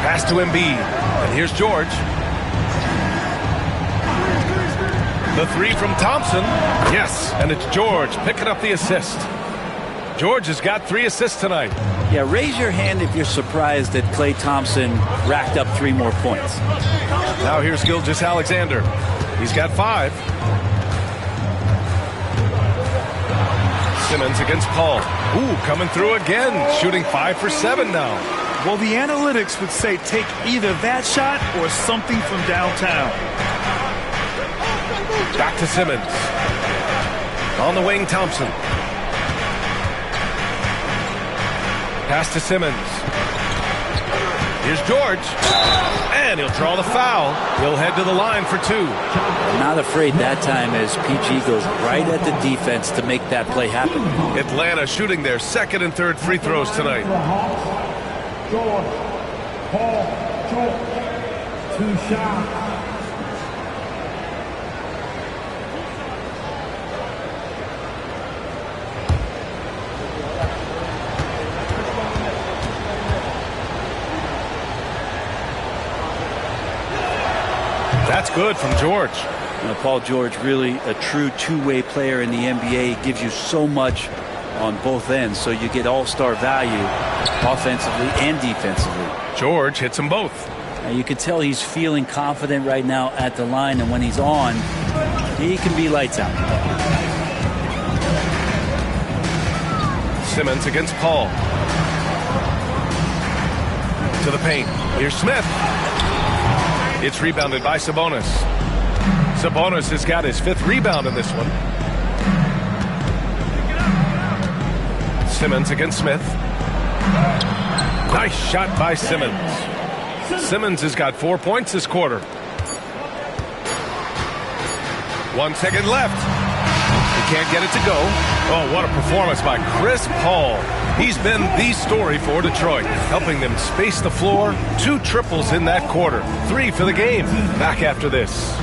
Pass to Embiid. And here's George. The 3 from Thompson. Yes, and it's George picking up the assist. George has got 3 assists tonight. Yeah, raise your hand if you're surprised that Klay Thompson racked up 3 more points. Now here's Gilgeous-Alexander. He's got 5. Simmons against Paul. Ooh, coming through again. Shooting 5 for 7 now. Well, the analytics would say take either that shot or something from downtown. Back to Simmons. On the wing, Thompson. Pass to Simmons. Here's George. And he'll draw the foul. He'll head to the line for 2. Not afraid that time as PG goes right at the defense to make that play happen. Atlanta shooting their second and third free throws tonight. George, Paul, George, 2 shots. That's good from George. Paul George, really a true two-way player in the NBA. He gives you so much on both ends, so you get all-star value offensively and defensively. George hits them both. You can tell he's feeling confident right now at the line, and when he's on, he can be lights out. Simmons against Paul. To the paint. Here's Smith. It's rebounded by Sabonis. Sabonis has got his 5th rebound in this one. Simmons against Smith. Nice shot by Simmons. Simmons has got 4 points this quarter. 1 second left. He can't get it to go. Oh, what a performance by Chris Paul. He's been the story for Detroit, helping them space the floor. 2 triples in that quarter. 3 for the game. Back after this.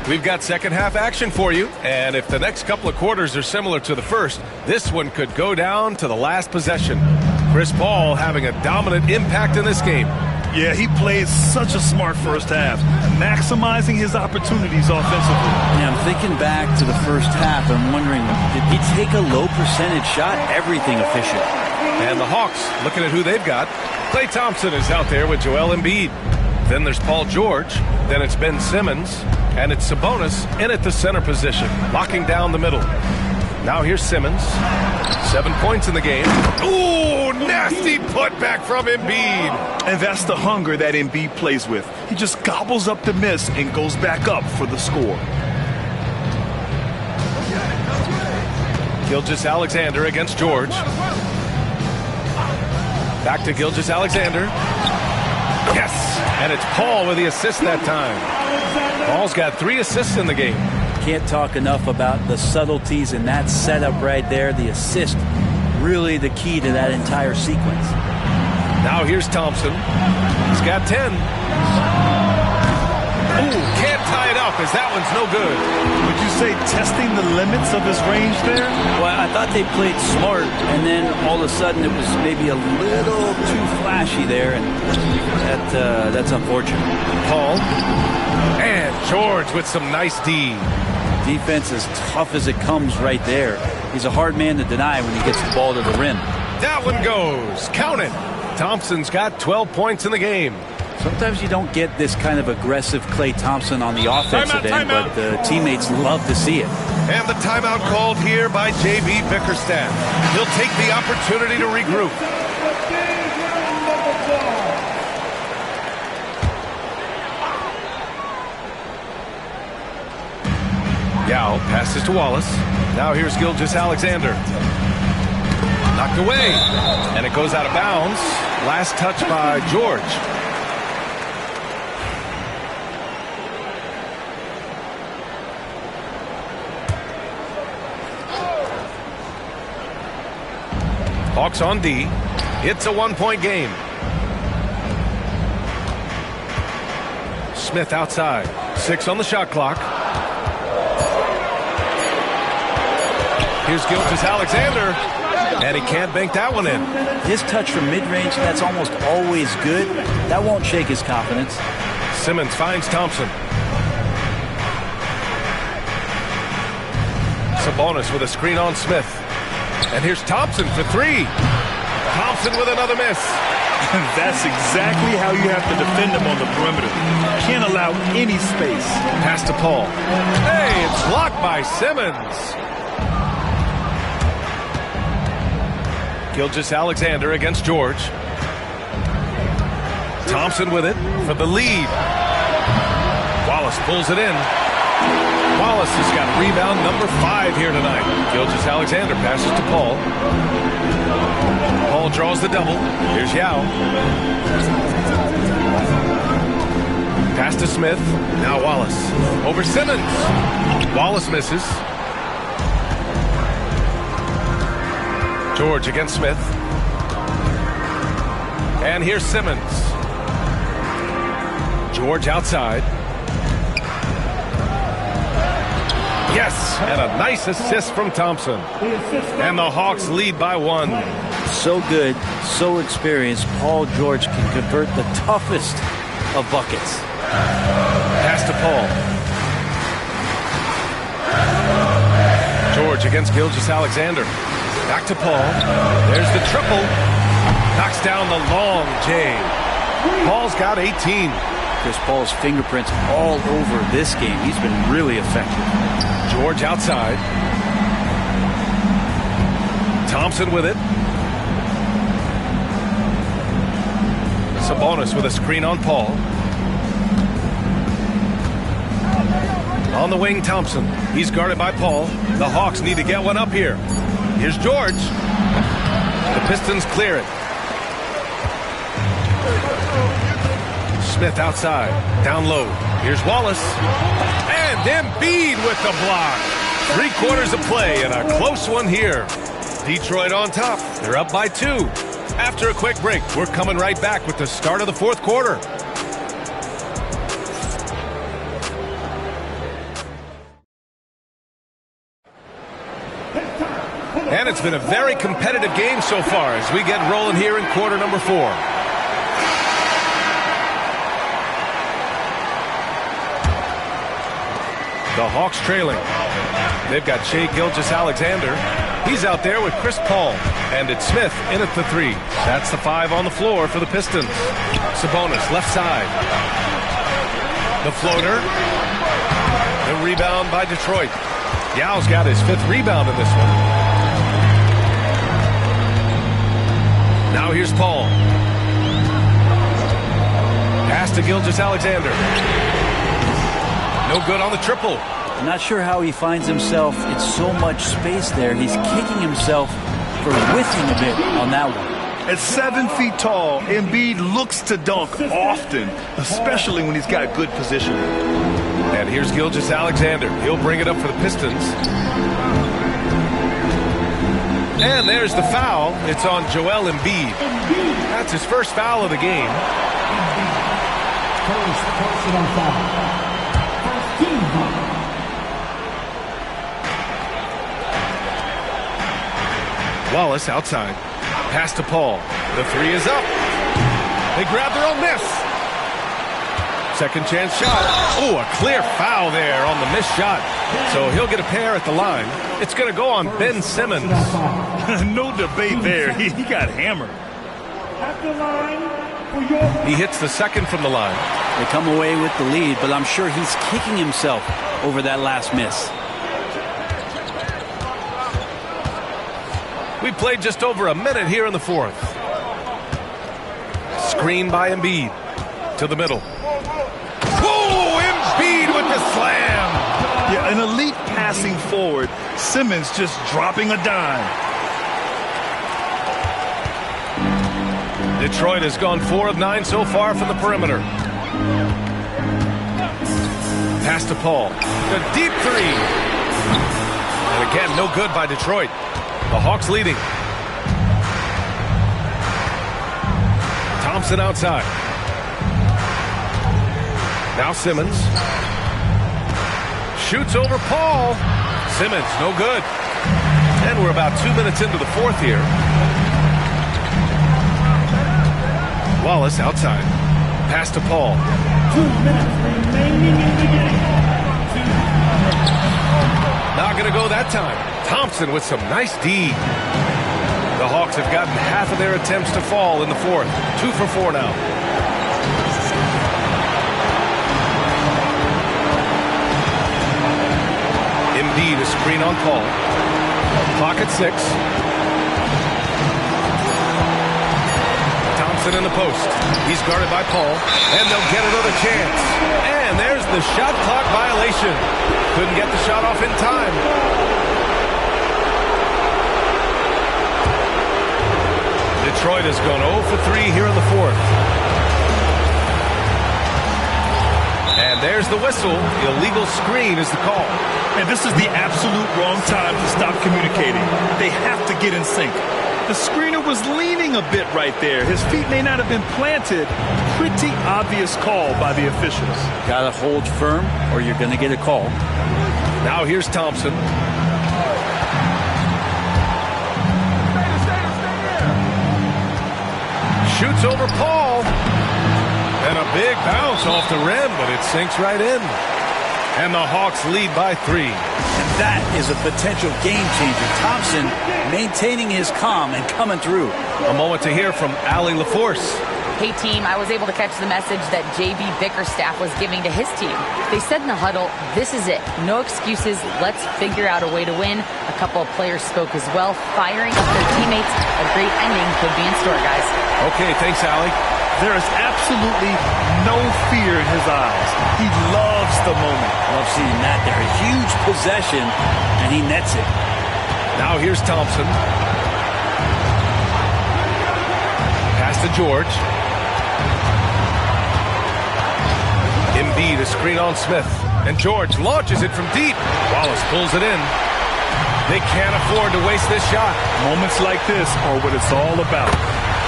We've got second half action for you, and if the next couple of quarters are similar to the first, this one could go down to the last possession. Chris Paul having a dominant impact in this game. Yeah, he played such a smart first half, maximizing his opportunities offensively. Yeah, I'm thinking back to the first half. I'm wondering, did he take a low percentage shot? Everything efficient. And the Hawks, looking at who they've got. Klay Thompson is out there with Joel Embiid. Then there's Paul George. Then it's Ben Simmons. And it's Sabonis in at the center position, locking down the middle. Now here's Simmons. 7 points in the game. Ooh, nasty putback from Embiid. And that's the hunger that Embiid plays with. He just gobbles up the miss and goes back up for the score. Gilgeous-Alexander against George. Back to Gilgeous-Alexander. Yes, and it's Paul with the assist that time. Paul's got 3 assists in the game. Can't talk enough about the subtleties in that setup right there. The assist, really the key to that entire sequence. Now here's Thompson. He's got 10. Ooh, can't tie it up as that one's no good. Would you say testing the limits of his range there? Well, I thought they played smart, and then all of a sudden it was maybe a little too flashy there, and that's unfortunate. Paul. And George with some nice D. Defense as tough as it comes right there. He's a hard man to deny when he gets the ball to the rim. That one goes. Count it. Thompson's got 12 points in the game. Sometimes you don't get this kind of aggressive Klay Thompson on the offensive end, but the teammates love to see it. And the timeout called here by J.B. Bickerstaff. He'll take the opportunity to regroup. Yao passes to Wallace. Now here's Gilgeous-Alexander. Knocked away. And it goes out of bounds. Last touch by George. Hawks on D. It's a 1-point game. Smith outside. 6 on the shot clock. Here's Gilgeous-Alexander, and he can't bank that one in. His touch from mid-range, that's almost always good. That won't shake his confidence. Simmons finds Thompson. Sabonis with a screen on Smith. And here's Thompson for 3. Thompson with another miss. That's exactly how you have to defend them on the perimeter. Can't allow any space. Pass to Paul. Hey, it's blocked by Simmons. Gilgeous-Alexander against George. Thompson with it for the lead. Wallace pulls it in. Wallace has got rebound number 5 here tonight. Gilgeous-Alexander passes to Paul. Paul draws the double. Here's Yao. Pass to Smith. Now Wallace. Over Simmons. Wallace misses. George against Smith. And here's Simmons. George outside. Yes, and a nice assist from Thompson. And the Hawks lead by 1. So good, so experienced. Paul George can convert the toughest of buckets. Pass to Paul. George against Gilgeous-Alexander. Back to Paul. There's the triple. Knocks down the long J. Paul's got 18. Chris Paul's fingerprints all over this game. He's been really effective. George outside. Thompson with it. Sabonis with a screen on Paul. On the wing, Thompson. He's guarded by Paul. The Hawks need to get one up here. Here's George. The Pistons clear it. Smith outside. Down low. Here's Wallace. And Embiid with the block. 3 quarters of play and a close one here. Detroit on top. They're up by 2. After a quick break, we're coming right back with the start of the 4th quarter. And it's been a very competitive game so far as we get rolling here in quarter number 4. The Hawks trailing. They've got Shai Gilgeous-Alexander. He's out there with Chris Paul. And it's Smith in at the 3. That's the 5 on the floor for the Pistons. Sabonis left side. The floater. The rebound by Detroit. Yao's got his 5th rebound in this one. Now here's Paul. Pass to Gilgeous-Alexander. No good on the triple. I'm not sure how he finds himself in so much space there. He's kicking himself for whiffing a bit on that one. At 7 feet tall, Embiid looks to dunk often, especially when he's got good positioning. And here's Gilgeous-Alexander. He'll bring it up for the Pistons. And there's the foul. It's on Joel Embiid. That's his first foul of the game. First personal foul. First team foul. Wallace outside. Pass to Paul. The 3 is up. They grab their own miss. Second chance shot. Oh, a clear foul there on the missed shot. So he'll get a pair at the line. It's going to go on Ben Simmons. No debate there. He got hammered. At the line for your... He hits the second from the line. They come away with the lead, but I'm sure he's kicking himself over that last miss. We played just over a minute here in the 4th. Screen by Embiid. To the middle. Whoa! Embiid with the slam! Yeah, an elite passing forward. Simmons just dropping a dime. Detroit has gone 4 of 9 so far from the perimeter. Pass to Paul. The deep 3. And again, no good by Detroit. The Hawks leading. Thompson outside. Now Simmons. Shoots over Paul. Simmons, no good. And we're about 2 minutes into the 4th here. Wallace outside. Pass to Paul. 2 minutes remaining in the game. Not going to go that time. Thompson with some nice D. The The Hawks have gotten half of their attempts to fall in the fourth. 2 for 4 now. Embiid, a screen on Paul. Clock at 6. Thompson in the post. He's guarded by Paul, and they'll get another chance. And there's the shot clock violation. Couldn't get the shot off in time. Detroit has gone 0 for 3 here in the fourth. And there's the whistle. Illegal screen is the call. And this is the absolute wrong time to stop communicating. They have to get in sync. The screener was leaning a bit right there. His feet may not have been planted. Pretty obvious call by the officials. Got to hold firm or you're going to get a call. Now here's Thompson. Shoots over Paul. And a big bounce off the rim, but it sinks right in. And the Hawks lead by 3. And that is a potential game changer. Thompson maintaining his calm and coming through. A moment to hear from Allie LaForce. Hey, team, I was able to catch the message that J.B. Bickerstaff was giving to his team. They said in the huddle, this is it. No excuses. Let's figure out a way to win. A couple of players spoke as well, firing up their teammates. A great ending could be in store, guys. Okay, thanks, Allie. There is absolutely no fear in his eyes. He loves the moment. Love seeing that there. A huge possession, and he nets it. Now here's Thompson. Pass to George. Embiid, a screen on Smith. And George launches it from deep. Wallace pulls it in. They can't afford to waste this shot. Moments like this are what it's all about.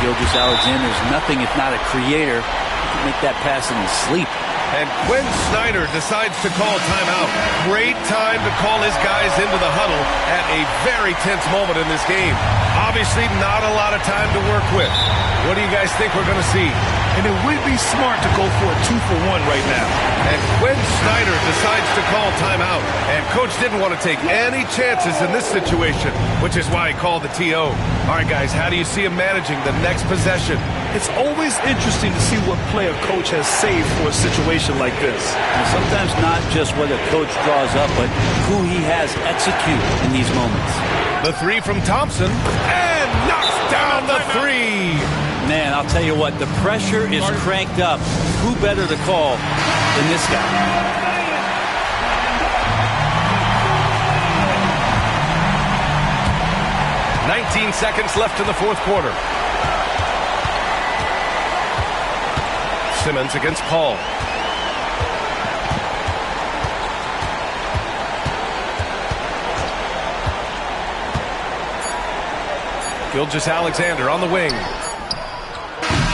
Gilgeous-Alexander's nothing if not a creator. He can make that pass in his sleep. And Quinn Snyder decides to call timeout. Great time to call his guys into the huddle at a very tense moment in this game. Obviously not a lot of time to work with. What do you guys think we're going to see? And it would be smart to go for a 2-for-1 right now. And Quinn Snyder decides to call timeout. And Coach didn't want to take any chances in this situation, which is why he called the TO. All right, guys, how do you see him managing the next possession? It's always interesting to see what play a coach has saved for a situation like this. And sometimes not just what a coach draws up, but who he has execute in these moments. The 3 from Thompson, and knocks down the 3. Man, I'll tell you what, the pressure is cranked up. Who better to call than this guy? "19 seconds left in the fourth quarter. Simmons against Paul. Gilgeous-Alexander on the wing.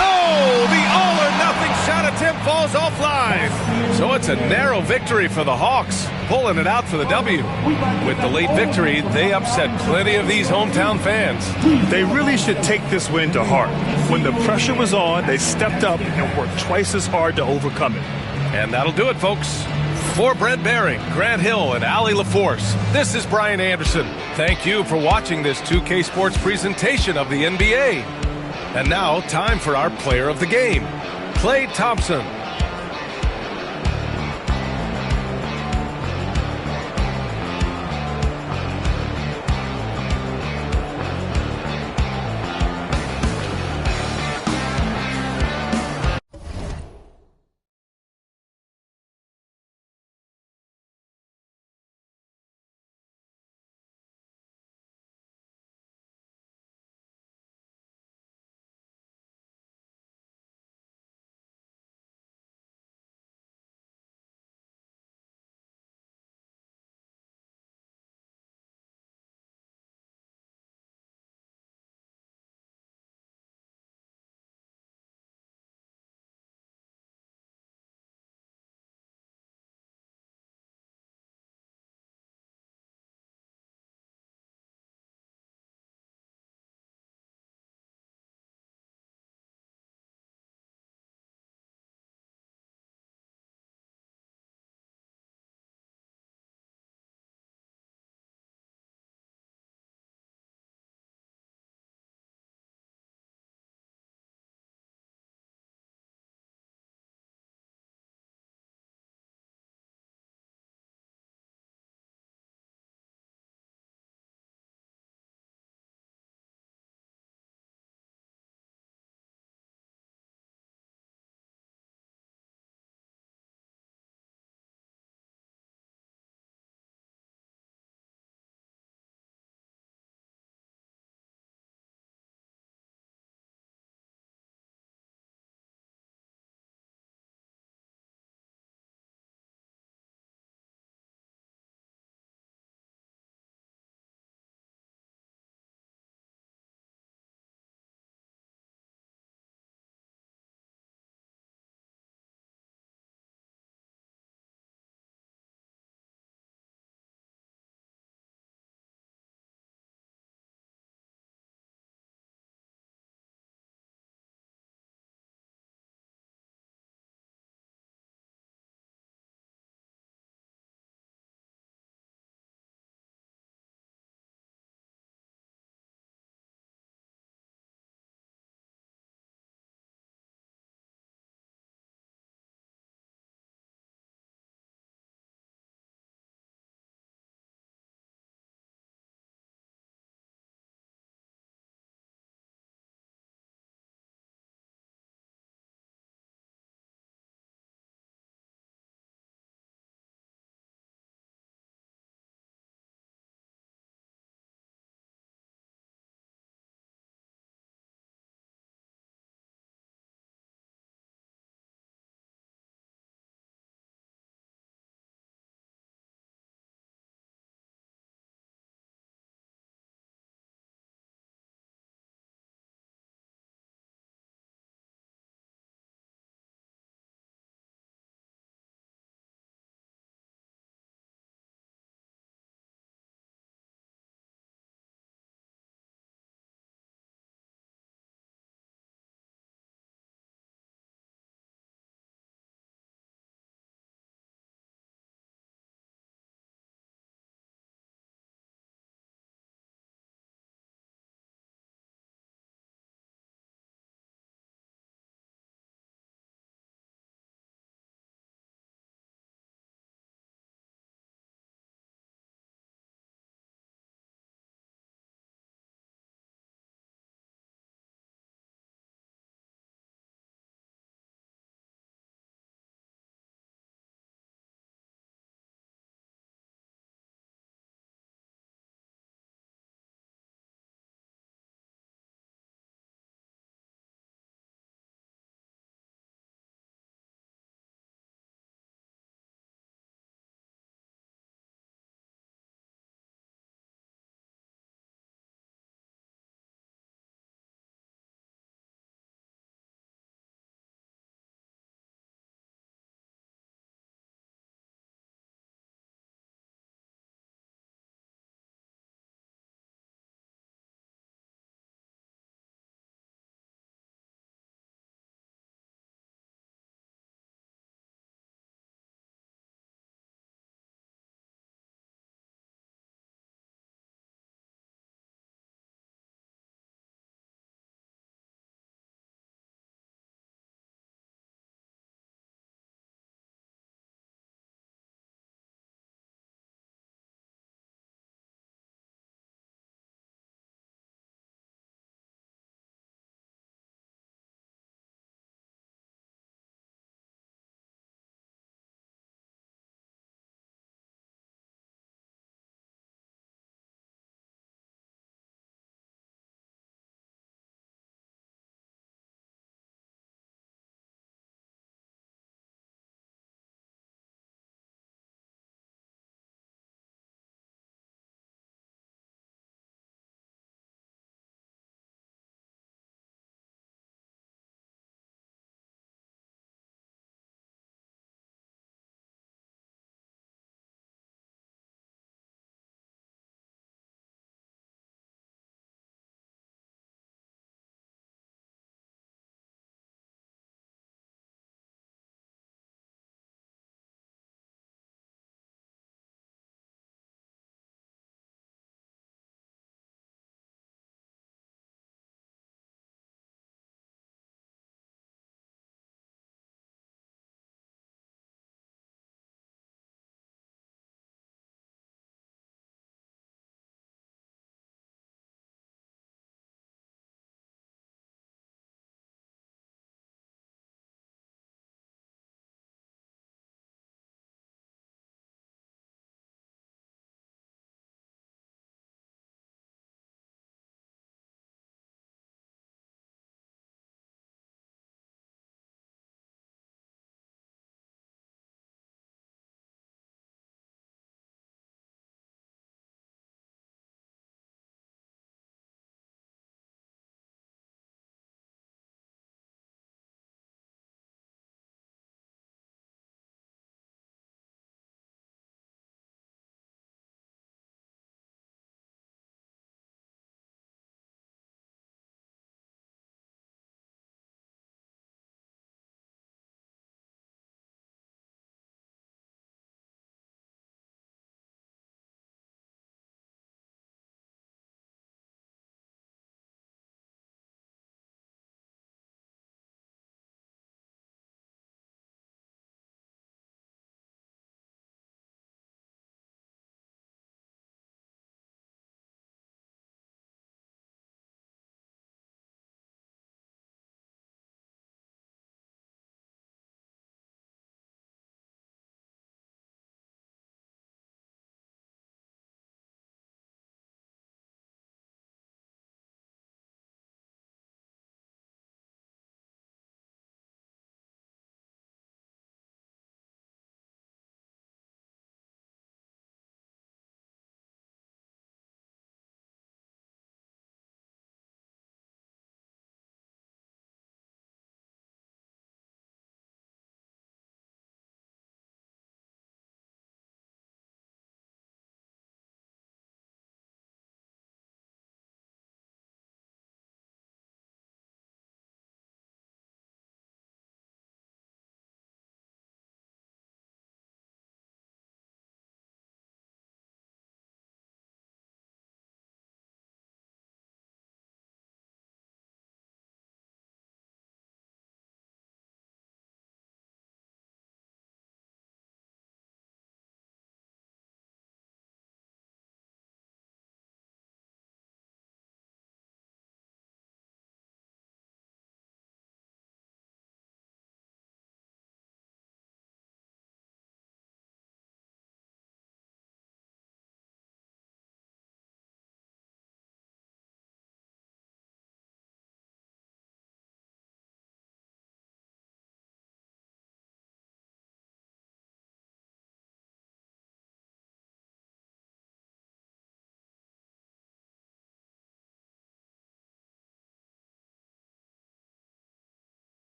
Oh, the all-or-nothing shot attempt falls offline. So it's a narrow victory for the Hawks, pulling it out for the W. With the late victory, they upset plenty of these hometown fans. They really should take this win to heart. When the pressure was on, they stepped up and worked twice as hard to overcome it. And that'll do it, folks. For Brent Behring, Grant Hill, and Allie LaForce, this is Brian Anderson. Thank you for watching this 2K Sports presentation of the NBA. And now, time for our player of the game, Klay Thompson.